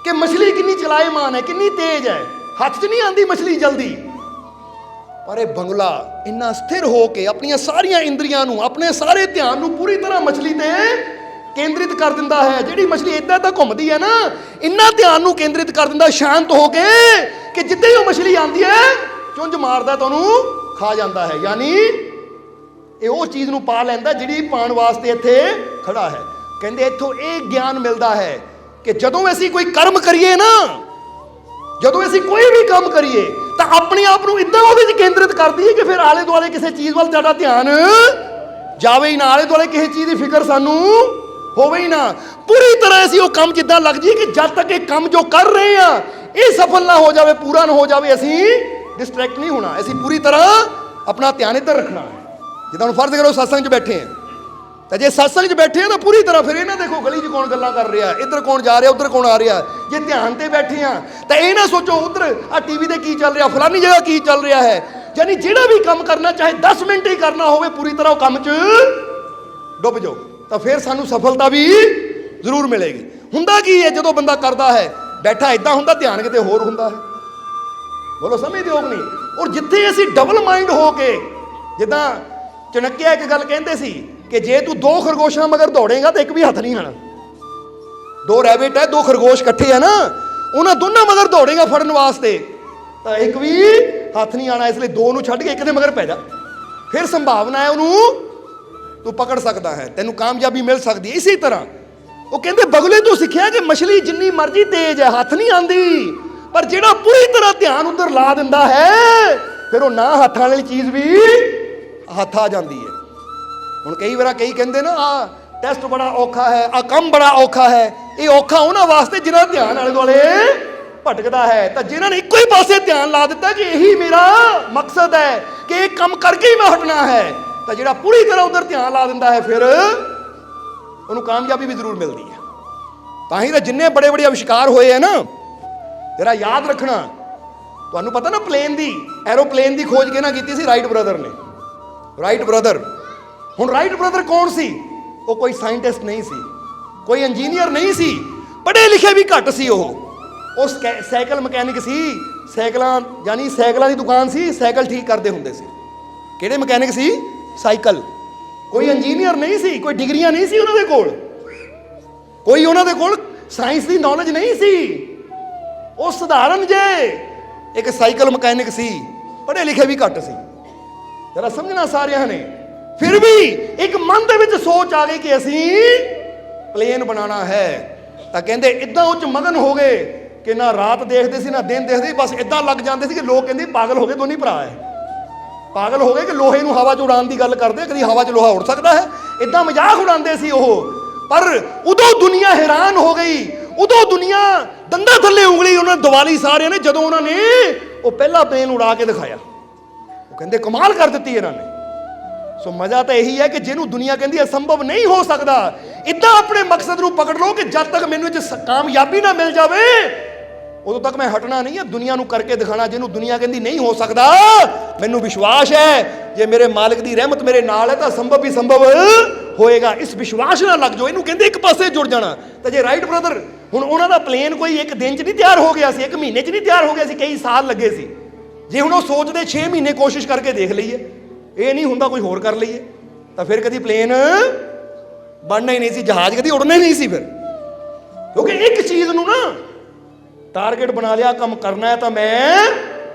ਕਿ ਮਛਲੀ ਕਿੰਨੀ ਚਲਾਏਮਾਨ ਹੈ, ਕਿੰਨੀ ਤੇਜ਼ ਹੈ, ਹੱਥ 'ਚ ਨਹੀਂ ਆਉਂਦੀ ਮਛਲੀ ਜਲਦੀ, ਪਰ ਇਹ ਬਗਲਾ ਇੰਨਾ ਸਥਿਰ ਹੋ ਕੇ ਆਪਣੀਆਂ ਸਾਰੀਆਂ ਇੰਦਰੀਆਂ ਨੂੰ, ਆਪਣੇ ਸਾਰੇ ਧਿਆਨ ਨੂੰ ਪੂਰੀ ਤਰ੍ਹਾਂ ਮਛਲੀ ਤੇ ਕੇਂਦਰਿਤ ਕਰ ਦਿੰਦਾ ਹੈ। ਜਿਹੜੀ ਮਛਲੀ ਇੱਦਾਂ ਘੁੰਮਦੀ ਹੈ ਨਾ, ਇੰਨਾ ਧਿਆਨ ਨੂੰ ਕੇਂਦਰਿਤ ਕਰ ਦਿੰਦਾ ਸ਼ਾਂਤ ਹੋ ਕੇ ਕਿ ਜਿੱਦਾਂ ਹੀ ਉਹ ਮਛਲੀ ਆਉਂਦੀ ਹੈ ਚੁੰਝ ਮਾਰਦਾ ਤਾਂ ਉਹਨੂੰ ਖਾ ਜਾਂਦਾ ਹੈ। ਯਾਨੀ ਇਹ ਉਹ ਚੀਜ਼ ਨੂੰ ਪਾ ਲੈਂਦਾ ਜਿਹੜੀ ਪਾਣ ਵਾਸਤੇ ਇੱਥੇ ਖੜਾ ਹੈ। ਕਹਿੰਦੇ ਇੱਥੋਂ ਇਹ ਗਿਆਨ ਮਿਲਦਾ ਹੈ ਕਿ ਜਦੋਂ ਅਸੀਂ ਕੋਈ ਕਰਮ ਕਰੀਏ ਨਾ, ਜਦੋਂ ਅਸੀਂ ਕੋਈ ਵੀ ਕੰਮ ਕਰੀਏ ਤਾਂ ਆਪਣੇ ਆਪ ਨੂੰ ਇਦਾਂ ਉਹਦੇ 'ਚ ਕੇਂਦਰਿਤ ਕਰ ਦਈਏ ਕਿ ਫਿਰ ਆਲੇ ਦੁਆਲੇ ਕਿਸੇ ਚੀਜ਼ ਵੱਲ ਜ਼ਿਆਦਾ ਧਿਆਨ ਜਾਵੇ ਹੀ ਨਾ, ਆਲੇ ਦੁਆਲੇ ਕਿਸੇ ਚੀਜ਼ ਦੀ ਫਿਕਰ ਸਾਨੂੰ ਹੋਵੇ ਹੀ ਨਾ। ਪੂਰੀ ਤਰ੍ਹਾਂ ਅਸੀਂ ਉਹ ਕੰਮ ਜਿੱਦਾਂ ਲੱਗ ਜੀ ਕਿ ਜਦ ਤੱਕ ਇਹ ਕੰਮ ਜੋ ਕਰ ਰਹੇ ਆ ਇਹ ਸਫਲ ਨਾ ਹੋ ਜਾਵੇ, ਪੂਰਾ ਨਾ ਹੋ ਜਾਵੇ, ਅਸੀਂ ਡਿਸਟਰੈਕਟ ਨਹੀਂ ਹੋਣਾ। ਅਸੀਂ ਪੂਰੀ ਤਰ੍ਹਾਂ ਆਪਣਾ ਧਿਆਨ ਇੱਧਰ ਰੱਖਣਾ ਹੈ। ਜਿੱਦਾਂ ਹੁਣ ਫਰਜ਼ ਕਰੋ ਸਤਸੰਗ 'ਚ ਬੈਠੇ ਆ, ਤਾਂ ਜੇ ਸਤਸੰਗ 'ਚ ਬੈਠੇ ਆ ਤਾਂ ਪੂਰੀ ਤਰ੍ਹਾਂ ਫਿਰ ਇਹ ਨਾ ਦੇਖੋ ਗਲੀ 'ਚ ਕੌਣ ਗੱਲਾਂ ਕਰ ਰਿਹਾ, ਇੱਧਰ ਕੌਣ ਜਾ ਰਿਹਾ, ਉੱਧਰ ਕੌਣ ਆ ਰਿਹਾ। ਜੇ ਧਿਆਨ ਤੇ ਬੈਠੇ ਆ ਤਾਂ ਇਹ ਨਾ ਸੋਚੋ ਉੱਧਰ ਆ ਟੀਵੀ ਤੇ ਕੀ ਚੱਲ ਰਿਹਾ, ਫਲਾਨੀ ਜਗ੍ਹਾ ਕੀ ਚੱਲ ਰਿਹਾ ਹੈ। ਯਾਨੀ ਜਿਹੜਾ ਵੀ ਕੰਮ ਕਰਨਾ ਚਾਹੇ 10 ਮਿੰਟ ਹੀ ਕਰਨਾ ਹੋਵੇ, ਪੂਰੀ ਤਰ੍ਹਾਂ ਉਹ ਕੰਮ 'ਚ ਡੁੱਬ ਜਾਓ, ਤਾਂ ਫਿਰ ਸਾਨੂੰ ਸਫਲਤਾ ਵੀ ਜ਼ਰੂਰ ਮਿਲੇਗੀ। ਹੁੰਦਾ ਕੀ ਹੈ ਜਦੋਂ ਬੰਦਾ ਕਰਦਾ ਹੈ, ਬੈਠਾ ਇਦਾਂ ਹੁੰਦਾ, ਧਿਆਨ ਕਿਤੇ ਹੋਰ ਹੁੰਦਾ ਹੈ। ਬੋਲੋ ਸਮਝਦੇ ਹੋ ਨਹੀਂ? ਔਰ ਜਿੱਥੇ ਅਸੀਂ ਡਬਲ ਮਾਈਂਡ ਹੋ ਕੇ, ਜਿੱਦਾਂ ਚਣਕਿਆ ਇੱਕ ਗੱਲ ਕਹਿੰਦੇ ਸੀ ਕਿ ਜੇ ਤੂੰ 2 ਖਰਗੋਸ਼ਾਂ ਮਗਰ ਦੌੜੇਗਾ ਤਾਂ ਇੱਕ ਵੀ ਹੱਥ ਨਹੀਂ ਆਣਾ। 2 ਰੈਬਿਟ ਹੈ, 2 ਖਰਗੋਸ਼ ਇਕੱਠੇ ਆ ਨਾ, ਉਹਨਾਂ ਦੋਨਾਂ ਮਗਰ ਦੌੜੇਗਾ ਫੜਨ ਵਾਸਤੇ ਤਾਂ ਇੱਕ ਵੀ ਹੱਥ ਨਹੀਂ ਆਣਾ। ਇਸ ਲਈ 2 ਨੂੰ ਛੱਡ ਕੇ ਇੱਕ ਦੇ ਮਗਰ ਪੈ ਜਾ, ਫਿਰ ਸੰਭਾਵਨਾ ਹੈ ਉਹਨੂੰ ਤੂੰ ਪਕੜ ਸਕਦਾ ਹੈ, ਤੈਨੂੰ ਕਾਮਯਾਬੀ ਮਿਲ ਸਕਦੀ ਹੈ। ਇਸੇ ਤਰ੍ਹਾਂ ਉਹ ਕਹਿੰਦੇ ਬਗਲੇ ਤੋਂ ਸਿੱਖਿਆ ਕਿ ਮਛਲੀ ਜਿੰਨੀ ਮਰਜ਼ੀ ਤੇਜ਼ ਹੈ, ਹੱਥ ਨਹੀਂ ਆਂਦੀ, ਪਰ ਜਿਹੜਾ ਪੂਰੀ ਤਰ੍ਹਾਂ ਧਿਆਨ ਉੱਧਰ ਲਾ ਦਿੰਦਾ ਹੈ ਫਿਰ ਉਹ ਨਾ ਹੱਥਾਂ ਵਾਲੀ ਚੀਜ਼ ਵੀ ਹੱਥ ਆ ਜਾਂਦੀ ਹੈ। ਹੁਣ ਕਈ ਵਾਰ ਕਈ ਕਹਿੰਦੇ ਨਾ ਆ ਟੈਸਟ ਬੜਾ ਔਖਾ ਹੈ, ਆ ਕੰਮ ਬੜਾ ਔਖਾ ਹੈ। ਇਹ ਔਖਾ ਉਹਨਾਂ ਵਾਸਤੇ ਜਿਨ੍ਹਾਂ ਦਾ ਧਿਆਨ ਆਲੇ ਦੁਆਲੇ ਭਟਕਦਾ ਹੈ। ਤਾਂ ਜਿਨ੍ਹਾਂ ਨੇ ਇੱਕੋ ਹੀ ਪਾਸੇ ਧਿਆਨ ਲਾ ਦਿੱਤਾ ਕਿ ਇਹੀ ਮੇਰਾ ਮਕਸਦ ਹੈ ਕਿ ਇਹ ਕੰਮ ਕਰਕੇ ਹੀ ਮੈਂ ਹਟਣਾ ਹੈ, ਤਾਂ ਜਿਹੜਾ ਪੂਰੀ ਤਰ੍ਹਾਂ ਉਧਰ ਧਿਆਨ ਲਾ ਦਿੰਦਾ ਹੈ ਫਿਰ ਉਹਨੂੰ ਕਾਮਯਾਬੀ ਵੀ ਜ਼ਰੂਰ ਮਿਲਦੀ ਹੈ। ਤਾਂ ਹੀ ਤਾਂ ਜਿੰਨੇ ਬੜੇ ਬੜੇ ਅਵਿਸ਼ਕਾਰ ਹੋਏ ਹੈ ਨਾ, ਜਰਾ ਯਾਦ ਰੱਖਣਾ। ਤੁਹਾਨੂੰ ਪਤਾ ਨਾ ਪਲੇਨ ਦੀ, ਐਰੋਪਲੇਨ ਦੀ ਖੋਜ ਕਿਹਨਾਂ ਕੀਤੀ ਸੀ? ਰਾਈਟ ਬ੍ਰਦਰ ਨੇ। Right brother. ਹੁਣ ਰਾਈਟ ਬ੍ਰਦਰ ਕੌਣ ਸੀ? ਉਹ ਕੋਈ ਸਾਇੰਟਿਸਟ ਨਹੀਂ ਸੀ, ਕੋਈ ਇੰਜੀਨੀਅਰ ਨਹੀਂ ਸੀ, ਪੜ੍ਹੇ ਲਿਖੇ ਵੀ ਘੱਟ ਸੀ। ਉਹ ਸਾਈਕਲ ਮਕੈਨਿਕ ਸੀ। ਸਾਈਕਲਾਂ ਯਾਨੀ ਸਾਈਕਲਾਂ ਦੀ ਦੁਕਾਨ ਸੀ, ਸਾਈਕਲ ਠੀਕ ਕਰਦੇ ਹੁੰਦੇ ਸੀ। ਕਿਹੜੇ ਮਕੈਨਿਕ ਸੀ? ਸਾਈਕਲ। ਕੋਈ ਇੰਜੀਨੀਅਰ ਨਹੀਂ ਸੀ, ਕੋਈ ਡਿਗਰੀਆਂ ਨਹੀਂ ਸੀ ਉਹਨਾਂ ਦੇ ਕੋਲ, ਕੋਈ ਉਹਨਾਂ ਦੇ ਕੋਲ ਸਾਇੰਸ ਦੀ ਨੌਲੇਜ ਨਹੀਂ ਸੀ। ਉਹ ਸਧਾਰਨ ਜੇ ਇੱਕ ਸਾਈਕਲ ਮਕੈਨਿਕ ਸੀ, ਪੜ੍ਹੇ ਲਿਖੇ ਵੀ ਘੱਟ ਸੀ। ਜਰਾ ਸਮਝਣਾ ਸਾਰਿਆਂ ਨੇ। ਫਿਰ ਵੀ ਇੱਕ ਮਨ ਦੇ ਵਿੱਚ ਸੋਚ ਆ ਗਈ ਕਿ ਅਸੀਂ ਪਲੇਨ ਬਣਾਉਣਾ ਹੈ। ਤਾਂ ਕਹਿੰਦੇ ਇਦਾਂ ਉਹ 'ਚ ਮਗਨ ਹੋ ਗਏ ਕਿ ਨਾ ਰਾਤ ਦੇਖਦੇ ਸੀ ਨਾ ਦਿਨ ਦੇਖਦੇ, ਬਸ ਇਦਾਂ ਲੱਗ ਜਾਂਦੇ ਸੀ ਕਿ ਲੋਕ ਕਹਿੰਦੇ ਪਾਗਲ ਹੋ ਗਏ, ਦੋਨੇ ਭਰਾ ਹੈ, ਪਾਗਲ ਹੋ ਗਏ ਕਿ ਲੋਹੇ ਨੂੰ ਹਵਾ 'ਚ ਉਡਾਉਣ ਦੀ ਗੱਲ ਕਰਦੇ, ਕਦੀ ਹਵਾ 'ਚ ਲੋਹਾ ਉੜ ਸਕਦਾ ਹੈ? ਇਦਾਂ ਮਜ਼ਾਕ ਉਡਾਉਂਦੇ ਸੀ ਉਹ। ਪਰ ਉਦੋਂ ਦੁਨੀਆ ਹੈਰਾਨ ਹੋ ਗਈ, ਉਦੋਂ ਦੁਨੀਆ ਦੰਦਾਂ ਥੱਲੇ ਉਂਗਲੀ ਉਹਨਾਂ ਨੇ ਦਵਾਲੀ ਸਾਰਿਆਂ ਨੇ, ਜਦੋਂ ਉਹਨਾਂ ਨੇ ਉਹ ਪਹਿਲਾ ਪਲੇਨ ਉਡਾ ਕੇ ਦਿਖਾਇਆ। ਉਹ ਕਹਿੰਦੇ ਕਮਾਲ ਕਰ ਦਿੱਤੀ ਇਹਨਾਂ ਨੇ। ਸੋ ਮਜ਼ਾ ਤਾਂ ਇਹੀ ਹੈ ਕਿ ਜਿਹਨੂੰ ਦੁਨੀਆ ਕਹਿੰਦੀ ਅਸੰਭਵ ਨਹੀਂ ਹੋ ਸਕਦਾ, ਇਦਾਂ ਆਪਣੇ ਮਕਸਦ ਨੂੰ ਪਕੜ ਲਓ ਕਿ ਜਦ ਤੱਕ ਮੈਨੂੰ ਇਹ 'ਚ ਕਾਮਯਾਬੀ ਨਾ ਮਿਲ ਜਾਵੇ ਉਦੋਂ ਤੱਕ ਮੈਂ ਹਟਣਾ ਨਹੀਂ ਹੈ। ਦੁਨੀਆ ਨੂੰ ਕਰਕੇ ਦਿਖਾਣਾ। ਜਿਹਨੂੰ ਦੁਨੀਆ ਕਹਿੰਦੀ ਨਹੀਂ ਹੋ ਸਕਦਾ, ਮੈਨੂੰ ਵਿਸ਼ਵਾਸ ਹੈ ਜੇ ਮੇਰੇ ਮਾਲਕ ਦੀ ਰਹਿਮਤ ਮੇਰੇ ਨਾਲ ਹੈ ਤਾਂ ਸੰਭਵ ਵੀ ਸੰਭਵ ਹੋਏਗਾ। ਇਸ ਵਿਸ਼ਵਾਸ ਨਾਲ ਲੱਗ ਜਾਓ। ਇਹਨੂੰ ਕਹਿੰਦੇ ਇੱਕ ਪਾਸੇ ਜੁੜ ਜਾਣਾ। ਤਾਂ ਜੇ ਰਾਈਟ ਬ੍ਰਦਰ, ਹੁਣ ਉਹਨਾਂ ਦਾ ਪਲੇਨ ਕੋਈ ਇੱਕ ਦਿਨ 'ਚ ਨਹੀਂ ਤਿਆਰ ਹੋ ਗਿਆ ਸੀ, ਇੱਕ ਮਹੀਨੇ 'ਚ ਨਹੀਂ ਤਿਆਰ ਹੋ ਗਿਆ ਸੀ, ਕਈ ਸਾਲ ਲੱਗੇ ਸੀ। ਜੇ ਹੁਣ ਉਹ ਸੋਚਦੇ 6 ਮਹੀਨੇ ਕੋਸ਼ਿਸ਼ ਕਰਕੇ ਦੇਖ ਲਈਏ, ਇਹ ਨਹੀਂ ਹੁੰਦਾ ਕੋਈ ਹੋਰ ਕਰ ਲਈਏ, ਤਾਂ ਫਿਰ ਕਦੀ ਪਲੇਨ ਬਣਨਾ ਹੀ ਨਹੀਂ ਸੀ, ਜਹਾਜ਼ ਕਦੀ ਉੜਨਾ ਹੀ ਨਹੀਂ ਸੀ ਫਿਰ। ਕਿਉਂਕਿ ਇੱਕ ਚੀਜ਼ ਨੂੰ ਨਾ ਟਾਰਗੇਟ ਬਣਾ ਲਿਆ, ਕੰਮ ਕਰਨਾ ਹੈ ਤਾਂ ਮੈਂ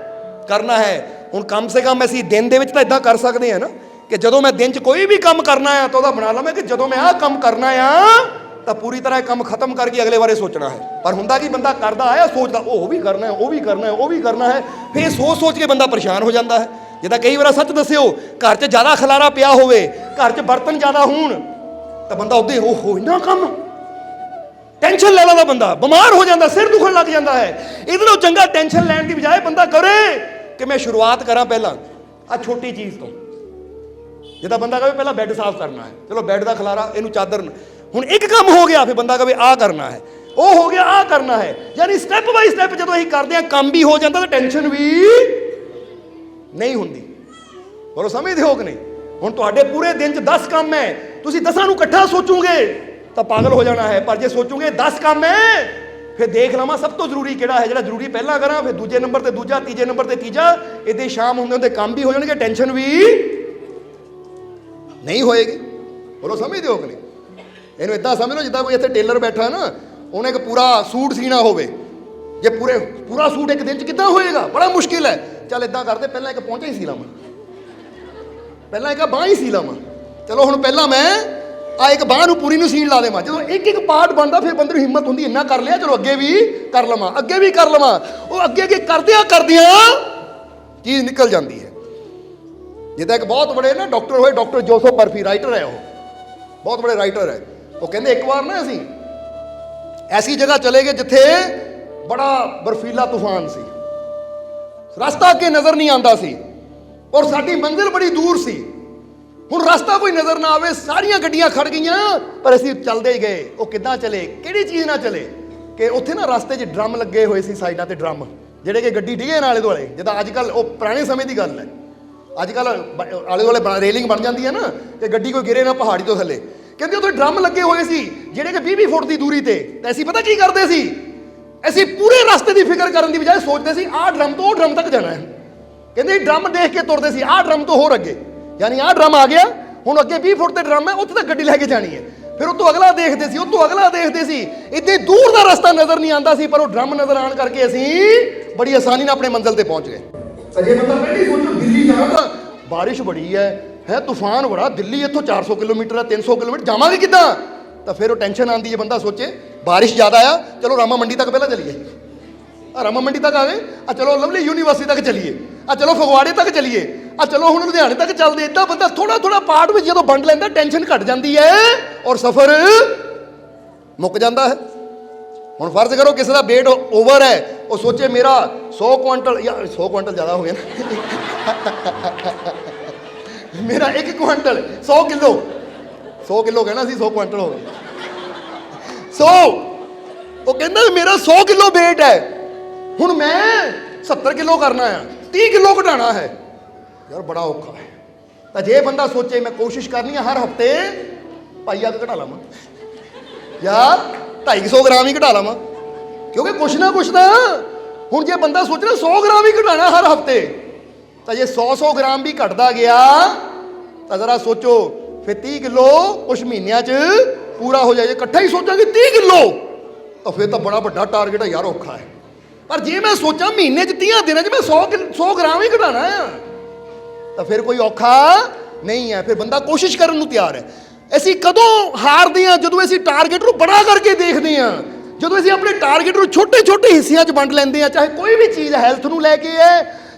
ਕਰਨਾ ਹੈ। ਹੁਣ ਕਮ ਸੇ ਕਮ ਅਸੀਂ ਦਿਨ ਦੇ ਵਿੱਚ ਤਾਂ ਇਦਾਂ ਕਰ ਸਕਦੇ ਹਾਂ ਨਾ ਕਿ ਜਦੋਂ ਮੈਂ ਦਿਨ 'ਚ ਕੋਈ ਵੀ ਕੰਮ ਕਰਨਾ ਹੈ ਤਾਂ ਉਹਦਾ ਬਣਾ ਲਵਾਂ ਕਿ ਜਦੋਂ ਮੈਂ ਆਹ ਕੰਮ ਕਰਨਾ ਆ ਤਾਂ ਪੂਰੀ ਤਰ੍ਹਾਂ ਇਹ ਕੰਮ ਖਤਮ ਕਰਕੇ ਅਗਲੇ ਬਾਰੇ ਸੋਚਣਾ ਹੈ। ਪਰ ਹੁੰਦਾ ਕਿ ਬੰਦਾ ਕਰਦਾ ਆਇਆ ਸੋਚਦਾ ਉਹ ਵੀ ਕਰਨਾ ਹੈ, ਉਹ ਵੀ ਕਰਨਾ ਹੈ, ਉਹ ਵੀ ਕਰਨਾ ਹੈ, ਫਿਰ ਸੋਚ ਕੇ ਬੰਦਾ ਪਰੇਸ਼ਾਨ ਹੋ ਜਾਂਦਾ ਹੈ। ਜਿੱਦਾਂ ਕਈ ਵਾਰ ਸੱਚ ਦੱਸਿਓ, ਘਰ 'ਚ ਜ਼ਿਆਦਾ ਖਲਾਰਾ ਪਿਆ ਹੋਵੇ, ਘਰ 'ਚ ਬਰਤਨ ਜ਼ਿਆਦਾ ਹੋਣ, ਤਾਂ ਬੰਦਾ ਉਹਦੇ ਓਹੋ ਇੰਨਾ ਕੰਮ, ਟੈਨਸ਼ਨ ਲੈ ਲੈਂਦਾ ਬੰਦਾ, ਬਿਮਾਰ ਹੋ ਜਾਂਦਾ, ਸਿਰ ਦੁਖਣ ਲੱਗ ਜਾਂਦਾ ਹੈ। ਇਹਦੇ ਨਾਲੋਂ ਚੰਗਾ ਟੈਨਸ਼ਨ ਲੈਣ ਦੀ ਬਜਾਏ ਬੰਦਾ ਕਰੇ ਕਿ ਮੈਂ ਸ਼ੁਰੂਆਤ ਕਰਾਂ ਪਹਿਲਾਂ ਆ ਛੋਟੀ ਚੀਜ਼ ਤੋਂ। ਜਿੱਦਾਂ ਬੰਦਾ ਕਹੇ ਪਹਿਲਾਂ ਬੈੱਡ ਸਾਫ਼ ਕਰਨਾ ਹੈ, ਚਲੋ ਬੈੱਡ ਦਾ ਖਲਾਰਾ, ਇਹਨੂੰ ਚਾਦਰ, ਹੁਣ ਇੱਕ ਕੰਮ ਹੋ ਗਿਆ, ਫਿਰ ਬੰਦਾ ਕਹੇ ਆਹ ਕਰਨਾ ਹੈ, ਉਹ ਹੋ ਗਿਆ ਆਹ ਕਰਨਾ ਹੈ। ਯਾਨੀ ਸਟੈਪ ਬਾਈ ਸਟੈਪ ਜਦੋਂ ਅਸੀਂ ਕਰਦੇ ਹਾਂ ਕੰਮ ਵੀ ਹੋ ਜਾਂਦਾ ਤਾਂ ਟੈਨਸ਼ਨ ਵੀ ਨਹੀਂ ਹੁੰਦੀ। ਬੋਲੋ ਸਮਝਦੇ ਹੋ ਕਿ ਨਹੀਂ? ਹੁਣ ਤੁਹਾਡੇ ਪੂਰੇ ਦਿਨ 'ਚ 10 ਕੰਮ ਹੈ, ਤੁਸੀਂ 10 ਨੂੰ ਇਕੱਠਾ ਸੋਚੋਗੇ ਤਾਂ ਪਾਗਲ ਹੋ ਜਾਣਾ ਹੈ। ਪਰ ਜੇ ਸੋਚੋਗੇ 10 ਕੰਮ ਹੈ, ਫਿਰ ਦੇਖ ਲਵਾਂ ਸਭ ਤੋਂ ਜ਼ਰੂਰੀ ਕਿਹੜਾ ਹੈ, ਜਿਹੜਾ ਜ਼ਰੂਰੀ ਪਹਿਲਾਂ ਕਰਾਂ, ਫਿਰ ਦੂਜੇ ਨੰਬਰ ਤੇ ਦੂਜਾ, ਤੀਜੇ ਨੰਬਰ ਤੇ ਤੀਜਾ। ਇਹਦੇ ਸ਼ਾਮ ਹੁੰਦੇ ਹੁੰਦੇ ਕੰਮ ਵੀ ਹੋ ਜਾਣਗੇ, ਟੈਨਸ਼ਨ ਵੀ ਨਹੀਂ ਹੋਏਗੀ। ਬੋਲੋ ਸਮਝਦੇ ਹੋ ਕਿ ਨਹੀਂ? ਇਹਨੂੰ ਇਦਾਂ ਸਮਝ ਲਓ ਜਿੱਦਾਂ ਕੋਈ ਇੱਥੇ ਟੇਲਰ ਬੈਠਾ ਨਾ, ਉਹਨੇ ਇੱਕ ਪੂਰਾ ਸੂਟ ਸੀਣਾ ਹੋਵੇ। ਜੇ ਪੂਰਾ ਸੂਟ ਇੱਕ ਦਿਨ 'ਚ ਕਿੱਦਾਂ ਹੋਏਗਾ? ਬੜਾ ਮੁਸ਼ਕਿਲ ਹੈ। ਚੱਲ ਇਦਾਂ ਕਰਦੇ, ਪਹਿਲਾਂ ਇੱਕ ਪਹੁੰਚਾ ਹੀ ਸੀ ਲਾਵਾਂ, ਪਹਿਲਾਂ ਇੱਕ ਬਾਂਹ ਹੀ ਸੀ ਲਾਵਾਂ। ਚਲੋ ਹੁਣ ਪਹਿਲਾਂ ਮੈਂ ਆ ਇੱਕ ਬਾਂਹ ਨੂੰ ਪੂਰੀ ਨੂੰ ਸੀਣ ਲਾ ਦੇਵਾਂ। ਜਦੋਂ ਇੱਕ ਇੱਕ ਪਾਰਟ ਬਣਦਾ ਫਿਰ ਬੰਦੇ ਨੂੰ ਹਿੰਮਤ ਹੁੰਦੀ ਇੰਨਾ ਕਰ ਲਿਆ, ਚਲੋ ਅੱਗੇ ਵੀ ਕਰ ਲਵਾਂ, ਅੱਗੇ ਵੀ ਕਰ ਲਵਾਂ। ਉਹ ਅੱਗੇ ਕਰਦਿਆਂ ਚੀਜ਼ ਨਿਕਲ ਜਾਂਦੀ ਹੈ। ਜਿੱਦਾਂ ਇੱਕ ਬਹੁਤ ਬੜੇ ਨਾ ਡਾਕਟਰ ਹੋਏ, ਡਾਕਟਰ ਜੋਸਫ ਬਰਫੀ, ਰਾਈਟਰ ਹੈ, ਉਹ ਬਹੁਤ ਬੜੇ ਰਾਈਟਰ ਹੈ। ਉਹ ਕਹਿੰਦੇ ਇੱਕ ਵਾਰ ਨਾ ਅਸੀਂ ਐਸੀ ਜਗ੍ਹਾ ਚਲੇ ਗਏ ਜਿੱਥੇ ਬੜਾ ਬਰਫੀਲਾ ਤੂਫਾਨ ਸੀ, ਰਸਤਾ ਅੱਗੇ ਨਜ਼ਰ ਨਹੀਂ ਆਉਂਦਾ ਸੀ ਔਰ ਸਾਡੀ ਮੰਜ਼ਿਲ ਬੜੀ ਦੂਰ ਸੀ। ਹੁਣ ਰਸਤਾ ਕੋਈ ਨਜ਼ਰ ਨਾ ਆਵੇ, ਸਾਰੀਆਂ ਗੱਡੀਆਂ ਖੜ ਗਈਆਂ, ਪਰ ਅਸੀਂ ਚੱਲਦੇ ਹੀ ਗਏ। ਉਹ ਕਿੱਦਾਂ ਚਲੇ, ਕਿਹੜੀ ਚੀਜ਼ ਨਾਲ ਚਲੇ ਕਿ ਉੱਥੇ ਨਾ ਰਸਤੇ 'ਚ ਡਰਮ ਲੱਗੇ ਹੋਏ ਸੀ, ਸਾਈਡਾਂ ਤੇ ਡਰਮ, ਜਿਹੜੇ ਕਿ ਗੱਡੀ ਡਿੱਗੇ ਆਲੇ ਦੁਆਲੇ, ਜਿੱਦਾਂ ਅੱਜ ਕੱਲ੍ਹ, ਉਹ ਪੁਰਾਣੇ ਸਮੇਂ ਦੀ ਗੱਲ ਹੈ, ਅੱਜ ਕੱਲ੍ਹ ਆਲੇ ਦੁਆਲੇ ਰੇਲਿੰਗ ਬਣ ਜਾਂਦੀ ਹੈ ਨਾ, ਤੇ ਗੱਡੀ ਕੋਈ ਗਿਰੇ ਨਾ ਪਹਾੜੀ ਤੋਂ ਥੱਲੇ। ਕਹਿੰਦੇ ਉੱਥੇ ਡਰਮ ਲੱਗੇ ਹੋਏ ਸੀ ਜਿਹੜੇ ਕਿ 20-20 ਫੁੱਟ ਦੀ ਦੂਰੀ ਤੇ ਅਸੀਂ ਪਤਾ ਕੀ ਕਰਦੇ ਸੀ, ਅਸੀਂ ਪੂਰੇ ਰਸਤੇ ਦੀ ਫਿਕਰ ਕਰਨ ਦੀ ਬਜਾਏ ਸੋਚਦੇ ਸੀ ਆਹ ਡਰਮ ਤੋਂ ਉਹ ਡਰਮ ਤੱਕ ਜਾਣਾ ਹੈ। ਕਹਿੰਦੇ ਡਰਮ ਦੇਖ ਕੇ ਤੁਰਦੇ ਸੀ, ਆਹ ਡਰਮ ਤੋਂ ਹੋਰ ਅੱਗੇ, ਯਾਨੀ ਆਹ ਡਰਮ ਆ ਗਿਆ, ਹੁਣ ਅੱਗੇ 20 ਫੁੱਟ ਤੇ ਡਰਮ ਹੈ, ਉੱਥੇ ਤੱਕ ਗੱਡੀ ਲੈ ਕੇ ਜਾਣੀ ਹੈ। ਫਿਰ ਉਹ ਤੋਂ ਅਗਲਾ ਦੇਖਦੇ ਸੀ, ਉਹ ਤੋਂ ਅਗਲਾ ਦੇਖਦੇ ਸੀ, ਇੱਥੇ ਦੂਰ ਦਾ ਰਸਤਾ ਨਜ਼ਰ ਨਹੀਂ ਆਉਂਦਾ ਸੀ, ਪਰ ਉਹ ਡਰਮ ਨਜ਼ਰ ਆਉਣ ਕਰਕੇ ਅਸੀਂ ਬੜੀ ਆਸਾਨੀ ਨਾਲ ਆਪਣੇ ਮੰਜ਼ਿਲ ਤੇ ਪਹੁੰਚ ਗਏ। ਅਜੇ ਬੰਦਾ ਪਹਿਲੇ ਸੋਚੋ ਦਿੱਲੀ ਜਾਣਾ ਤਾਂ ਬਾਰਿਸ਼ ਬੜੀ ਹੈ ਤੂਫਾਨ ਬੜਾ, ਦਿੱਲੀ ਇੱਥੋਂ 400 ਕਿਲੋਮੀਟਰ ਹੈ, 300 ਕਿਲੋਮੀਟਰ, ਜਾਵਾਂਗੇ ਕਿੱਦਾਂ? ਤਾਂ ਫਿਰ ਉਹ ਟੈਨਸ਼ਨ ਆਉਂਦੀ ਹੈ, ਬੰਦਾ ਸੋਚੇ ਬਾਰਿਸ਼ ਜ਼ਿਆਦਾ ਆ, ਚਲੋ ਰਾਮਾ ਮੰਡੀ ਤੱਕ ਪਹਿਲਾਂ ਚਲੀਏ, ਰਾਮਾ ਮੰਡੀ ਤੱਕ ਆ ਗਏ, ਚਲੋ ਲਵਲੀ ਯੂਨੀਵਰਸਿਟੀ ਤੱਕ ਚਲੀਏ, ਚਲੋ ਫਗਵਾੜੇ ਤੱਕ ਚਲੀਏ, ਚਲੋ ਹੁਣ ਲੁਧਿਆਣੇ ਤੱਕ ਚੱਲਦੇ। ਇੱਦਾਂ ਬੰਦਾ ਥੋੜਾ ਪਾਰਟ ਵਿੱਚ ਜਦੋਂ ਵੰਡ ਲੈਂਦਾ, ਟੈਨਸ਼ਨ ਘਟ ਜਾਂਦੀ ਹੈ ਔਰ ਸਫ਼ਰ ਮੁੱਕ ਜਾਂਦਾ ਹੈ। ਹੁਣ ਫਰਜ਼ ਕਰੋ ਕਿਸੇ ਦਾ weight ਓਵਰ ਹੈ, ਉਹ ਸੋਚੇ ਮੇਰਾ 100 ਕੁਆਂਟਲ, ਜਾਂ 100 ਕੁਆਂਟਲ ਜ਼ਿਆਦਾ ਹੋ ਗਿਆ ਨਾ, ਮੇਰਾ 1 ਕੁਆਂਟਲ 100 ਕਿਲੋ, 100 ਕਿਲੋ ਕਹਿਣਾ ਸੀ, 100 ਕੁਆਂਟਲ ਹੋ ਗਿਆ। ਉਹ ਕਹਿੰਦਾ ਮੇਰਾ 100 ਕਿਲੋ weight ਹੈ, ਹੁਣ ਮੈਂ 70 ਕਿਲੋ ਕਰਨਾ ਆ, 30 ਕਿਲੋ ਘਟਾਉਣਾ ਹੈ, ਯਾਰ ਬੜਾ ਔਖਾ ਹੈ। ਤਾਂ ਜੇ ਬੰਦਾ ਸੋਚੇ ਮੈਂ ਕੋਸ਼ਿਸ਼ ਕਰਨੀ ਹੈ ਹਰ ਹਫਤੇ ਪਾਈਆ ਘਟਾ ਲਵਾਂ ਜਾਂ 250 ਗ੍ਰਾਮ ਹੀ ਘਟਾ ਲਵਾਂ, ਕਿਉਂਕਿ ਕੁਛ ਨਾ ਕੁਛ ਤਾਂ, ਹੁਣ ਜੇ ਬੰਦਾ ਸੋਚ ਰਿਹਾ 100 ਗ੍ਰਾਮ ਹੀ ਘਟਾਣਾ ਹਰ ਹਫਤੇ, ਤਾਂ ਜੇ 100 ਗ੍ਰਾਮ ਵੀ ਘਟਦਾ ਗਿਆ ਤਾਂ ਜ਼ਰਾ ਸੋਚੋ ਫਿਰ 30 ਕਿਲੋ ਕੁਛ ਮਹੀਨਿਆਂ 'ਚ ਪੂਰਾ ਹੋ ਜਾਏ। ਜੇ ਇਕੱਠਾ ਹੀ ਸੋਚਾਂਗੇ 30 ਕਿਲੋ ਤਾਂ ਫਿਰ ਤਾਂ ਬੜਾ ਵੱਡਾ ਟਾਰਗੇਟ ਹੈ ਯਾਰ, ਔਖਾ ਹੈ। ਪਰ ਜੇ ਮੈਂ ਸੋਚਾਂ ਮਹੀਨੇ 'ਚ 30 ਦਿਨਾਂ 'ਚ ਮੈਂ 100 ਗ੍ਰਾਮ ਹੀ ਘਟਾਣਾ ਆ, ਤਾਂ ਫਿਰ ਕੋਈ ਔਖਾ ਨਹੀਂ ਹੈ, ਫਿਰ ਬੰਦਾ ਕੋਸ਼ਿਸ਼ ਕਰਨ ਨੂੰ ਤਿਆਰ ਹੈ। ਅਸੀਂ ਕਦੋਂ ਹਾਰਦੇ ਹਾਂ? ਜਦੋਂ ਅਸੀਂ ਟਾਰਗੇਟ ਨੂੰ ਬੜਾ ਕਰਕੇ ਦੇਖਦੇ ਹਾਂ, ਜਦੋਂ ਅਸੀਂ ਆਪਣੇ ਟਾਰਗੇਟ ਨੂੰ ਛੋਟੇ ਹਿੱਸਿਆਂ 'ਚ ਵੰਡ ਲੈਂਦੇ ਹਾਂ, ਚਾਹੇ ਕੋਈ ਵੀ ਚੀਜ਼ ਹੈਲਥ ਨੂੰ ਲੈ ਕੇ ਹੈ,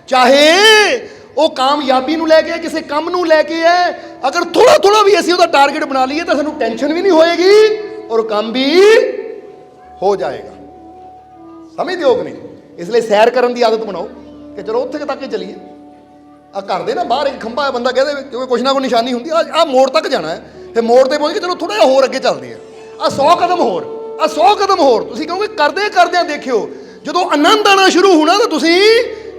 ਚਾਹੇ ਉਹ ਕਾਮਯਾਬੀ ਨੂੰ ਲੈ ਕੇ, ਕਿਸੇ ਕੰਮ ਨੂੰ ਲੈ ਕੇ ਹੈ, ਅਗਰ ਥੋੜਾ ਵੀ ਅਸੀਂ ਉਹਦਾ ਟਾਰਗੇਟ ਬਣਾ ਲਈਏ ਤਾਂ ਸਾਨੂੰ ਟੈਨਸ਼ਨ ਵੀ ਨਹੀਂ ਹੋਏਗੀ ਔਰ ਕੰਮ ਵੀ ਹੋ ਜਾਏਗਾ। ਸਮਝਦੇ ਹੋ ਕਿ ਨਹੀਂ? ਇਸ ਲਈ ਸੈਰ ਕਰਨ ਦੀ ਆਦਤ ਬਣਾਓ ਕਿ ਚਲੋ ਉੱਥੇ ਤੱਕ ਹੀ ਚਲੀਏ। ਘਰ ਦੇ ਨਾ ਬਾਹਰ ਇੱਕ ਖੰਭਾ ਹੈ, ਬੰਦਾ ਕਹਿੰਦੇ ਕਿਉਂਕਿ ਕੁਛ ਨਾ ਕੋਈ ਨਿਸ਼ਾਨੀ ਹੁੰਦੀ, ਆਹ ਮੋੜ ਤੱਕ ਜਾਣਾ ਹੈ, ਫਿਰ ਮੋੜ ਤੇ ਪਹੁੰਚ ਕੇ ਚਲੋ ਥੋੜਾ ਜਿਹਾ ਹੋਰ ਅੱਗੇ ਚੱਲਦੇ ਆ, 100 ਕਦਮ ਹੋਰ, 100 ਕਦਮ ਹੋਰ। ਤੁਸੀਂ ਕਹੋਗੇ ਕਰਦਿਆਂ ਦੇਖਿਓ, ਜਦੋਂ ਆਨੰਦ ਆਉਣਾ ਸ਼ੁਰੂ ਹੋਣਾ ਤਾਂ ਤੁਸੀਂ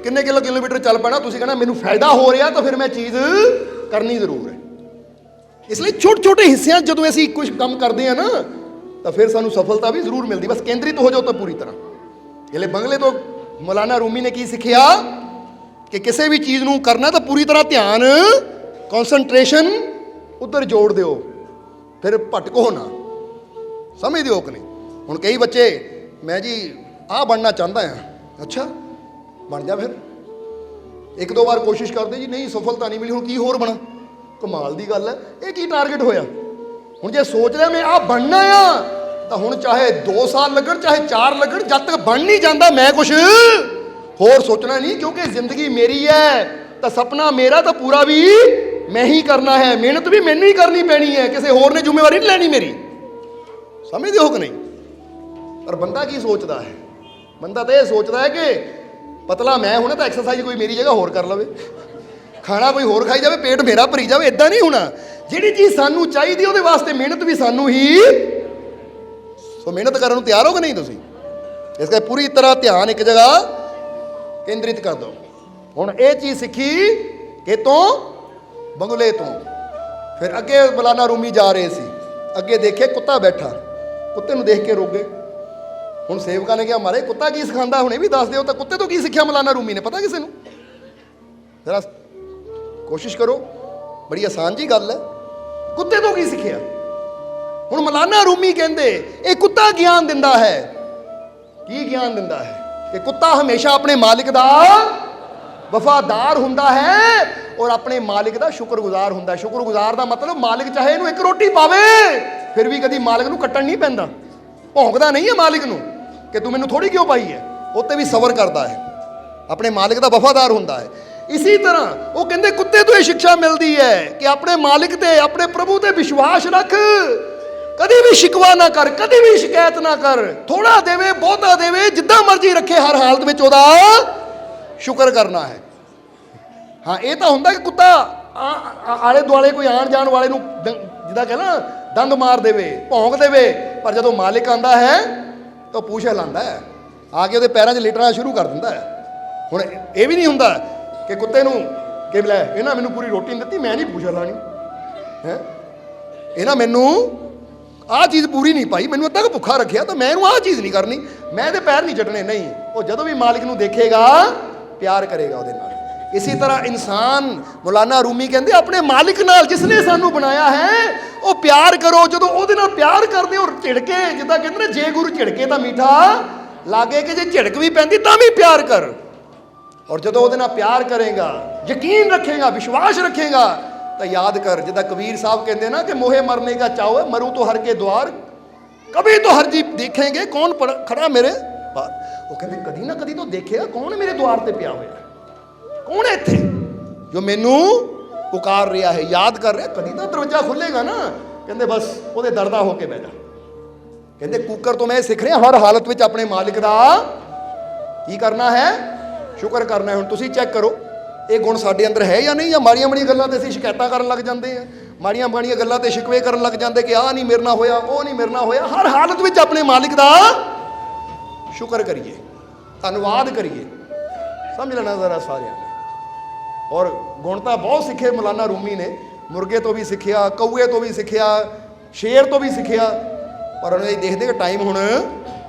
ਕਿੰਨੇ ਕਿਲੋਮੀਟਰ ਚੱਲ ਪੈਣਾ, ਤੁਸੀਂ ਕਹਿਣਾ ਮੈਨੂੰ ਫਾਇਦਾ ਹੋ ਰਿਹਾ, ਤਾਂ ਫਿਰ ਮੈਂ ਚੀਜ਼ ਕਰਨੀ ਜ਼ਰੂਰ ਹੈ। ਇਸ ਲਈ ਛੋਟੇ ਹਿੱਸਿਆਂ ਜਦੋਂ ਅਸੀਂ ਕੁਝ ਕੰਮ ਕਰਦੇ ਆ ਨਾ, ਤਾਂ ਫਿਰ ਸਾਨੂੰ ਸਫਲਤਾ ਵੀ ਜ਼ਰੂਰ ਮਿਲਦੀ। ਬਸ ਕੇਂਦਰਿਤ ਹੋ ਜਾਓ ਤਾਂ ਪੂਰੀ ਤਰ੍ਹਾਂ। ਜਿਹੜੇ ਬੰਗਲੇ ਤੋਂ ਮੌਲਾਨਾ ਰੂਮੀ ਨੇ ਕੀ ਸਿੱਖਿਆ ਕਿ ਕਿਸੇ ਵੀ ਚੀਜ਼ ਨੂੰ ਕਰਨਾ ਤਾਂ ਪੂਰੀ ਤਰ੍ਹਾਂ ਧਿਆਨ, ਕਨਸੈਂਟਰੇਸ਼ਨ ਉੱਧਰ ਜੋੜ ਦਿਓ, ਫਿਰ ਭਟਕੋ ਨਾ। ਸਮਝਦੇ ਹੋ ਕਿ ਨਹੀਂ? ਹੁਣ ਕਈ ਬੱਚੇ ਮੈਂ ਜੀ ਆਹ ਬਣਨਾ ਚਾਹੁੰਦਾ ਆ, ਅੱਛਾ ਬਣ ਜਾ, ਫਿਰ 1-2 ਵਾਰ ਕੋਸ਼ਿਸ਼ ਕਰਦੇ ਜੀ ਨਹੀਂ ਸਫਲਤਾ ਨਹੀਂ ਮਿਲੀ, ਹੁਣ ਕੀ ਹੋਰ ਬਣਾ? ਕਮਾਲ ਦੀ ਗੱਲ ਹੈ, ਇਹ ਕੀ ਟਾਰਗੇਟ ਹੋਇਆ? ਹੁਣ ਜੇ ਸੋਚ ਲਿਆ ਮੈਂ ਆਹ ਬਣਨਾ ਆ, ਤਾਂ ਹੁਣ ਚਾਹੇ 2 ਸਾਲ ਲੱਗਣ ਚਾਹੇ 4 ਲੱਗਣ, ਜਦ ਤੱਕ ਬਣ ਨਹੀਂ ਜਾਂਦਾ ਮੈਂ ਕੁਛ ਹੋਰ ਸੋਚਣਾ ਨਹੀਂ, ਕਿਉਂਕਿ ਜ਼ਿੰਦਗੀ ਮੇਰੀ ਹੈ ਤਾਂ ਸੁਪਨਾ ਮੇਰਾ ਤਾਂ ਪੂਰਾ ਵੀ ਮੈਂ ਹੀ ਕਰਨਾ ਹੈ, ਮਿਹਨਤ ਵੀ ਮੈਨੂੰ ਹੀ ਕਰਨੀ ਪੈਣੀ ਹੈ, ਕਿਸੇ ਹੋਰ ਨੇ ਜ਼ਿੰਮੇਵਾਰੀ ਨਹੀਂ ਲੈਣੀ ਮੇਰੀ। ਸਮਝਦੇ ਹੋ ਕਿ ਨਹੀਂ? ਪਰ ਬੰਦਾ ਕੀ ਸੋਚਦਾ ਹੈ? ਬੰਦਾ ਤਾਂ ਇਹ ਸੋਚਦਾ ਹੈ ਕਿ ਪਤਲਾ ਮੈਂ ਹੋਣਾ ਤਾਂ ਐਕਸਰਸਾਈਜ਼ ਕੋਈ ਮੇਰੀ ਜਗ੍ਹਾ ਹੋਰ ਕਰ ਲਵੇ, ਖਾਣਾ ਕੋਈ ਹੋਰ ਖਾਈ ਜਾਵੇ, ਪੇਟ ਮੇਰਾ ਭਰੀ ਜਾਵੇ। ਇਦਾਂ ਨਹੀਂ ਹੋਣਾ। ਜਿਹੜੀ ਚੀਜ਼ ਸਾਨੂੰ ਚਾਹੀਦੀ ਉਹਦੇ ਵਾਸਤੇ ਮਿਹਨਤ ਵੀ ਸਾਨੂੰ ਹੀ, ਸੋ ਮਿਹਨਤ ਕਰਨ ਨੂੰ ਤਿਆਰ ਹੋ ਕਿ ਨਹੀਂ ਤੁਸੀਂ? ਇਸ ਕਰਕੇ ਪੂਰੀ ਤਰ੍ਹਾਂ ਧਿਆਨ ਇੱਕ ਜਗ੍ਹਾ ਕੇਂਦਰਿਤ ਕਰ ਦਿਓ। ਹੁਣ ਇਹ ਚੀਜ਼ ਸਿੱਖੀ ਕਿਤੋਂ? ਬੰਗਲੇ ਤੋਂ। ਫਿਰ ਅੱਗੇ ਮੌਲਾਨਾ ਰੂਮੀ ਜਾ ਰਹੇ ਸੀ, ਅੱਗੇ ਦੇਖੇ ਕੁੱਤਾ ਬੈਠਾ, ਕੁੱਤੇ ਨੂੰ ਦੇਖ ਕੇ ਰੁਕ ਗਏ। ਹੁਣ ਸੇਵਕਾਂ ਨੇ ਕਿਹਾ ਮਾਰੇ ਕੁੱਤਾ ਕੀ ਸਿਖਾਉਂਦਾ, ਹੁਣ ਇਹ ਵੀ ਦੱਸ ਦਿਓ। ਤਾਂ ਕੁੱਤੇ ਤੋਂ ਕੀ ਸਿੱਖਿਆ ਮੌਲਾਨਾ ਰੂਮੀ ਨੇ? ਪਤਾ ਕਿਸੇ ਨੂੰ? ਜ਼ਰਾ ਕੋਸ਼ਿਸ਼ ਕਰੋ, ਬੜੀ ਆਸਾਨ ਜੀ ਗੱਲ ਹੈ। ਕੁੱਤੇ ਤੋਂ ਕੀ ਸਿੱਖਿਆ? ਹੁਣ ਮੌਲਾਨਾ ਰੂਮੀ ਕਹਿੰਦੇ ਇਹ ਕੁੱਤਾ ਗਿਆਨ ਦਿੰਦਾ ਹੈ। ਕੀ ਗਿਆਨ ਦਿੰਦਾ ਹੈ? ਕਿ ਕੁੱਤਾ ਹਮੇਸ਼ਾ ਆਪਣੇ ਮਾਲਿਕ ਦਾ ਵਫਾਦਾਰ ਹੁੰਦਾ ਹੈ ਔਰ ਆਪਣੇ ਮਾਲਿਕ ਦਾ ਸ਼ੁਕਰਗੁਜ਼ਾਰ ਹੁੰਦਾ ਹੈ। ਸ਼ੁਕਰਗੁਜ਼ਾਰ ਦਾ ਮਤਲਬ ਮਾਲਿਕ ਚਾਹੇ ਇਹਨੂੰ 1 ਰੋਟੀ ਪਾਵੇ ਫਿਰ ਵੀ ਕਦੀ ਮਾਲਿਕ ਨੂੰ ਕੱਟਣ ਨਹੀਂ ਪੈਂਦਾ, ਭੌਂਕਦਾ ਨਹੀਂ ਹੈ ਮਾਲਿਕ ਨੂੰ ਕਿ ਤੂੰ ਮੈਨੂੰ ਥੋੜੀ ਕਿਉਂ ਪਾਈ ਹੈ, ਉੱਤੇ ਵੀ ਸਬਰ ਕਰਦਾ ਹੈ, ਆਪਣੇ ਮਾਲਿਕ ਦਾ ਵਫਾਦਾਰ ਹੁੰਦਾ ਹੈ। ਇਸੇ ਤਰ੍ਹਾਂ ਉਹ ਕਹਿੰਦੇ ਕੁੱਤੇ ਤੋਂ ਇਹ ਸਿੱਖਿਆ ਮਿਲਦੀ ਹੈ ਕਿ ਆਪਣੇ ਮਾਲਿਕ ਤੇ, ਆਪਣੇ ਪ੍ਰਭੂ ਤੇ ਵਿਸ਼ਵਾਸ ਰੱਖ, कभी भी शिकवा ना कर, कभी भी शिकायत ना कर, थोड़ा देवे बहुता देवे, जिद्दां मर्जी रखे, हर हालत में ओदा शुक्र करना है। हाँ ये तो होंगे कि कुत्ता आले दुआले कोई आन जान वाले जिदा कह ना दंद मार देवे, भौंक देवे, पर जो मालिक आंदा है तो पूछ हिलांदा है, आके ਉਹਦੇ ਪੈਰਾਂ 'ਚ ਲੇਟਣਾ शुरू कर ਦਿੰਦਾ है। ਹੁਣ ਇਹ ਵੀ ਨਹੀਂ ਹੁੰਦਾ ਕਿ ਕੁੱਤੇ ਨੂੰ ਕਿ ਲੈ ਇਹਨਾਂ ਮੈਨੂੰ ਪੂਰੀ ਰੋਟੀ ਨਹੀਂ ਦਿੱਤੀ, ਮੈਂ ਨਹੀਂ ਪੁੱਛ ਲਾਣੀ ਹੈ, ਇਹਨਾਂ ਮੈਨੂੰ ਆਹ ਚੀਜ਼ ਪੂਰੀ ਨਹੀਂ ਪਾਈ, ਮੈਨੂੰ ਅੱਧਾ ਕੁ ਭੁੱਖਾ ਰੱਖਿਆ ਤਾਂ ਮੈਂ ਇਹਨੂੰ ਆਹ ਚੀਜ਼ ਨਹੀਂ ਕਰਨੀ, ਮੈਂ ਇਹਦੇ ਪੈਰ ਨਹੀਂ ਚੱਟਣੇ। ਨਹੀਂ, ਉਹ ਜਦੋਂ ਵੀ ਮਾਲਿਕ ਨੂੰ ਦੇਖੇਗਾ ਪਿਆਰ ਕਰੇਗਾ ਉਹਦੇ ਨਾਲ। ਇਸੇ ਤਰ੍ਹਾਂ ਇਨਸਾਨ, ਮੌਲਾਨਾ ਰੂਮੀ ਕਹਿੰਦੇ ਆਪਣੇ ਮਾਲਿਕ ਨਾਲ ਜਿਸਨੇ ਸਾਨੂੰ ਬਣਾਇਆ ਹੈ ਉਹ ਪਿਆਰ ਕਰੋ। ਜਦੋਂ ਉਹਦੇ ਨਾਲ ਪਿਆਰ ਕਰਦੇ ਹੋ ਝਿੜਕੇ, ਜਿੱਦਾਂ ਕਹਿੰਦੇ ਨੇ ਜੇ ਗੁਰੂ ਝਿੜਕੇ ਤਾਂ ਮੀਠਾ ਲਾਗੇ, ਕਿ ਜੇ ਝਿੜਕ ਵੀ ਪੈਂਦੀ ਤਾਂ ਵੀ ਪਿਆਰ ਕਰ। ਔਰ ਜਦੋਂ ਉਹਦੇ ਨਾਲ ਪਿਆਰ ਕਰੇਗਾ, ਯਕੀਨ ਰੱਖੇਗਾ, ਵਿਸ਼ਵਾਸ ਰੱਖੇਗਾ ਤਾਂ ਯਾਦ ਕਰ, ਜਿੱਦਾਂ ਕਬੀਰ ਸਾਹਿਬ ਕਹਿੰਦੇ ਨਾ ਕਿ ਮੋਹੇ ਮਰਨੇ का ਚਾਓ ਹੈ, ਮਰੂ तो हर के द्वार, कभी तो हर जी देखेंगे कौन खड़ा मेरे बाहर। ਉਹ ਕਹਿੰਦੇ ਕਦੀ ਨਾ ਕਦੀ ਤਾਂ ਦੇਖਿਆ ਕੌਣ ਮੇਰੇ ਦੁਆਰ ਤੇ ਪਿਆ ਹੋਇਆ, ਕੌਣ ਹੈ ਇੱਥੇ ਜੋ ਮੈਨੂੰ ਪੁਕਾਰ ਰਿਹਾ ਹੈ, ਯਾਦ ਕਰ ਰਿਹਾ, ਕਦੀ ਤਾਂ ਦਰਵਾਜ਼ਾ ਖੁੱਲੇਗਾ ਨਾ। ਕਹਿੰਦੇ ਬਸ ਉਹਦੇ ਦਰਦਾ ਹੋ ਕੇ ਬਹਿ ਜਾ। ਕਹਿੰਦੇ ਕੂਕਰ ਤੋਂ ਮੈਂ ਸਿੱਖ ਰਿਹਾ ਹਰ ਹਾਲਤ ਵਿੱਚ ਆਪਣੇ ਮਾਲਿਕ ਦਾ ਕੀ ਕਰਨਾ ਹੈ, ਸ਼ੁਕਰ ਕਰਨਾ ਹੈ। ਹੁਣ ਤੁਸੀਂ ਚੈੱਕ ਕਰੋ ਇਹ ਗੁਣ ਸਾਡੇ ਅੰਦਰ ਹੈ ਜਾਂ ਨਹੀਂ, ਜਾਂ ਮਾੜੀਆਂ ਮਾੜੀਆਂ ਗੱਲਾਂ ਤੇ ਅਸੀਂ ਸ਼ਿਕਾਇਤਾਂ ਕਰਨ ਲੱਗ ਜਾਂਦੇ ਆ, ਮਾੜੀਆਂ ਮਾੜੀਆਂ ਗੱਲਾਂ ਤੇ ਸ਼ਿਕਵੇ ਕਰਨ ਲੱਗ ਜਾਂਦੇ ਕਿ ਆਹ ਨਹੀਂ ਮੇਰੇ ਨਾਲ ਹੋਇਆ, ਉਹ ਨਹੀਂ ਮੇਰੇ ਨਾਲ ਹੋਇਆ। ਹਰ ਹਾਲਤ ਵਿੱਚ ਆਪਣੇ ਮਾਲਿਕ ਦਾ ਸ਼ੁਕਰ ਕਰੀਏ, ਧੰਨਵਾਦ ਕਰੀਏ। ਸਮਝ ਲੈਣਾ ਜ਼ਰਾ ਸਾਰਿਆਂ ਨੇ। ਔਰ ਗੁਣ ਤਾਂ ਬਹੁਤ ਸਿੱਖੇ ਮੌਲਾਨਾ ਰੂਮੀ ਨੇ, ਮੁਰਗੇ ਤੋਂ ਵੀ ਸਿੱਖਿਆ, ਕਊਏ ਤੋਂ ਵੀ ਸਿੱਖਿਆ, ਸ਼ੇਰ ਤੋਂ ਵੀ ਸਿੱਖਿਆ, ਪਰ ਉਹਨੇ ਦੇਖਦੇ ਕਿ ਟਾਈਮ ਹੁਣ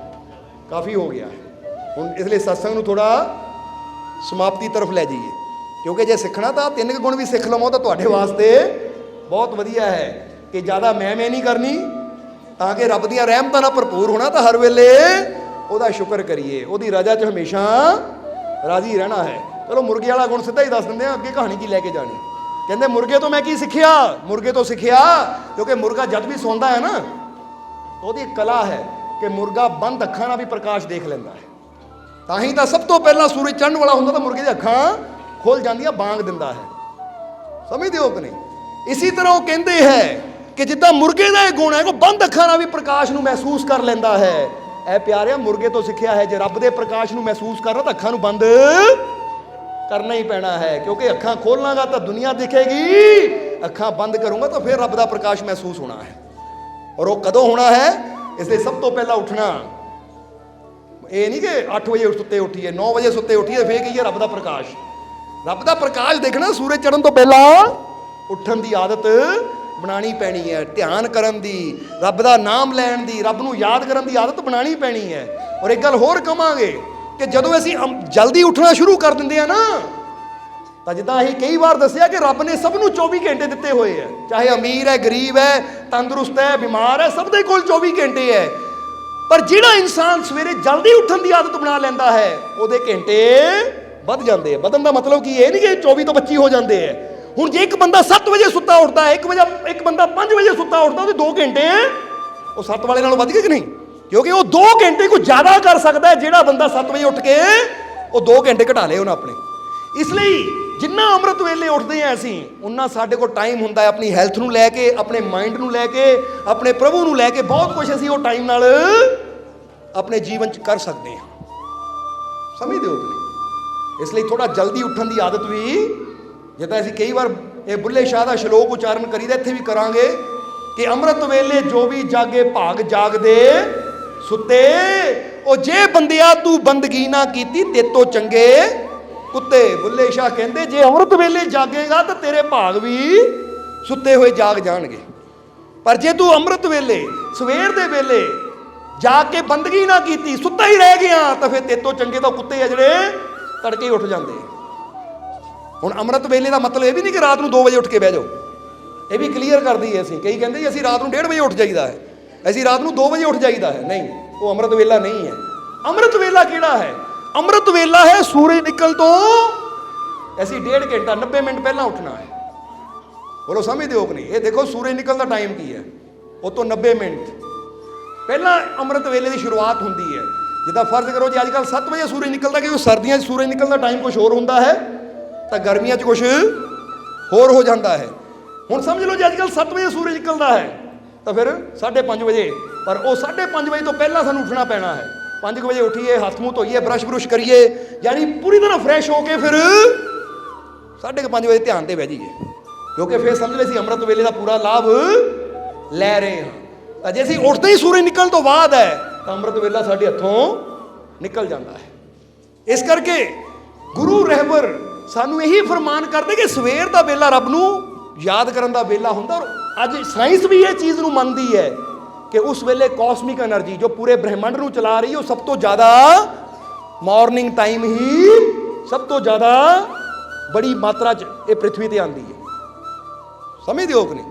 ਕਾਫੀ ਹੋ ਗਿਆ ਹੁਣ, ਇਸ ਲਈ ਸਤਸੰਗ ਨੂੰ ਥੋੜਾ ਸਮਾਪਤੀ ਤਰਫ ਲੈ ਜਾਈਏ, ਕਿਉਂਕਿ ਜੇ ਸਿੱਖਣਾ ਤਾਂ ਤਿੰਨ ਗੁਣ ਵੀ ਸਿੱਖ ਲਵੋ ਤਾਂ ਤੁਹਾਡੇ ਵਾਸਤੇ ਬਹੁਤ ਵਧੀਆ ਹੈ ਕਿ ਜ਼ਿਆਦਾ ਮੈਂ ਨਹੀਂ ਕਰਨੀ, ਤਾਂ ਕਿ ਰੱਬ ਦੀਆਂ ਰਹਿਮਤਾਂ ਨਾਲ ਭਰਪੂਰ ਹੋਣਾ, ਤਾਂ ਹਰ ਵੇਲੇ ਉਹਦਾ ਸ਼ੁਕਰ ਕਰੀਏ, ਉਹਦੀ ਰਜ਼ਾ 'ਚ ਹਮੇਸ਼ਾ ਰਾਜ਼ੀ ਰਹਿਣਾ ਹੈ। ਚਲੋ ਮੁਰਗੇ ਵਾਲਾ ਗੁਣ ਸਿੱਧਾ ਹੀ ਦੱਸ ਦਿੰਦੇ ਆ, ਅੱਗੇ ਕਹਾਣੀ ਕੀ ਲੈ ਕੇ ਜਾਣੀ। ਕਹਿੰਦੇ ਮੁਰਗੇ ਤੋਂ ਮੈਂ ਕੀ ਸਿੱਖਿਆ, ਮੁਰਗੇ ਤੋਂ ਸਿੱਖਿਆ ਕਿਉਂਕਿ ਮੁਰਗਾ ਜਦ ਵੀ ਸੌਂਦਾ ਹੈ ਨਾ, ਉਹਦੀ ਕਲਾ ਹੈ ਕਿ ਮੁਰਗਾ ਬੰਦ ਅੱਖਾਂ ਨਾਲ ਵੀ ਪ੍ਰਕਾਸ਼ ਦੇਖ ਲੈਂਦਾ ਹੈ। ਤਾਂ ਹੀ ਤਾਂ ਸਭ ਤੋਂ ਪਹਿਲਾਂ ਸੂਰਜ ਚੜ੍ਹਨ ਵਾਲਾ ਹੁੰਦਾ ਤਾਂ ਮੁਰਗੇ ਦੀਆਂ ਅੱਖਾਂ ਖੁੱਲ ਜਾਂਦੀਆਂ, ਬਾਂਗ ਦਿੰਦਾ ਹੈ। ਸਮਝਦੇ ਹੋ ਕਿ ਨਹੀਂ? ਇਸੇ ਤਰ੍ਹਾਂ ਉਹ ਕਹਿੰਦੇ ਹੈ ਕਿ ਜਿੱਦਾਂ ਮੁਰਗੇ ਦਾ ਇਹ ਗੁਣ ਹੈ ਕਿ ਬੰਦ ਅੱਖਾਂ ਨਾਲ ਵੀ ਪ੍ਰਕਾਸ਼ ਨੂੰ ਮਹਿਸੂਸ ਕਰ ਲੈਂਦਾ ਹੈ। ਇਹ ਪਿਆਰਿਆ ਮੁਰਗੇ ਤੋਂ ਸਿੱਖਿਆ ਹੈ, ਜੇ ਰੱਬ ਦੇ ਪ੍ਰਕਾਸ਼ ਨੂੰ ਮਹਿਸੂਸ ਕਰਨਾ ਤਾਂ ਅੱਖਾਂ ਨੂੰ ਬੰਦ ਕਰਨਾ ਹੀ ਪੈਣਾ ਹੈ, ਕਿਉਂਕਿ ਅੱਖਾਂ ਖੋਲ੍ਹਾਂਗਾ ਤਾਂ ਦੁਨੀਆ ਦਿਖੇਗੀ, ਅੱਖਾਂ ਬੰਦ ਕਰੂੰਗਾ ਤਾਂ ਫਿਰ ਰੱਬ ਦਾ ਪ੍ਰਕਾਸ਼ ਮਹਿਸੂਸ ਹੋਣਾ ਹੈ। ਔਰ ਉਹ ਕਦੋਂ ਹੋਣਾ ਹੈ? ਇਸ ਲਈ ਸਭ ਤੋਂ ਪਹਿਲਾਂ ਉੱਠਣਾ, ਇਹ ਨਹੀਂ ਕਿ 8 ਵਜੇ ਸੁੱਤੇ ਉੱਠੀਏ, 9 ਵਜੇ ਸੁੱਤੇ ਉੱਠੀਏ ਫੇਰ ਕਹੀਏ ਰੱਬ ਦਾ ਪ੍ਰਕਾਸ਼। ਰੱਬ ਦਾ ਪ੍ਰਕਾਸ਼ ਦੇਖਣਾ ਸੂਰਜ ਚੜ੍ਹਨ ਤੋਂ ਪਹਿਲਾਂ ਉੱਠਣ ਦੀ ਆਦਤ ਬਣਾਉਣੀ ਪੈਣੀ ਹੈ, ਧਿਆਨ ਕਰਨ ਦੀ, ਰੱਬ ਦਾ ਨਾਮ ਲੈਣ ਦੀ, ਰੱਬ ਨੂੰ ਯਾਦ ਕਰਨ ਦੀ ਆਦਤ ਬਣਾਉਣੀ ਪੈਣੀ ਹੈ। ਔਰ ਇੱਕ ਗੱਲ ਹੋਰ ਕਵਾਂਗੇ ਕਿ ਜਦੋਂ ਅਸੀਂ ਜਲਦੀ ਉੱਠਣਾ ਸ਼ੁਰੂ ਕਰ ਦਿੰਦੇ ਆ ਨਾ, ਤਾਂ ਜਿੱਦਾਂ ਅਸੀਂ ਕਈ ਵਾਰ ਦੱਸਿਆ ਕਿ ਰੱਬ ਨੇ ਸਭ ਨੂੰ 24 ਘੰਟੇ ਦਿੱਤੇ ਹੋਏ ਹੈ, ਚਾਹੇ ਅਮੀਰ ਹੈ, ਗਰੀਬ ਹੈ, ਤੰਦਰੁਸਤ ਹੈ, ਬਿਮਾਰ ਹੈ, ਸਭ ਦੇ ਕੋਲ 24 ਘੰਟੇ ਹੈ। ਪਰ ਜਿਹੜਾ ਇਨਸਾਨ ਸਵੇਰੇ ਜਲਦੀ ਉੱਠਣ ਦੀ ਆਦਤ ਬਣਾ ਲੈਂਦਾ ਹੈ, ਉਹਦੇ ਘੰਟੇ ਵੱਧ ਜਾਂਦੇ ਆ। ਵਧਣ ਦਾ ਮਤਲਬ ਕੀ ਇਹ ਨਹੀਂ ਕਿ 24 ਤੋਂ 25 ਹੋ ਜਾਂਦੇ ਹੈ। ਹੁਣ ਜੇ ਇੱਕ ਬੰਦਾ 7 ਵਜੇ ਸੁੱਤਾ ਉੱਠਦਾ ਹੈ, ਇੱਕ ਬੰਦਾ 5 ਵਜੇ ਸੁੱਤਾ ਉੱਠਦਾ, ਉਹਦੇ 2 ਘੰਟੇ ਉਹ 7 ਵਾਲੇ ਨਾਲੋਂ ਵੱਧ ਗਏ ਕਿ ਨਹੀਂ? ਕਿਉਂਕਿ ਉਹ 2 ਘੰਟੇ ਕੁਝ ਜ਼ਿਆਦਾ ਕਰ ਸਕਦਾ ਹੈ ਜਿਹੜਾ ਬੰਦਾ 7 ਵਜੇ ਉੱਠ ਕੇ ਉਹ 2 ਘੰਟੇ ਘਟਾ ਲਏ ਉਹਨਾਂ ਆਪਣੇ। ਇਸ ਲਈ ਜਿੰਨਾ ਅੰਮ੍ਰਿਤ ਵੇਲੇ ਉੱਠਦੇ ਹਾਂ ਅਸੀਂ, ਉਨਾ ਸਾਡੇ ਕੋਲ ਟਾਈਮ ਹੁੰਦਾ ਹੈ ਆਪਣੀ ਹੈਲਥ ਨੂੰ ਲੈ ਕੇ, ਆਪਣੇ ਮਾਈਂਡ ਨੂੰ ਲੈ ਕੇ, ਆਪਣੇ ਪ੍ਰਭੂ ਨੂੰ ਲੈ ਕੇ, ਬਹੁਤ ਕੁਝ ਅਸੀਂ ਉਹ ਟਾਈਮ ਨਾਲ ਆਪਣੇ ਜੀਵਨ 'ਚ ਕਰ ਸਕਦੇ ਹਾਂ। ਸਮਝਦੇ ਹੋ ਕਿ ਨਹੀਂ? ਇਸ ਲਈ ਥੋੜਾ ਜਲਦੀ ਉੱਠਣ ਦੀ ਆਦਤ ਵੀ, ਜਿੱਦਾਂ ਅਸੀਂ ਕਈ ਵਾਰ ਇਹ ਬੁੱਲੇ ਸ਼ਾਹ ਦਾ ਸ਼ਲੋਕ ਉਚਾਰਨ ਕਰੀਦਾ, ਇੱਥੇ ਵੀ ਕਰਾਂਗੇ ਕਿ ਅੰਮ੍ਰਿਤ ਵੇਲੇ ਜੋ ਵੀ ਜਾਗੇ ਭਾਗ ਜਾਗਦੇ ਸੁੱਤੇ, ਉਹ ਜੇ ਬੰਦਿਆ ਤੂੰ ਬੰਦਗੀ ਨਾ ਕੀਤੀ ਤੇਤੋਂ ਚੰਗੇ ਕੁੱਤੇ। ਬੁੱਲੇ ਸ਼ਾਹ ਕਹਿੰਦੇ ਜੇ ਅੰਮ੍ਰਿਤ ਵੇਲੇ ਜਾਗੇਗਾ ਤਾਂ ਤੇਰੇ ਭਾਗ ਵੀ ਸੁੱਤੇ ਹੋਏ ਜਾਗ ਜਾਣਗੇ, ਪਰ ਜੇ ਤੂੰ ਅੰਮ੍ਰਿਤ ਵੇਲੇ ਸਵੇਰ ਦੇ ਵੇਲੇ ਜਾਗ ਕੇ ਬੰਦਗੀ ਨਾ ਕੀਤੀ, ਸੁੱਤਾ ਹੀ ਰਹਿ ਗਿਆ, ਤਾਂ ਫਿਰ ਤੇਤੋਂ ਚੰਗੇ ਤਾਂ ਕੁੱਤੇ ਆ ਜਿਹੜੇ ਤੜਕੇ ਹੀ ਉੱਠ ਜਾਂਦੇ। ਹੁਣ ਅੰਮ੍ਰਿਤ ਵੇਲੇ ਦਾ ਮਤਲਬ ਇਹ ਵੀ ਨਹੀਂ ਕਿ ਰਾਤ ਨੂੰ 2 ਵਜੇ ਉੱਠ ਕੇ ਬਹਿ ਜਾਓ, ਇਹ ਵੀ ਕਲੀਅਰ ਕਰ ਦਈਏ ਅਸੀਂ। ਕਈ ਕਹਿੰਦੇ ਜੀ ਅਸੀਂ ਰਾਤ ਨੂੰ 1:30 ਵਜੇ ਉੱਠ ਜਾਈਦਾ ਹੈ, ਅਸੀਂ ਰਾਤ ਨੂੰ 2 ਵਜੇ ਉੱਠ ਜਾਈਦਾ ਹੈ। ਨਹੀਂ, ਉਹ ਅੰਮ੍ਰਿਤ ਵੇਲਾ ਨਹੀਂ ਹੈ। ਅੰਮ੍ਰਿਤ ਵੇਲਾ ਕਿਹੜਾ ਹੈ? ਅੰਮ੍ਰਿਤ ਵੇਲਾ ਹੈ ਸੂਰਜ ਨਿਕਲ ਤੋਂ ਅਸੀਂ 1.5 ਘੰਟਾ 90 ਮਿੰਟ ਪਹਿਲਾਂ ਉੱਠਣਾ ਹੈ। ਬੋਲੋ ਸਮਝਦੇ ਹੋ ਕਿ ਨਹੀਂ? ਇਹ ਦੇਖੋ ਸੂਰਜ ਨਿਕਲਣ ਦਾ ਟਾਈਮ ਕੀ ਹੈ, ਉਹ ਤੋਂ 90 ਮਿੰਟ ਪਹਿਲਾਂ ਅੰਮ੍ਰਿਤ ਵੇਲੇ ਦੀ ਸ਼ੁਰੂਆਤ ਹੁੰਦੀ ਹੈ। ਜਿੱਦਾਂ ਫਰਜ਼ ਕਰੋ ਜੀ ਅੱਜ ਕੱਲ੍ਹ 7 ਵਜੇ ਸੂਰਜ ਨਿਕਲਦਾ, ਕਿਉਂਕਿ ਸਰਦੀਆਂ 'ਚ ਸੂਰਜ ਨਿਕਲਣ ਦਾ ਟਾਈਮ ਕੁਛ ਹੋਰ ਹੁੰਦਾ ਹੈ, ਤਾਂ ਗਰਮੀਆਂ 'ਚ ਕੁਛ ਹੋਰ ਹੋ ਜਾਂਦਾ ਹੈ। ਹੁਣ ਸਮਝ ਲਓ ਜੀ ਅੱਜ ਕੱਲ੍ਹ 7 ਵਜੇ ਸੂਰਜ ਨਿਕਲਦਾ ਹੈ, ਤਾਂ ਫਿਰ 5:30 ਵਜੇ, ਪਰ ਉਹ 5:30 ਵਜੇ ਤੋਂ ਪਹਿਲਾਂ ਸਾਨੂੰ ਉੱਠਣਾ ਪੈਣਾ ਹੈ। 5 ਵਜੇ ਉੱਠੀਏ, ਹੱਥ ਮੂੰਹ ਧੋਈਏ, ਬਰਸ਼ ਕਰੀਏ, ਯਾਨੀ ਪੂਰੀ ਤਰ੍ਹਾਂ ਫਰੈਸ਼ ਹੋ ਕੇ ਫਿਰ 5:30 ਵਜੇ ਧਿਆਨ ਤੇ ਬਹਿ ਜਾਈਏ, ਕਿਉਂਕਿ ਫਿਰ ਸਮਝ ਲਏ ਅਸੀਂ ਅੰਮ੍ਰਿਤ ਵੇਲੇ ਦਾ ਪੂਰਾ ਲਾਭ ਲੈ ਰਹੇ ਹਾਂ। ਜੇ ਅਸੀਂ ਉੱਠਦੇ ਹੀ ਸੂਰਜ ਨਿਕਲਣ ਤੋਂ ਬਾਅਦ ਹੈ ਤਾਂ ਅੰਮ੍ਰਿਤ ਵੇਲਾ ਸਾਡੇ ਹੱਥੋਂ ਨਿਕਲ ਜਾਂਦਾ ਹੈ। ਇਸ ਕਰਕੇ ਗੁਰੂ ਰਹਿਬਰ ਸਾਨੂੰ ਇਹੀ ਫਰਮਾਨ ਕਰਦੇ ਕਿ ਸਵੇਰ ਦਾ ਵੇਲਾ ਰੱਬ ਨੂੰ ਯਾਦ ਕਰਨ ਦਾ ਵੇਲਾ ਹੁੰਦਾ। ਔਰ ਅੱਜ ਸਾਇੰਸ ਵੀ ਇਹ ਚੀਜ਼ ਨੂੰ ਮੰਨਦੀ ਹੈ ਕਿ ਉਸ ਵੇਲੇ ਕਾਸਮਿਕ એનર્ਜੀ ਜੋ ਪੂਰੇ ਬ੍ਰਹਿਮੰਡ ਨੂੰ ਚਲਾ ਰਹੀ ਹੈ, ਉਹ ਸਭ ਤੋਂ ਜ਼ਿਆਦਾ ਮਾਰਨਿੰਗ ਟਾਈਮ ਹੀ ਸਭ ਤੋਂ ਜ਼ਿਆਦਾ ਬੜੀ ਮਾਤਰਾ 'ਚ ਇਹ ਪ੍ਰਿਥਵੀ ਤੇ ਆਉਂਦੀ ਹੈ। ਸਮਝਦੇ ਹੋ ਕਿ ਨਹੀਂ?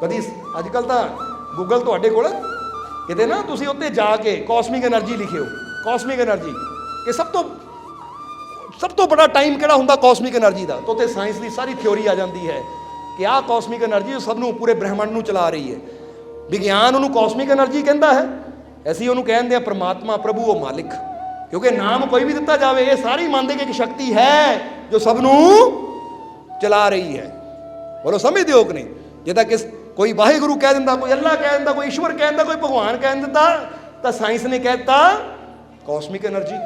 ਕਦੀ ਅੱਜ ਕੱਲ੍ਹ ਤਾਂ ਗੂਗਲ ਤੁਹਾਡੇ ਕੋਲ ਕਿਤੇ ਨਾ, ਤੁਸੀਂ ਉੱਤੇ ਜਾ ਕੇ ਕਾਸਮਿਕ એનર્ਜੀ ਲਿਖਿਓ, ਕਾਸਮਿਕ એનર્ਜੀ ਕਿ ਸਭ ਤੋਂ ਬੜਾ ਟਾਈਮ ਕਿਹੜਾ ਹੁੰਦਾ ਕਾਸਮਿਕ એનર્ਜੀ ਦਾ, ਤਾਂ ਉੱਥੇ ਸਾਇੰਸ ਦੀ ਸਾਰੀ ਥਿਉਰੀ ਆ ਜਾਂਦੀ ਹੈ ਕਿ ਆਹ ਕਾਸਮਿਕ એનર્ਜੀ ਸਭ ਨੂੰ ਪੂਰੇ ਬ੍ਰਹਿਮੰਡ ਨੂੰ ਚਲਾ ਰਹੀ ਹੈ। ਵਿਗਿਆਨ ਉਹਨੂੰ ਕਾਸਮਿਕ એનર્ਜੀ ਕਹਿੰਦਾ ਹੈ, ਅਸੀਂ ਉਹਨੂੰ ਕਹਿੰਦੇ ਆ ਪ੍ਰਮਾਤਮਾ, ਪ੍ਰਭੂ, ਉਹ ਮਾਲਿਕ। ਕਿਉਂਕਿ ਨਾਮ ਕੋਈ ਵੀ ਦਿੱਤਾ ਜਾਵੇ, ਇਹ ਸਾਰੇ ਮੰਨਦੇ ਕਿ ਇੱਕ ਸ਼ਕਤੀ ਹੈ ਜੋ ਸਭ ਨੂੰ ਚਲਾ ਰਹੀ ਹੈ। ਬੋਲੋ ਸਮਝਦੇ ਹੋ ਕਿ ਨਹੀਂ? ਜਿੱਦਾਂ ਕਿ ਕੋਈ ਵਾਹਿਗੁਰੂ ਕਹਿ ਦਿੰਦਾ, ਕੋਈ ਅੱਲਾ ਕਹਿ ਦਿੰਦਾ, ਕੋਈ ਈਸ਼ਵਰ ਕਹਿ ਦਿੰਦਾ, ਕੋਈ ਭਗਵਾਨ ਕਹਿ ਦਿੰਦਾ, ਤਾਂ ਸਾਇੰਸ ਨੇ ਕਹਿ ਦਿੱਤਾ ਕਾਸਮਿਕ એનર્ਜੀ।